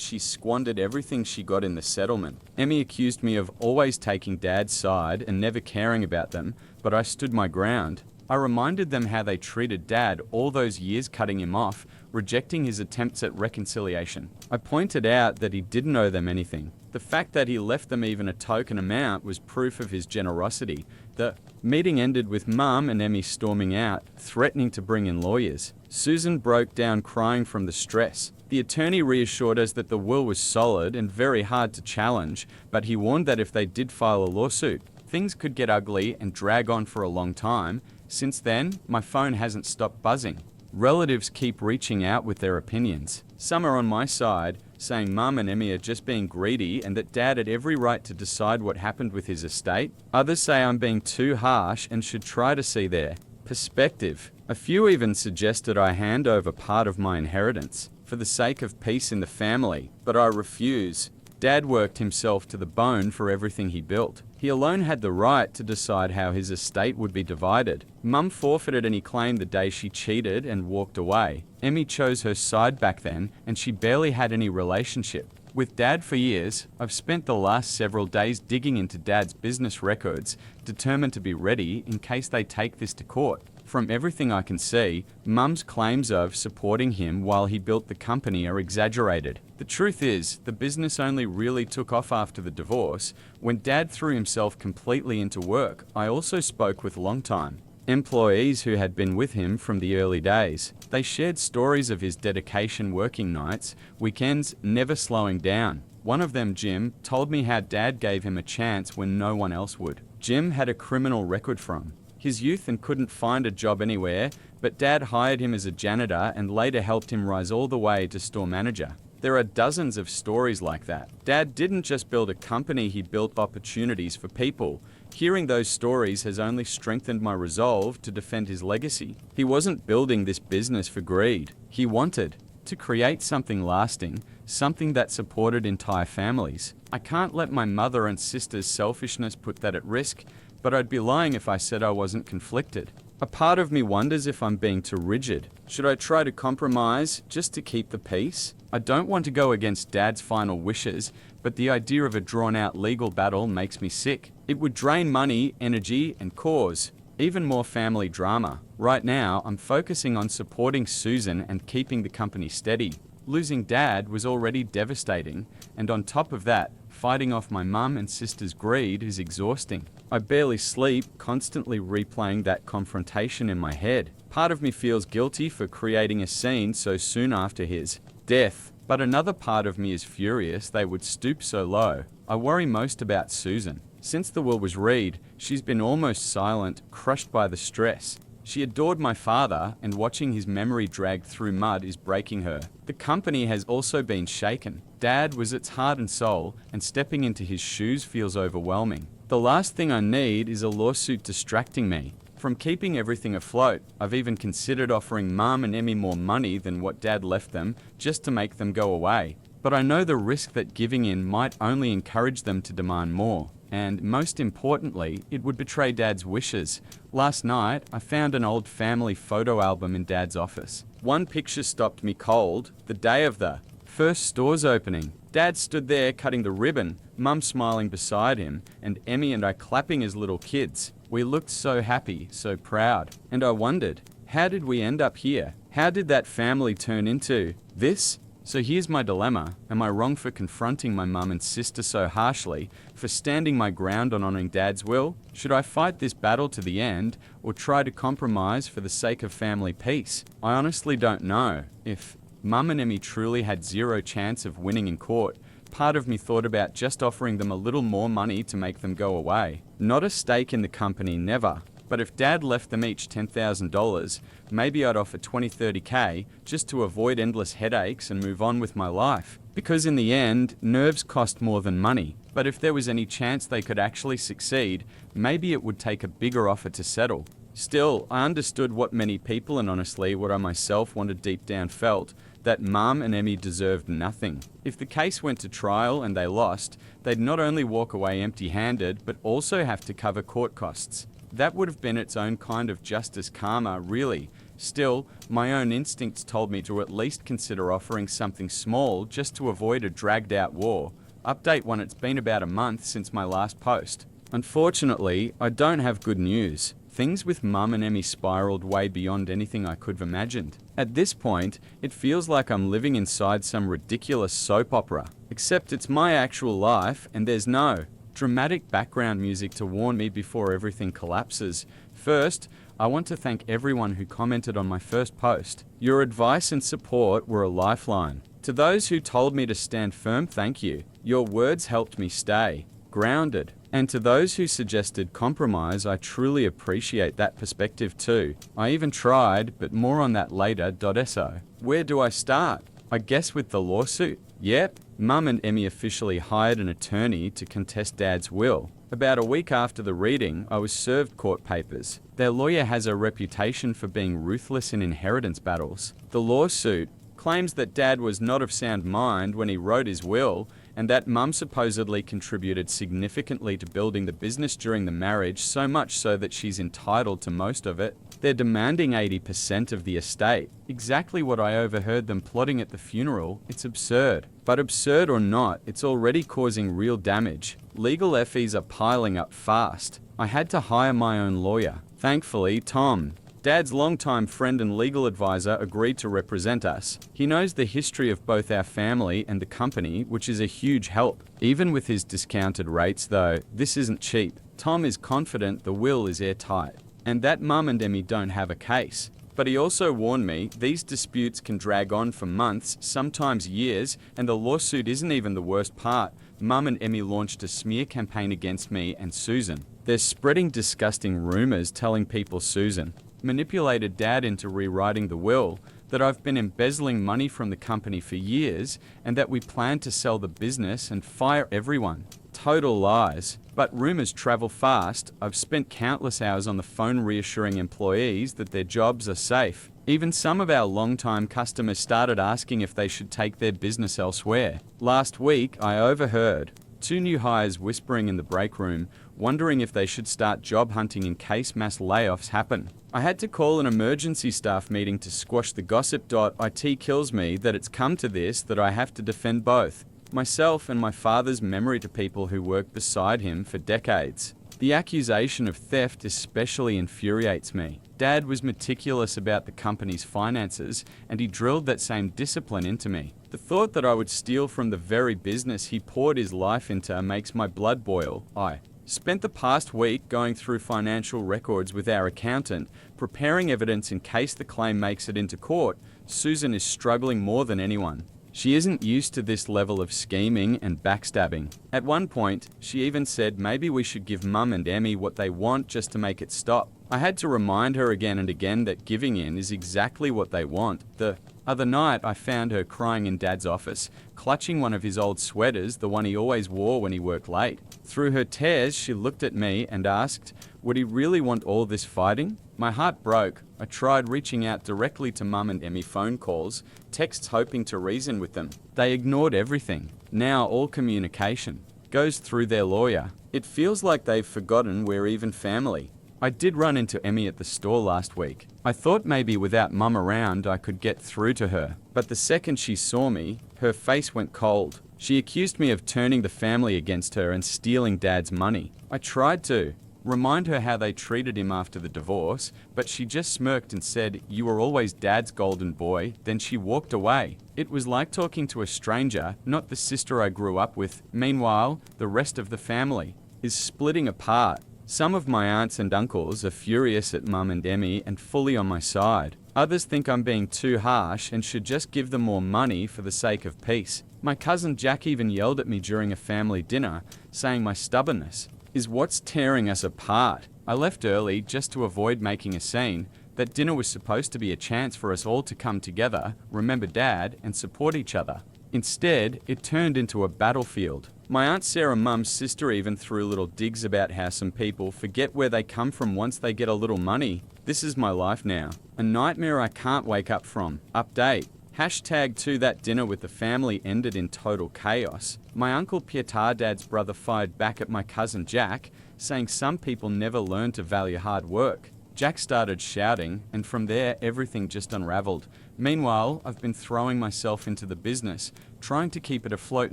she squandered everything she got in the settlement. Emmy accused me of always taking Dad's side and never caring about them, but I stood my ground. I reminded them how they treated Dad all those years, cutting him off, rejecting his attempts at reconciliation. I pointed out that he didn't owe them anything. The fact that he left them even a token amount was proof of his generosity. The meeting ended with Mum and Emmy storming out, threatening to bring in lawyers. Susan broke down crying from the stress. The attorney reassured us that the will was solid and very hard to challenge, but he warned that if they did file a lawsuit, things could get ugly and drag on for a long time. Since then, my phone hasn't stopped buzzing. Relatives keep reaching out with their opinions. Some are on my side, saying Mum and Emmy are just being greedy and that Dad had every right to decide what happened with his estate. Others say I'm being too harsh and should try to see their perspective. A few even suggested I hand over part of my inheritance for the sake of peace in the family, but I refuse. Dad worked himself to the bone for everything he built. He alone had the right to decide how his estate would be divided. Mum forfeited any claim the day she cheated and walked away. Emmy chose her side back then, and she barely had any relationship with Dad for years. I've spent the last several days digging into Dad's business records, determined to be ready in case they take this to court. From everything I can see, Mum's claims of supporting him while he built the company are exaggerated. The truth is, the business only really took off after the divorce, when Dad threw himself completely into work. I also spoke with longtime employees who had been with him from the early days. They shared stories of his dedication, working nights, weekends, never slowing down. One of them, Jim, told me how Dad gave him a chance when no one else would. Jim had a criminal record from his youth and couldn't find a job anywhere, but Dad hired him as a janitor and later helped him rise all the way to store manager. There are dozens of stories like that. Dad didn't just build a company, he built opportunities for people. Hearing those stories has only strengthened my resolve to defend his legacy. He wasn't building this business for greed. He wanted to create something lasting, something that supported entire families. I can't let my mother and sister's selfishness put that at risk, but I'd be lying if I said I wasn't conflicted. A part of me wonders if I'm being too rigid. Should I try to compromise just to keep the peace? I don't want to go against Dad's final wishes, but the idea of a drawn-out legal battle makes me sick. It would drain money, energy, and cause even more family drama. Right now, I'm focusing on supporting Susan and keeping the company steady. Losing Dad was already devastating, and on top of that, fighting off my mum and sister's greed is exhausting. I barely sleep, constantly replaying that confrontation in my head. Part of me feels guilty for creating a scene so soon after his death, but another part of me is furious they would stoop so low. I worry most about Susan. Since the will was read, she's been almost silent, crushed by the stress. She adored my father, and watching his memory drag through mud is breaking her. The company has also been shaken. Dad was its heart and soul, and stepping into his shoes feels overwhelming. The last thing I need is a lawsuit distracting me from keeping everything afloat. I've even considered offering Mum and Emmy more money than what Dad left them, just to make them go away. But I know the risk that giving in might only encourage them to demand more. And most importantly, it would betray Dad's wishes. Last night, I found an old family photo album in Dad's office. One picture stopped me cold, the day of the first store's opening. Dad stood there cutting the ribbon, Mum smiling beside him, and Emmy and I clapping as little kids. We looked so happy, so proud. And I wondered, how did we end up here? How did that family turn into this? So here's my dilemma. Am I wrong for confronting my mum and sister so harshly, for standing my ground on honoring Dad's will? Should I fight this battle to the end, or try to compromise for the sake of family peace? I honestly don't know. If Mum and Emmy truly had zero chance of winning in court, part of me thought about just offering them a little more money to make them go away. Not a stake in the company, never. But if Dad left them each $10,000, maybe I'd offer 20-30K just to avoid endless headaches and move on with my life. Because in the end, nerves cost more than money. But if there was any chance they could actually succeed, maybe it would take a bigger offer to settle. Still, I understood what many people and honestly what I myself wanted deep down felt, that Mum and Emmy deserved nothing. If the case went to trial and they lost, they'd not only walk away empty-handed, but also have to cover court costs. That would have been its own kind of justice karma, really. Still, my own instincts told me to at least consider offering something small just to avoid a dragged-out war. Update when it's been about a month since my last post. Unfortunately, I don't have good news. Things with Mum and Emmy spiraled way beyond anything I could have imagined. At this point, it feels like I'm living inside some ridiculous soap opera. Except it's my actual life, and there's no dramatic background music to warn me before everything collapses. First, I want to thank everyone who commented on my first post. Your advice and support were a lifeline. To those who told me to stand firm, thank you. Your words helped me stay grounded. And to those who suggested compromise, I truly appreciate that perspective too. I even tried, but more on that later. So, where do I start? I guess with the lawsuit? Yep, Mum and Emmy officially hired an attorney to contest Dad's will. About a week after the reading, I was served court papers. Their lawyer has a reputation for being ruthless in inheritance battles. The lawsuit claims that Dad was not of sound mind when he wrote his will, and that Mum supposedly contributed significantly to building the business during the marriage, so much so that she's entitled to most of it. They're demanding 80% of the estate. Exactly what I overheard them plotting at the funeral. It's absurd. But absurd or not, it's already causing real damage. Legal fees are piling up fast. I had to hire my own lawyer. Thankfully, Tom, Dad's longtime friend and legal advisor, agreed to represent us. He knows the history of both our family and the company, which is a huge help. Even with his discounted rates though, this isn't cheap. Tom is confident the will is airtight, and that Mum and Emmy don't have a case. But he also warned me these disputes can drag on for months, sometimes years, and the lawsuit isn't even the worst part. Mum and Emmy launched a smear campaign against me and Susan. They're spreading disgusting rumors telling people Susan manipulated Dad into rewriting the will, that I've been embezzling money from the company for years, and that we plan to sell the business and fire everyone. Total lies. But rumors travel fast. I've spent countless hours on the phone reassuring employees that their jobs are safe. Even some of our long-time customers started asking if they should take their business elsewhere. Last week, I overheard 2 new hires whispering in the break room, wondering if they should start job hunting in case mass layoffs happen. I had to call an emergency staff meeting to squash the gossip. It kills me that it's come to this, that I have to defend both myself and my father's memory to people who worked beside him for decades. The accusation of theft especially infuriates me. Dad was meticulous about the company's finances, and he drilled that same discipline into me. The thought that I would steal from the very business he poured his life into makes my blood boil. I spent the past week going through financial records with our accountant, preparing evidence in case the claim makes it into court. Susan is struggling more than anyone. She isn't used to this level of scheming and backstabbing. At one point, she even said maybe we should give Mum and Emmy what they want just to make it stop. I had to remind her again and again that giving in is exactly what they want. The other night, I found her crying in Dad's office, clutching one of his old sweaters, the one he always wore when he worked late. Through her tears, she looked at me and asked, would he really want all this fighting? My heart broke. I tried reaching out directly to Mum and Emmy, phone calls, texts hoping to reason with them. They ignored everything. Now all communication goes through their lawyer. It feels like they've forgotten we're even family. I did run into Emmy at the store last week. I thought maybe without Mum around I could get through to her. But the second she saw me, her face went cold. She accused me of turning the family against her and stealing Dad's money. I tried to remind her how they treated him after the divorce, but she just smirked and said, "You were always Dad's golden boy." Then she walked away. It was like talking to a stranger, not the sister I grew up with. Meanwhile, the rest of the family is splitting apart. Some of my aunts and uncles are furious at Mum and Emmy and fully on my side. Others think I'm being too harsh and should just give them more money for the sake of peace. My cousin Jack even yelled at me during a family dinner, saying my stubbornness is what's tearing us apart. I left early just to avoid making a scene. That dinner was supposed to be a chance for us all to come together, remember Dad, and support each other. Instead, it turned into a battlefield. My Aunt Sarah, Mum's sister, even threw little digs about how some people forget where they come from once they get a little money. This is my life now. A nightmare I can't wake up from. Update. #2 That dinner with the family ended in total chaos. My uncle Pietar, Dad's brother, fired back at my cousin Jack, saying some people never learn to value hard work. Jack started shouting, and from there everything just unraveled. Meanwhile, I've been throwing myself into the business, trying to keep it afloat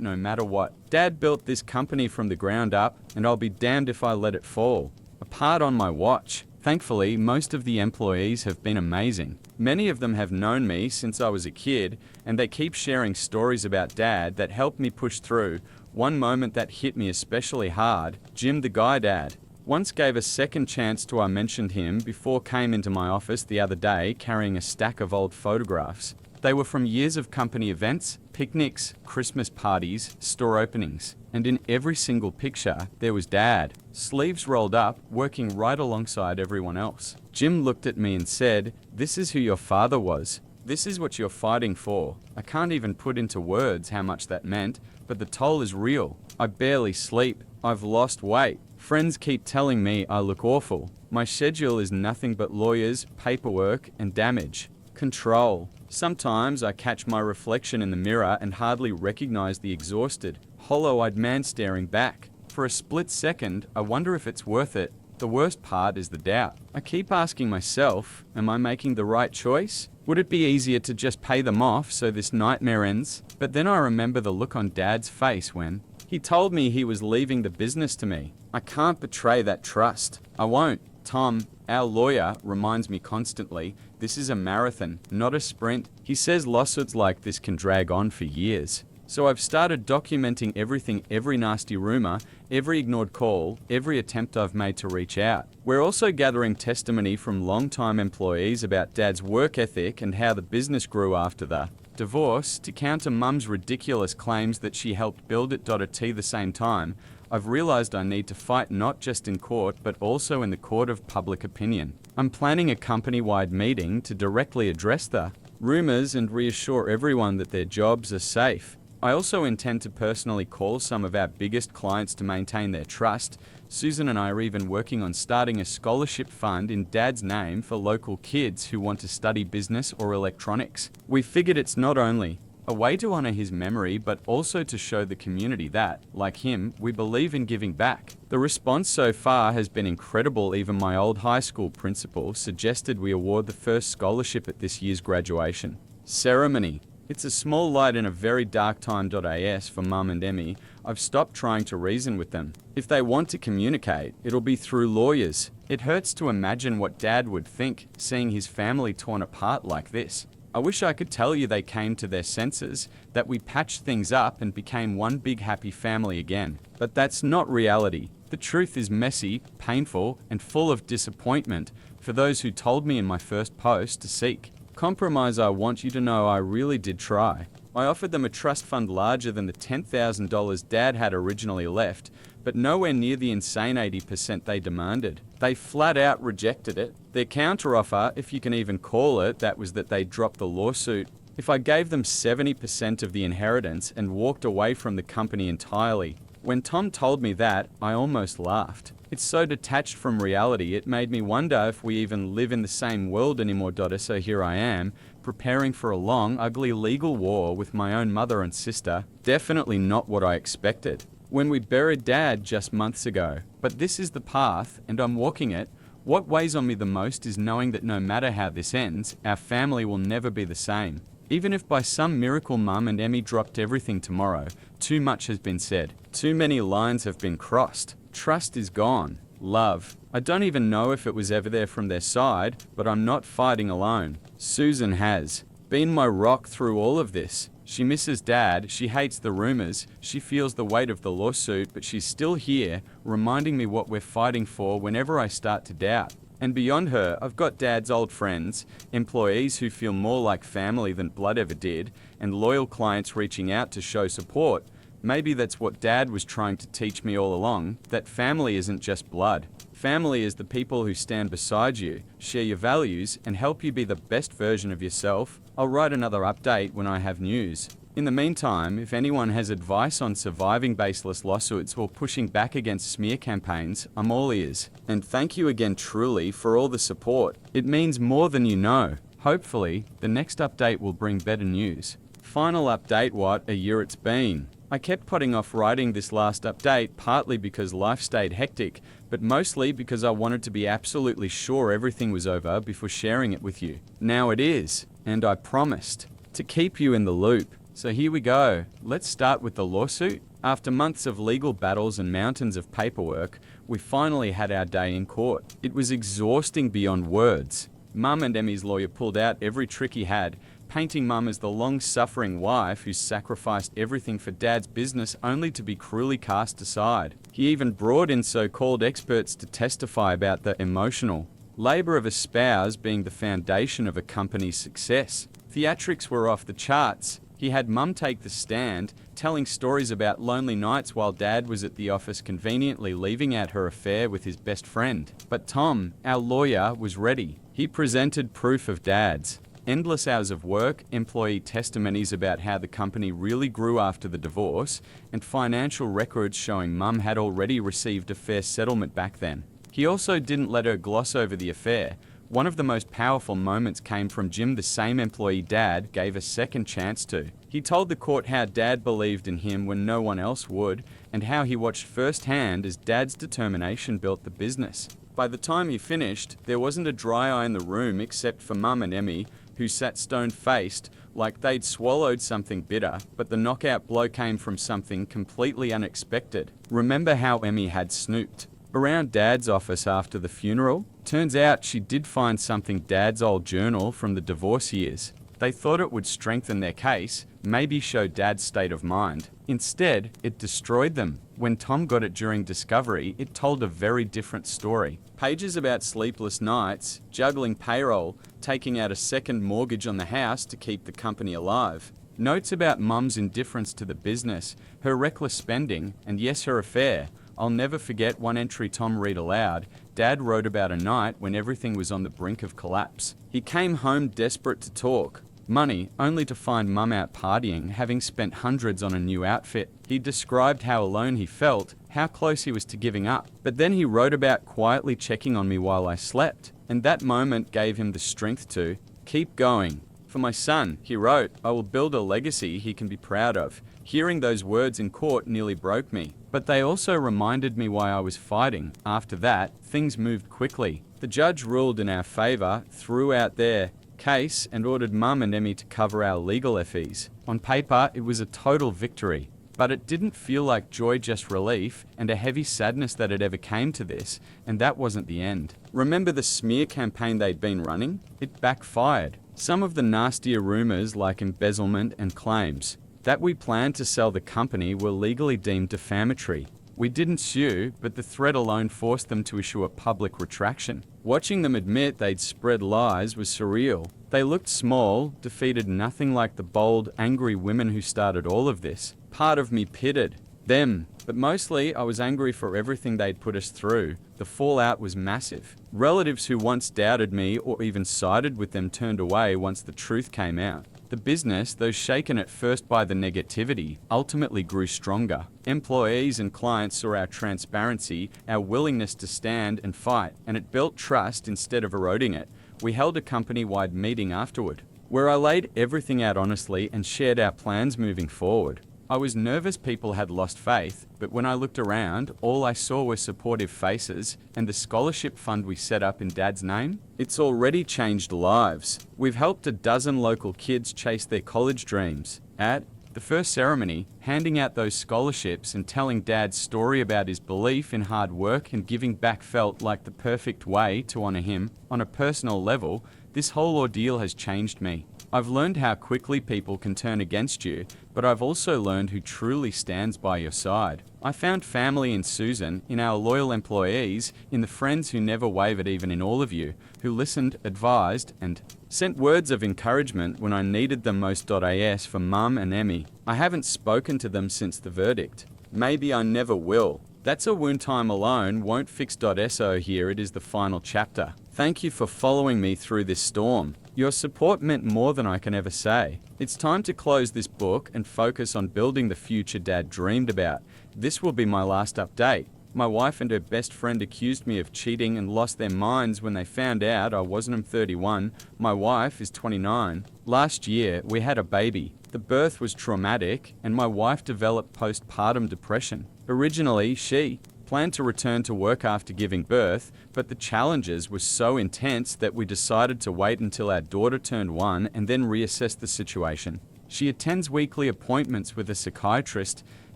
no matter what. Dad built this company from the ground up, and I'll be damned if I let it fall. Apart on my watch. Thankfully, most of the employees have been amazing. Many of them have known me since I was a kid, and they keep sharing stories about Dad that helped me push through. One moment that hit me especially hard, Jim the guy dad once gave a second chance to I mentioned him before came into my office the other day carrying a stack of old photographs. They were from years of company events, picnics, Christmas parties, store openings, and in every single picture there was Dad, sleeves rolled up, working right alongside everyone else. Jim looked at me and said, "This is who your father was. This is what you're fighting for." I can't even put into words how much that meant, but the toll is real. I barely sleep. I've lost weight. Friends keep telling me I look awful. My schedule is nothing but lawyers, paperwork, and damage. Control. Sometimes I catch my reflection in the mirror and hardly recognize the exhausted, hollow-eyed man staring back. For a split second, I wonder if it's worth it. The worst part is the doubt. I keep asking myself, am I making the right choice? Would it be easier to just pay them off so this nightmare ends? But then I remember the look on Dad's face when he told me he was leaving the business to me. I can't betray that trust. I won't. Tom, our lawyer, reminds me constantly, this is a marathon, not a sprint. He says lawsuits like this can drag on for years. So I've started documenting everything, every nasty rumor, every ignored call, every attempt I've made to reach out. We're also gathering testimony from long-time employees about Dad's work ethic and how the business grew after the divorce. To counter Mum's ridiculous claims that she helped build it. At the same time, I've realized I need to fight not just in court but also in the court of public opinion. I'm planning a company-wide meeting to directly address the rumors and reassure everyone that their jobs are safe. I also intend to personally call some of our biggest clients to maintain their trust. Susan and I are even working on starting a scholarship fund in Dad's name for local kids who want to study business or electronics. We figured it's not only a way to honor his memory, but also to show the community that, like him, we believe in giving back. The response so far has been incredible. Even my old high school principal suggested we award the first scholarship at this year's graduation ceremony. It's a small light in a very dark time. As for Mum and Emmy, I've stopped trying to reason with them. If they want to communicate, it'll be through lawyers. It hurts to imagine what Dad would think, seeing his family torn apart like this. I wish I could tell you they came to their senses, that we patched things up and became one big happy family again. But that's not reality. The truth is messy, painful, and full of disappointment for those who told me in my first post to seek compromise. I want you to know I really did try. I offered them a trust fund larger than the $10,000 Dad had originally left, but nowhere near the insane 80% they demanded. They flat out rejected it. Their counteroffer, if you can even call it, that was that they dropped the lawsuit. If I gave them 70% of the inheritance and walked away from the company entirely. When Tom told me that, I almost laughed. It's so detached from reality, it made me wonder if we even live in the same world anymore. So here I am, preparing for a long, ugly legal war with my own mother and sister. Definitely not what I expected when we buried Dad just months ago. But this is the path, and I'm walking it. What weighs on me the most is knowing that no matter how this ends, our family will never be the same. Even if by some miracle Mum and Emmy dropped everything tomorrow, too much has been said. Too many lines have been crossed. Trust is gone. Love. I don't even know if it was ever there from their side, but I'm not fighting alone. Susan has been my rock through all of this. She misses Dad, she hates the rumors, she feels the weight of the lawsuit, but she's still here, reminding me what we're fighting for whenever I start to doubt. And beyond her, I've got Dad's old friends, employees who feel more like family than blood ever did, and loyal clients reaching out to show support. Maybe that's what Dad was trying to teach me all along, that family isn't just blood. Family is the people who stand beside you, share your values, and help you be the best version of yourself. I'll write another update when I have news. In the meantime, if anyone has advice on surviving baseless lawsuits or pushing back against smear campaigns, I'm all ears. And thank you again truly for all the support. It means more than you know. Hopefully, the next update will bring better news. Final update, what a year it's been. I kept putting off writing this last update partly because life stayed hectic, but mostly because I wanted to be absolutely sure everything was over before sharing it with you. Now it is, and I promised to keep you in the loop. So here we go. Let's start with the lawsuit. After months of legal battles and mountains of paperwork, we finally had our day in court. It was exhausting beyond words. Mum and Emmy's lawyer pulled out every trick he had, painting Mum as the long-suffering wife who sacrificed everything for Dad's business only to be cruelly cast aside. He even brought in so-called experts to testify about the emotional labor of a spouse being the foundation of a company's success. Theatrics were off the charts. He had Mum take the stand, telling stories about lonely nights while Dad was at the office conveniently leaving out her affair with his best friend. But Tom, our lawyer, was ready. He presented proof of Dad's endless hours of work, employee testimonies about how the company really grew after the divorce, and financial records showing Mum had already received a fair settlement back then. He also didn't let her gloss over the affair. One of the most powerful moments came from Jim, the same employee Dad gave a second chance to. He told the court how Dad believed in him when no one else would, and how he watched firsthand as Dad's determination built the business. By the time he finished, there wasn't a dry eye in the room except for Mum and Emmy, who sat stone-faced, like they'd swallowed something bitter, but the knockout blow came from something completely unexpected. Remember how Emmy had snooped around Dad's office after the funeral? Turns out she did find something Dad's old journal from the divorce years. They thought it would strengthen their case, maybe show Dad's state of mind. Instead, it destroyed them. When Tom got it during discovery, it told a very different story. Pages about sleepless nights, juggling payroll, taking out a second mortgage on the house to keep the company alive. Notes about Mum's indifference to the business, her reckless spending, and yes, her affair. I'll never forget one entry Tom read aloud. Dad wrote about a night when everything was on the brink of collapse. He came home desperate to talk money, only to find Mum out partying, having spent hundreds on a new outfit. He described how alone he felt, how close he was to giving up. But then he wrote about quietly checking on me while I slept. And that moment gave him the strength to keep going. For my son, he wrote, I will build a legacy he can be proud of. Hearing those words in court nearly broke me. But they also reminded me why I was fighting. After that, things moved quickly. The judge ruled in our favor, threw out their case, and ordered Mum and Emmy to cover our legal fees. On paper, it was a total victory. But it didn't feel like joy, just relief, and a heavy sadness that it ever came to this, and that wasn't the end. Remember the smear campaign they'd been running? It backfired. Some of the nastier rumors, like embezzlement and claims that we planned to sell the company, were legally deemed defamatory. We didn't sue, but the threat alone forced them to issue a public retraction. Watching them admit they'd spread lies was surreal. They looked small, defeated, nothing like the bold, angry women who started all of this. Part of me pitied them, but mostly I was angry for everything they'd put us through. The fallout was massive. Relatives who once doubted me or even sided with them turned away once the truth came out. The business, though shaken at first by the negativity, ultimately grew stronger. Employees and clients saw our transparency, our willingness to stand and fight, and it built trust instead of eroding it. We held a company-wide meeting afterward, where I laid everything out honestly and shared our plans moving forward. I was nervous people had lost faith, but when I looked around, all I saw were supportive faces, and the scholarship fund we set up in Dad's name, it's already changed lives. We've helped a dozen local kids chase their college dreams. At the first ceremony, handing out those scholarships and telling Dad's story about his belief in hard work and giving back felt like the perfect way to honor him. On a personal level, this whole ordeal has changed me. I've learned how quickly people can turn against you, but I've also learned who truly stands by your side. I found family in Susan, in our loyal employees, in the friends who never wavered even in all of you, who listened, advised, and sent words of encouragement when I needed them most. As for Mum and Emmy, I haven't spoken to them since the verdict. Maybe I never will. That's a wound time alone won't fix. So here it is, the final chapter. Thank you for following me through this storm. Your support meant more than I can ever say. It's time to close this book and focus on building the future Dad dreamed about. This will be my last update. My wife and her best friend accused me of cheating and lost their minds when they found out I wasn't. I'm 31. My wife is 29. Last year, we had a baby. The birth was traumatic, and my wife developed postpartum depression. Originally, she planned to return to work after giving birth, but the challenges were so intense that we decided to wait until our daughter turned 1 and then reassess the situation. She attends weekly appointments with a psychiatrist.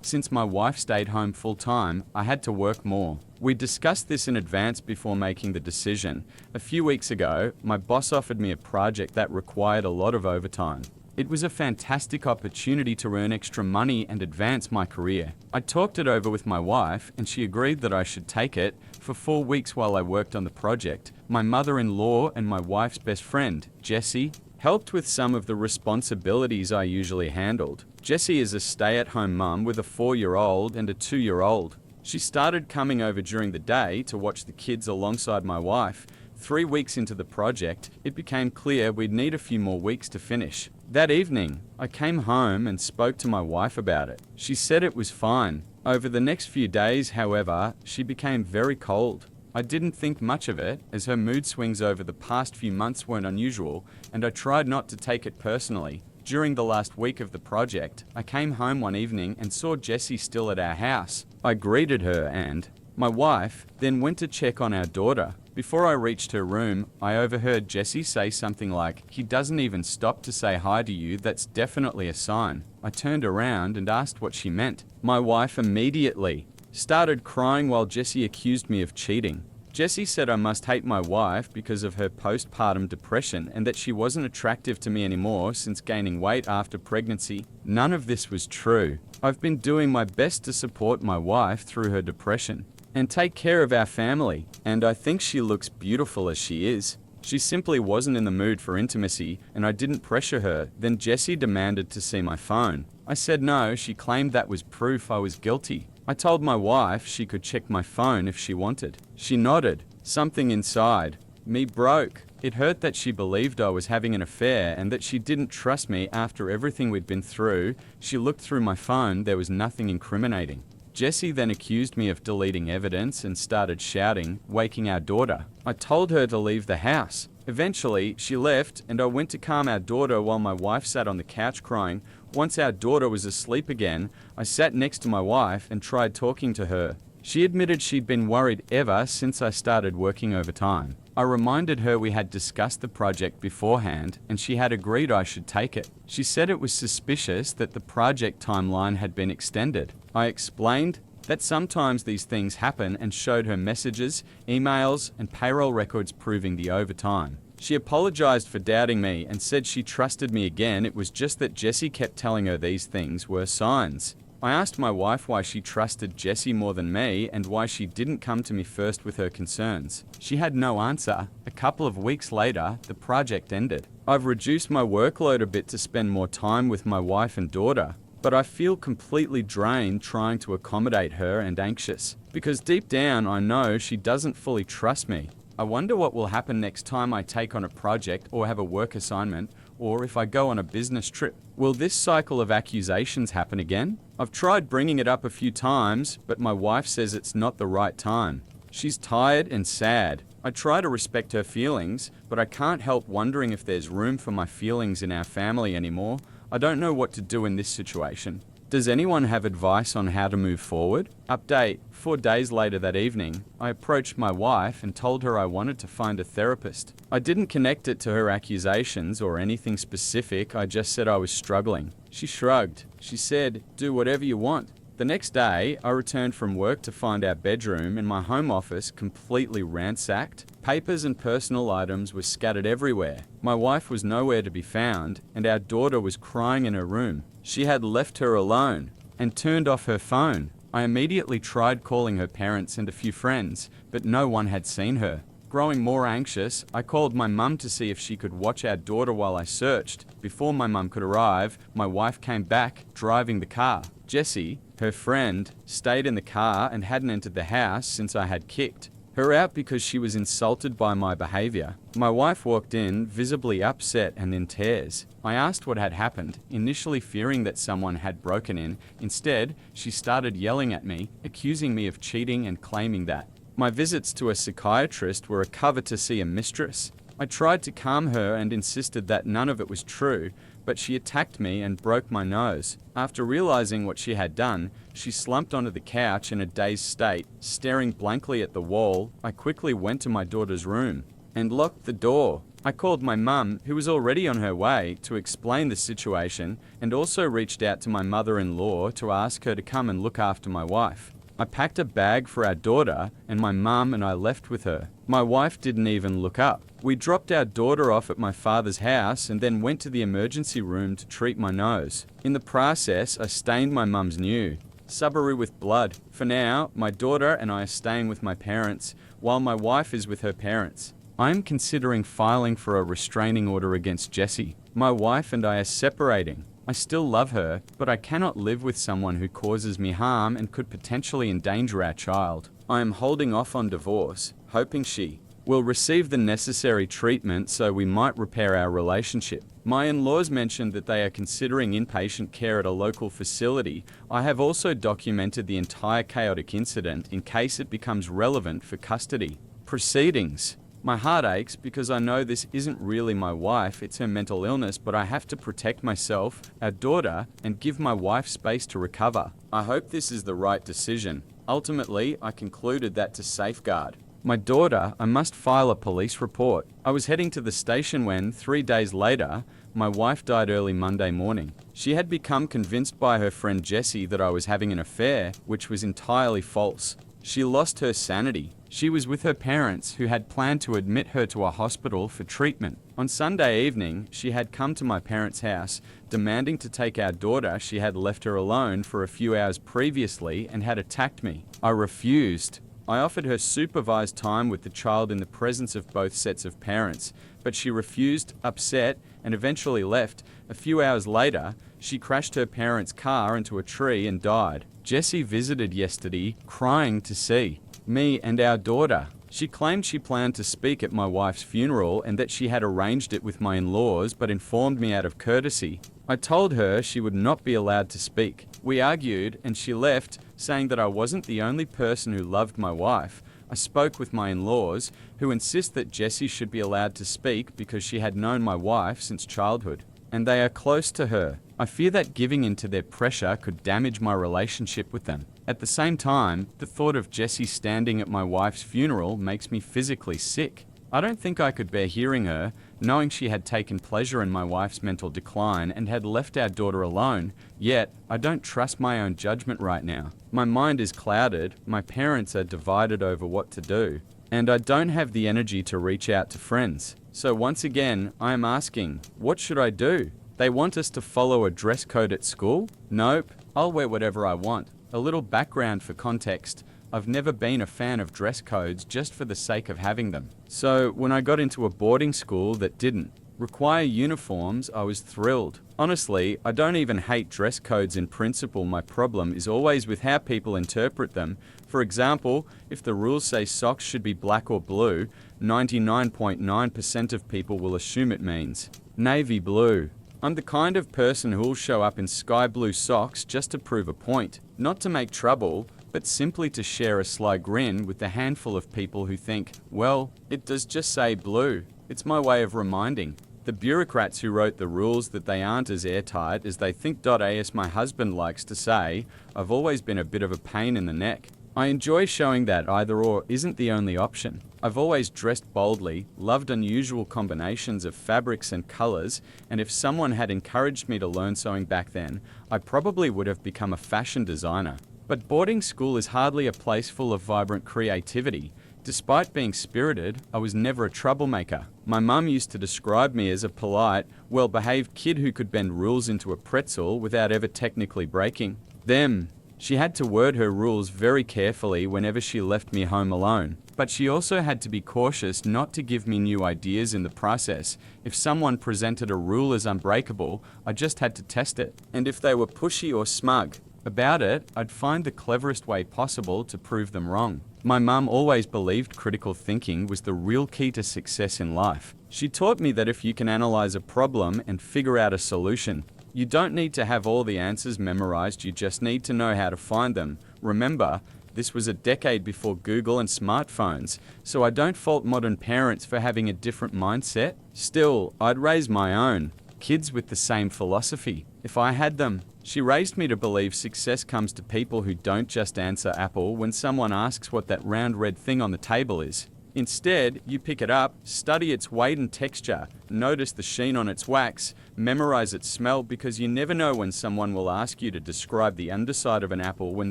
Since my wife stayed home full-time, I had to work more. We discussed this in advance before making the decision. A few weeks ago, my boss offered me a project that required a lot of overtime. It was a fantastic opportunity to earn extra money and advance my career. I talked it over with my wife, and she agreed that I should take it. For 4 weeks while I worked on the project, my mother-in-law and my wife's best friend, Jessie, helped with some of the responsibilities I usually handled. Jessie is a stay-at-home mum with a 4-year-old and a 2-year-old. She started coming over during the day to watch the kids alongside my wife. 3 weeks into the project, it became clear we'd need a few more weeks to finish. That evening, I came home and spoke to my wife about it. She said it was fine. Over the next few days, however, she became very cold. I didn't think much of it, as her mood swings over the past few months weren't unusual, and I tried not to take it personally. During the last week of the project, I came home one evening and saw Jessie still at our house. I greeted her and my wife then went to check on our daughter. Before I reached her room, I overheard Jessie say something like, "He doesn't even stop to say hi to you, that's definitely a sign." I turned around and asked what she meant. My wife immediately started crying while Jessie accused me of cheating. Jessie said I must hate my wife because of her postpartum depression and that she wasn't attractive to me anymore since gaining weight after pregnancy. None of this was true. I've been doing my best to support my wife through her depression and take care of our family, and I think she looks beautiful as she is. She simply wasn't in the mood for intimacy, and I didn't pressure her. Then Jessie demanded to see my phone. I said no. She claimed that was proof I was guilty. I told my wife she could check my phone if she wanted. She nodded. Something inside me broke. It hurt that she believed I was having an affair and that she didn't trust me after everything we'd been through. She looked through my phone. There was nothing incriminating. Jessie then accused me of deleting evidence and started shouting, waking our daughter. I told her to leave the house. Eventually, she left, and I went to calm our daughter while my wife sat on the couch crying. Once our daughter was asleep again, I sat next to my wife and tried talking to her. She admitted she'd been worried ever since I started working overtime. I reminded her we had discussed the project beforehand, and she had agreed I should take it. She said it was suspicious that the project timeline had been extended. I explained that sometimes these things happen and showed her messages, emails, and payroll records proving the overtime. She apologized for doubting me and said she trusted me again. It was just that Jessie kept telling her these things were signs. I asked my wife why she trusted Jessie more than me and why she didn't come to me first with her concerns. She had no answer. A couple of weeks later, the project ended. I've reduced my workload a bit to spend more time with my wife and daughter, but I feel completely drained trying to accommodate her and anxious, because deep down I know she doesn't fully trust me. I wonder what will happen next time I take on a project or have a work assignment, or if I go on a business trip. Will this cycle of accusations happen again? I've tried bringing it up a few times, but my wife says it's not the right time. She's tired and sad. I try to respect her feelings, but I can't help wondering if there's room for my feelings in our family anymore. I don't know what to do in this situation. Does anyone have advice on how to move forward? Update: 4 days later that evening, I approached my wife and told her I wanted to find a therapist. I didn't connect it to her accusations or anything specific, I just said I was struggling. She shrugged. She said, "Do whatever you want." The next day, I returned from work to find our bedroom and my home office completely ransacked. Papers and personal items were scattered everywhere. My wife was nowhere to be found, and our daughter was crying in her room. She had left her alone and turned off her phone. I immediately tried calling her parents and a few friends, but no one had seen her. Growing more anxious, I called my mum to see if she could watch our daughter while I searched. Before my mum could arrive, my wife came back, driving the car. Jessie, her friend, stayed in the car and hadn't entered the house since I had kicked. her out because she was insulted by my behavior. My wife walked in, visibly upset and in tears. I asked what had happened, initially fearing that someone had broken in. Instead, she started yelling at me, accusing me of cheating and claiming that my visits to a psychiatrist were a cover to see a mistress. I tried to calm her and insisted that none of it was true, but she attacked me and broke my nose. After realizing what she had done, she slumped onto the couch in a dazed state, staring blankly at the wall. I quickly went to my daughter's room and locked the door. I called my mum, who was already on her way, to explain the situation, and also reached out to my mother-in-law to ask her to come and look after my wife. I packed a bag for our daughter, and my mum and I left with her. My wife didn't even look up. We dropped our daughter off at my father's house and then went to the emergency room to treat my nose. In the process, I stained my mum's new Subaru with blood. For now, my daughter and I are staying with my parents, while my wife is with her parents. I am considering filing for a restraining order against Jessie. My wife and I are separating. I still love her, but I cannot live with someone who causes me harm and could potentially endanger our child. I am holding off on divorce, hoping she will receive the necessary treatment so we might repair our relationship. My in-laws mentioned that they are considering inpatient care at a local facility. I have also documented the entire chaotic incident in case it becomes relevant for custody proceedings. My heart aches because I know this isn't really my wife, it's her mental illness, but I have to protect myself, our daughter, and give my wife space to recover. I hope this is the right decision. Ultimately, I concluded that to safeguard my daughter, I must file a police report. I was heading to the station when, 3 days later, my wife died early Monday morning. She had become convinced by her friend Jessie that I was having an affair, which was entirely false. She lost her sanity. She was with her parents, who had planned to admit her to a hospital for treatment. On Sunday evening, she had come to my parents' house, demanding to take our daughter. She had left her alone for a few hours previously and had attacked me. I refused. I offered her supervised time with the child in the presence of both sets of parents, but she refused, upset, and eventually left. A few hours later, she crashed her parents' car into a tree and died. Jessie visited yesterday, crying to see me and our daughter. She claimed she planned to speak at my wife's funeral and that she had arranged it with my in-laws but informed me out of courtesy. I told her she would not be allowed to speak. We argued and she left, saying that I wasn't the only person who loved my wife. I spoke with my in-laws, who insist that Jessie should be allowed to speak because she had known my wife since childhood, and they are close to her. I fear that giving in to their pressure could damage my relationship with them. At the same time, the thought of Jessie standing at my wife's funeral makes me physically sick. I don't think I could bear hearing her, knowing she had taken pleasure in my wife's mental decline and had left our daughter alone, yet I don't trust my own judgment right now. My mind is clouded, my parents are divided over what to do, and I don't have the energy to reach out to friends. So once again, I am asking, what should I do? They want us to follow a dress code at school? Nope, I'll wear whatever I want. A little background for context. I've never been a fan of dress codes just for the sake of having them. So when I got into a boarding school that didn't require uniforms, I was thrilled. Honestly, I don't even hate dress codes in principle. My problem is always with how people interpret them. For example, if the rules say socks should be black or blue, 99.9% of people will assume it means navy blue. I'm the kind of person who will show up in sky blue socks just to prove a point, not to make trouble, but simply to share a sly grin with the handful of people who think, well, it does just say blue. It's my way of reminding the bureaucrats who wrote the rules that they aren't as airtight as they think. As my husband likes to say, I've always been a bit of a pain in the neck. I enjoy showing that either or isn't the only option. I've always dressed boldly, loved unusual combinations of fabrics and colors, and if someone had encouraged me to learn sewing back then, I probably would have become a fashion designer. But boarding school is hardly a place full of vibrant creativity. Despite being spirited, I was never a troublemaker. My mum used to describe me as a polite, well-behaved kid who could bend rules into a pretzel without ever technically breaking them. She had to word her rules very carefully whenever she left me home alone. But she also had to be cautious not to give me new ideas in the process. If someone presented a rule as unbreakable, I just had to test it. And if they were pushy or smug, about it, I'd find the cleverest way possible to prove them wrong. My mum always believed critical thinking was the real key to success in life. She taught me that if you can analyze a problem and figure out a solution, you don't need to have all the answers memorized, you just need to know how to find them. Remember, this was a decade before Google and smartphones, so I don't fault modern parents for having a different mindset. Still, I'd raise my own kids with the same philosophy, if I had them. She raised me to believe success comes to people who don't just answer Apple when someone asks what that round red thing on the table is. Instead, you pick it up, study its weight and texture, notice the sheen on its wax, memorize its smell, because you never know when someone will ask you to describe the underside of an apple when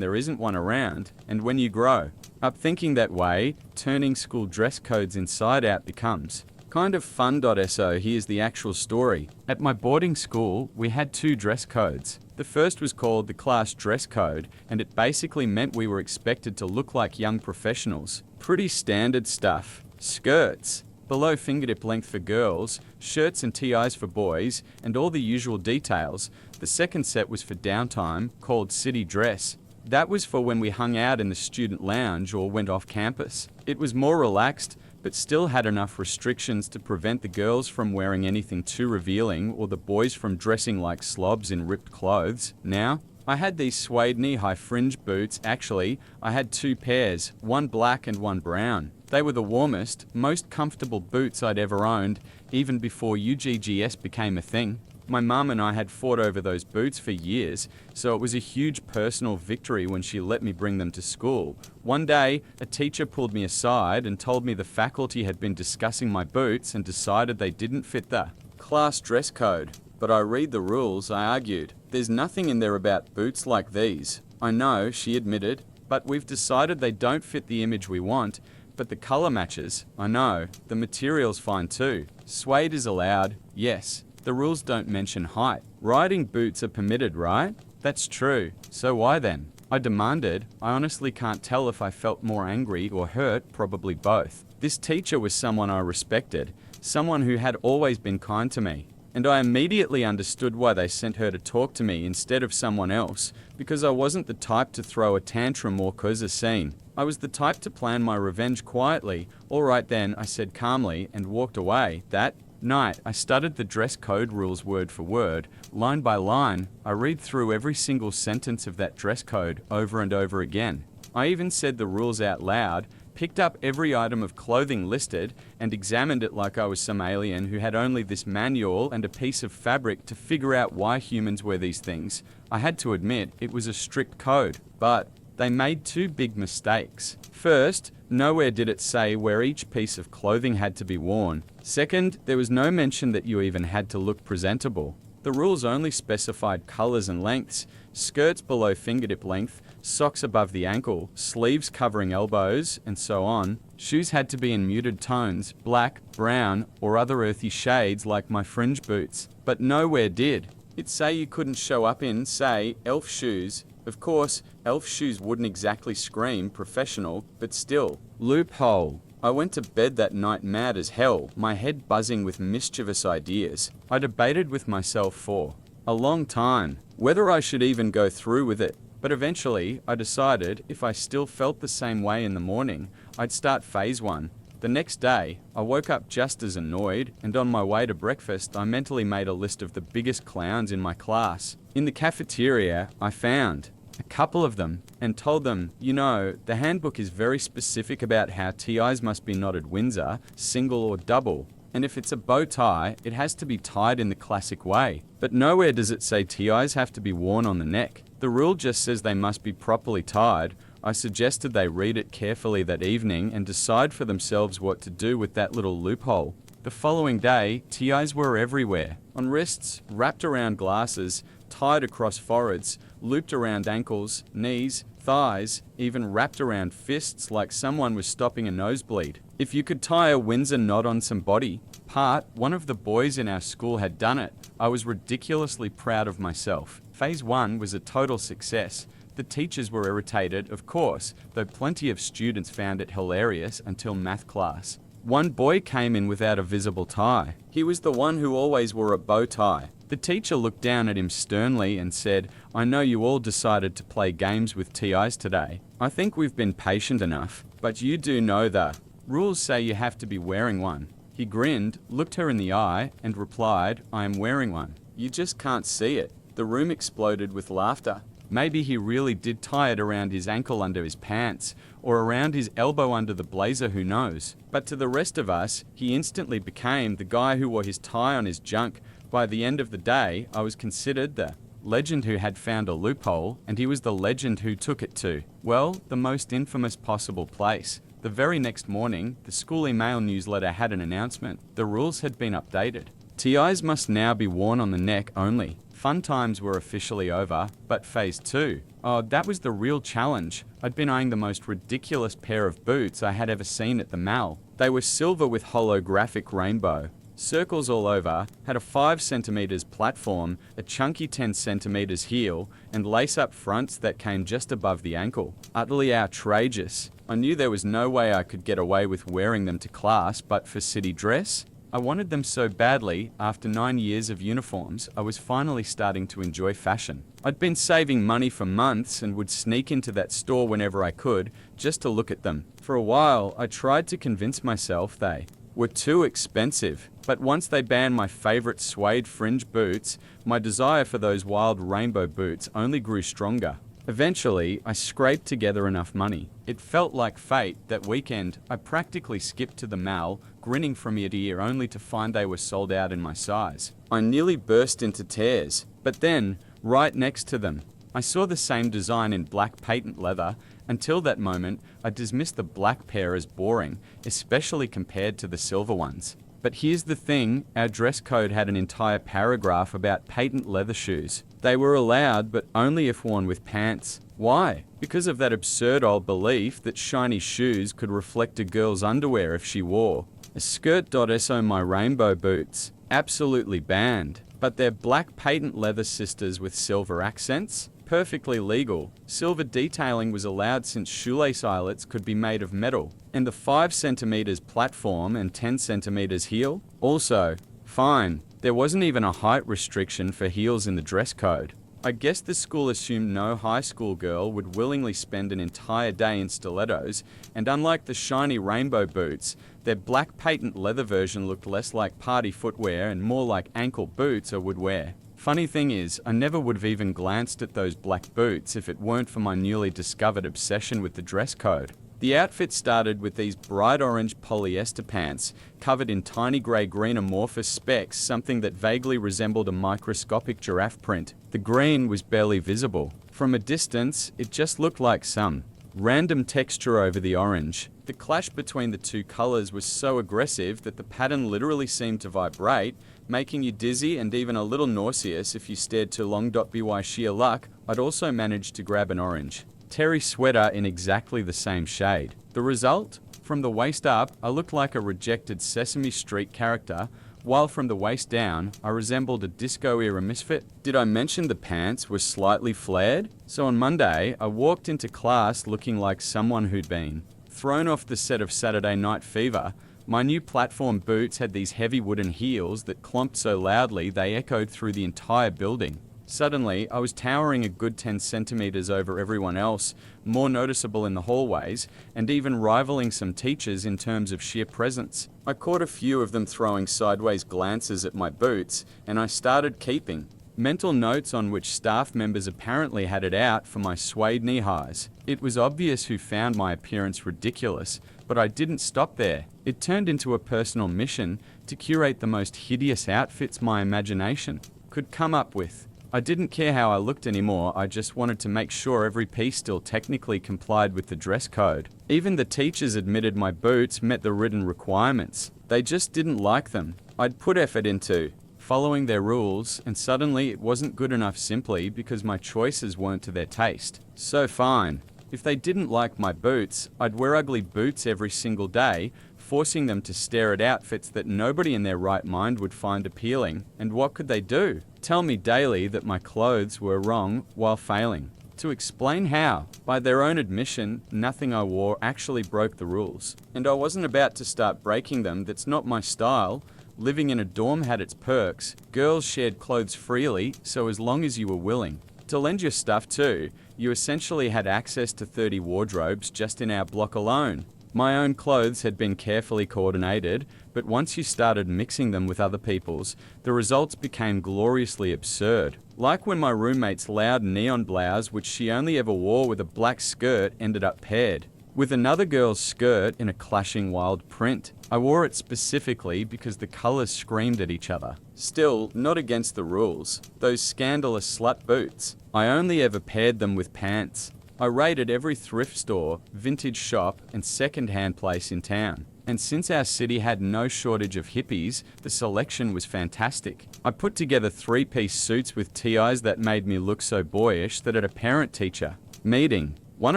there isn't one around. And when you grow up thinking that way, turning school dress codes inside out becomes kind of fun. So here's the actual story. At my boarding school, we had 2 dress codes. The first was called the class dress code, and it basically meant we were expected to look like young professionals. Pretty standard stuff. Skirts below fingertip length for girls, shirts and TIs for boys, and all the usual details. The second set was for downtime, called city dress. That was for when we hung out in the student lounge or went off campus. It was more relaxed, but still had enough restrictions to prevent the girls from wearing anything too revealing or the boys from dressing like slobs in ripped clothes. Now, I had these suede knee-high fringe boots. Actually, I had 2 pairs, one black and one brown. They were the warmest, most comfortable boots I'd ever owned, even before UGGS became a thing. My mum and I had fought over those boots for years, so it was a huge personal victory when she let me bring them to school. One day, a teacher pulled me aside and told me the faculty had been discussing my boots and decided they didn't fit the class dress code. But I read the rules, I argued. There's nothing in there about boots like these. I know, she admitted, but we've decided they don't fit the image we want. But the color matches. I know, the material's fine too. Suede is allowed, yes. The rules don't mention height. Riding boots are permitted, right? That's true. So why then? I demanded. I honestly can't tell if I felt more angry or hurt, probably both. This teacher was someone I respected, someone who had always been kind to me. And I immediately understood why they sent her to talk to me instead of someone else, because I wasn't the type to throw a tantrum or cause a scene. I was the type to plan my revenge quietly. All right then, I said calmly, and walked away. That night, I studied the dress code rules word for word, line by line. I read through every single sentence of that dress code over and over again. I even said the rules out loud, picked up every item of clothing listed, and examined it like I was some alien who had only this manual and a piece of fabric to figure out why humans wear these things. I had to admit, it was a strict code, but they made 2 big mistakes. First, nowhere did it say where each piece of clothing had to be worn. Second, there was no mention that you even had to look presentable. The rules only specified colors and lengths: skirts below fingertip length, socks above the ankle, sleeves covering elbows, and so on. Shoes had to be in muted tones, black, brown, or other earthy shades like my fringe boots. But nowhere did it say you couldn't show up in, say, elf shoes. Of course, elf shoes wouldn't exactly scream professional, but still. Loophole. I went to bed that night mad as hell, my head buzzing with mischievous ideas. I debated with myself for a long time whether I should even go through with it. But eventually, I decided if I still felt the same way in the morning, I'd start phase 1. The next day, I woke up just as annoyed, and on my way to breakfast, I mentally made a list of the biggest clowns in my class. In the cafeteria, I found a couple of them and told them, you know, the handbook is very specific about how TIs must be knotted Windsor, single or double. And if it's a bow tie, it has to be tied in the classic way. But nowhere does it say TIs have to be worn on the neck. The rule just says they must be properly tied. I suggested they read it carefully that evening and decide for themselves what to do with that little loophole. The following day, TIs were everywhere. On wrists, wrapped around glasses, tied across foreheads, looped around ankles, knees, thighs, even wrapped around fists like someone was stopping a nosebleed. If you could tie a Windsor knot on some body part, one of the boys in our school had done it. I was ridiculously proud of myself. Phase 1 was a total success. The teachers were irritated, of course, though plenty of students found it hilarious until math class. One boy came in without a visible tie. He was the one who always wore a bow tie. The The teacher looked down at him sternly and said, "I know you all decided to play games with TIs today. I think we've been patient enough, but you do know the rules say you have to be wearing one." He grinned, looked her in the eye, and replied, "I am wearing one. You just can't see it." The room exploded with laughter. Maybe he really did tie it around his ankle under his pants, or around his elbow under the blazer, who knows. But to the rest of us, he instantly became the guy who wore his tie on his junk. By the end of the day, I was considered the legend who had found a loophole, and he was the legend who took it to, well, the most infamous possible place. The very next morning, the school email newsletter had an announcement. The rules had been updated. TIs must now be worn on the neck only. Fun times were officially over, but phase 2. Oh, that was the real challenge. I'd been eyeing the most ridiculous pair of boots I had ever seen at the mall. They were silver with holographic rainbow circles all over, had a 5 centimeters platform, a chunky 10 centimeters heel, and lace-up fronts that came just above the ankle. Utterly outrageous. I knew there was no way I could get away with wearing them to class, but for city dress? I wanted them so badly. After 9 years of uniforms, I was finally starting to enjoy fashion. I'd been saving money for months and would sneak into that store whenever I could, just to look at them. For a while, I tried to convince myself they were too expensive, but once they banned my favorite suede fringe boots, my desire for those wild rainbow boots only grew stronger. Eventually, I scraped together enough money. It felt like fate. That weekend, I practically skipped to the mall, grinning from ear to ear, only to find they were sold out in my size. I nearly burst into tears, but then, right next to them, I saw the same design in black patent leather. Until that moment, I dismissed the black pair as boring, especially compared to the silver ones. But here's the thing, our dress code had an entire paragraph about patent leather shoes. They were allowed, but only if worn with pants. Why? Because of that absurd old belief that shiny shoes could reflect a girl's underwear if she wore a skirt. My rainbow boots, absolutely banned. But they're black patent leather sisters with silver accents? Perfectly legal. Silver detailing was allowed since shoelace eyelets could be made of metal. And the 5 centimeters platform and 10 centimeters heel? Also, fine. There wasn't even a height restriction for heels in the dress code. I guess the school assumed no high school girl would willingly spend an entire day in stilettos, and unlike the shiny rainbow boots, their black patent leather version looked less like party footwear and more like ankle boots I would wear. Funny thing is, I never would have even glanced at those black boots if it weren't for my newly discovered obsession with the dress code. The outfit started with these bright orange polyester pants, covered in tiny grey-green amorphous specks, something that vaguely resembled a microscopic giraffe print. The green was barely visible. From a distance, it just looked like some random texture over the orange. The clash between the two colors was so aggressive that the pattern literally seemed to vibrate, making you dizzy and even a little nauseous if you stared too long. By sheer luck, I'd also managed to grab an orange terry sweater in exactly the same shade. The result? From the waist up, I looked like a rejected Sesame Street character, while from the waist down, I resembled a disco-era misfit. Did I mention the pants were slightly flared? So on Monday, I walked into class looking like someone who'd been thrown off the set of Saturday Night Fever. My new platform boots had these heavy wooden heels that clomped so loudly they echoed through the entire building. Suddenly, I was towering a good 10 centimeters over everyone else, more noticeable in the hallways, and even rivaling some teachers in terms of sheer presence. I caught a few of them throwing sideways glances at my boots, and I started keeping mental notes on which staff members apparently had it out for my suede knee-highs. It was obvious who found my appearance ridiculous, but I didn't stop there. It turned into a personal mission to curate the most hideous outfits my imagination could come up with. I didn't care how I looked anymore, I just wanted to make sure every piece still technically complied with the dress code. Even the teachers admitted my boots met the written requirements. They just didn't like them. I'd put effort into following their rules, and suddenly it wasn't good enough simply because my choices weren't to their taste. So fine. If they didn't like my boots, I'd wear ugly boots every single day, forcing them to stare at outfits that nobody in their right mind would find appealing. And what could they do? Tell me daily that my clothes were wrong while failing to explain how. By their own admission, nothing I wore actually broke the rules. And I wasn't about to start breaking them. That's not my style. Living in a dorm had its perks. Girls shared clothes freely, so as long as you were willing to lend your stuff too, you essentially had access to 30 wardrobes just in our block alone. My own clothes had been carefully coordinated, but once you started mixing them with other people's, the results became gloriously absurd. Like when my roommate's loud neon blouse, which she only ever wore with a black skirt, ended up paired with another girl's skirt in a clashing wild print. I wore it specifically because the colours screamed at each other. Still, not against the rules. Those scandalous slut boots. I only ever paired them with pants. I raided every thrift store, vintage shop, and second-hand place in town. And since our city had no shortage of hippies, the selection was fantastic. I put together 3-piece suits with TIs that made me look so boyish that at a parent-teacher meeting, one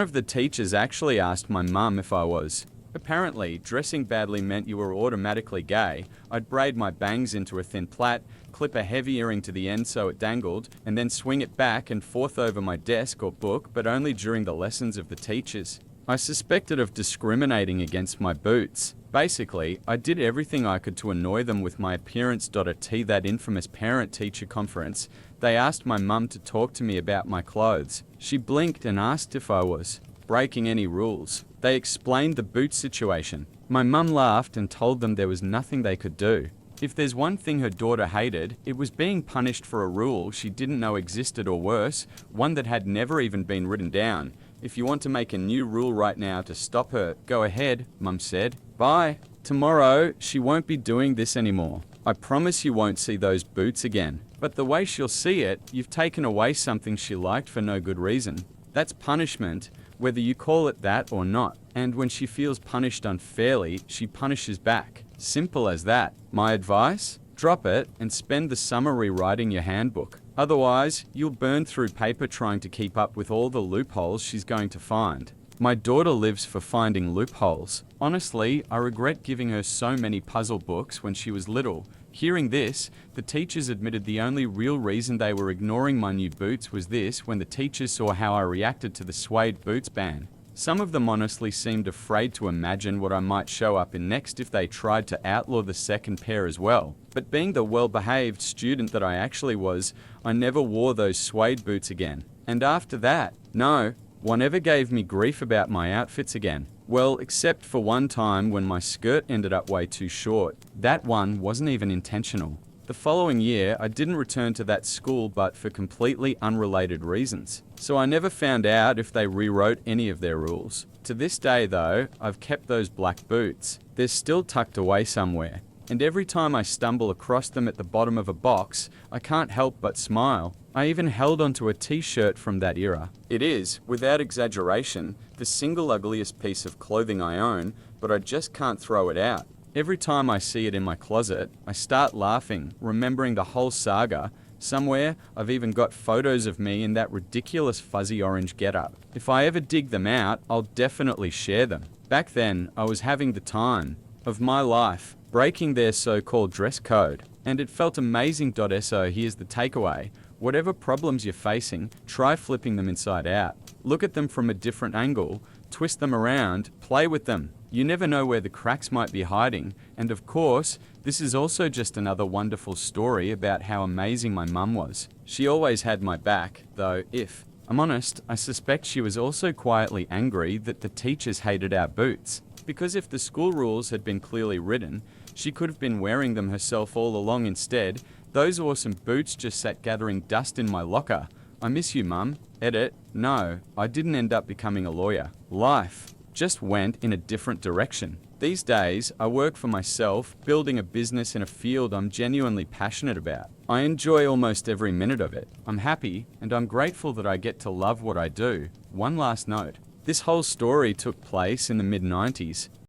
of the teachers actually asked my mum if I was. Apparently, dressing badly meant you were automatically gay. I'd braid my bangs into a thin plait, clip a heavy earring to the end so it dangled, and then swing it back and forth over my desk or book, but only during the lessons of the teachers. I suspected of discriminating against my boots. Basically, I did everything I could to annoy them with my appearance. At that infamous parent-teacher conference, they asked my mum to talk to me about my clothes. She blinked and asked if I was breaking any rules. They explained the boot situation. My mum laughed and told them there was nothing they could do. If there's one thing her daughter hated, it was being punished for a rule she didn't know existed, or worse, one that had never even been written down. If you want to make a new rule right now to stop her, go ahead, Mum said. Bye. Tomorrow, she won't be doing this anymore. I promise you won't see those boots again. But the way she'll see it, you've taken away something she liked for no good reason. That's punishment, whether you call it that or not. And when she feels punished unfairly, she punishes back. Simple as that. My advice? Drop it and spend the summer rewriting your handbook. Otherwise, you'll burn through paper trying to keep up with all the loopholes she's going to find. My daughter lives for finding loopholes. Honestly, I regret giving her so many puzzle books when she was little. Hearing this, the teachers admitted the only real reason they were ignoring my new boots was this: when the teachers saw how I reacted to the suede boots ban. Some of them honestly seemed afraid to imagine what I might show up in next if they tried to outlaw the second pair as well. But being the well-behaved student that I actually was, I never wore those suede boots again. And after that, no one ever gave me grief about my outfits again. Well, except for one time when my skirt ended up way too short. That one wasn't even intentional. The following year, I didn't return to that school, but for completely unrelated reasons. So I never found out if they rewrote any of their rules. To this day though, I've kept those black boots. They're still tucked away somewhere. And every time I stumble across them at the bottom of a box, I can't help but smile. I even held onto a t-shirt from that era. It is, without exaggeration, the single ugliest piece of clothing I own, but I just can't throw it out. Every time I see it in my closet, I start laughing, remembering the whole saga. Somewhere, I've even got photos of me in that ridiculous fuzzy orange getup. If I ever dig them out, I'll definitely share them. Back then, I was having the time of my life, breaking their so-called dress code. And it felt amazing. So here's the takeaway. Whatever problems you're facing, try flipping them inside out. Look at them from a different angle, twist them around, play with them. You never know where the cracks might be hiding. And of course, this is also just another wonderful story about how amazing my mum was. She always had my back, though if I'm honest, I suspect she was also quietly angry that the teachers hated our boots. Because if the school rules had been clearly written, she could have been wearing them herself all along. Instead, those awesome boots just sat gathering dust in my locker. I miss you, Mum. Edit. No, I didn't end up becoming a lawyer. Life just went in a different direction. These days, I work for myself, building a business in a field I'm genuinely passionate about. I enjoy almost every minute of it. I'm happy, and I'm grateful that I get to love what I do. One last note. This whole story took place in the mid-90s.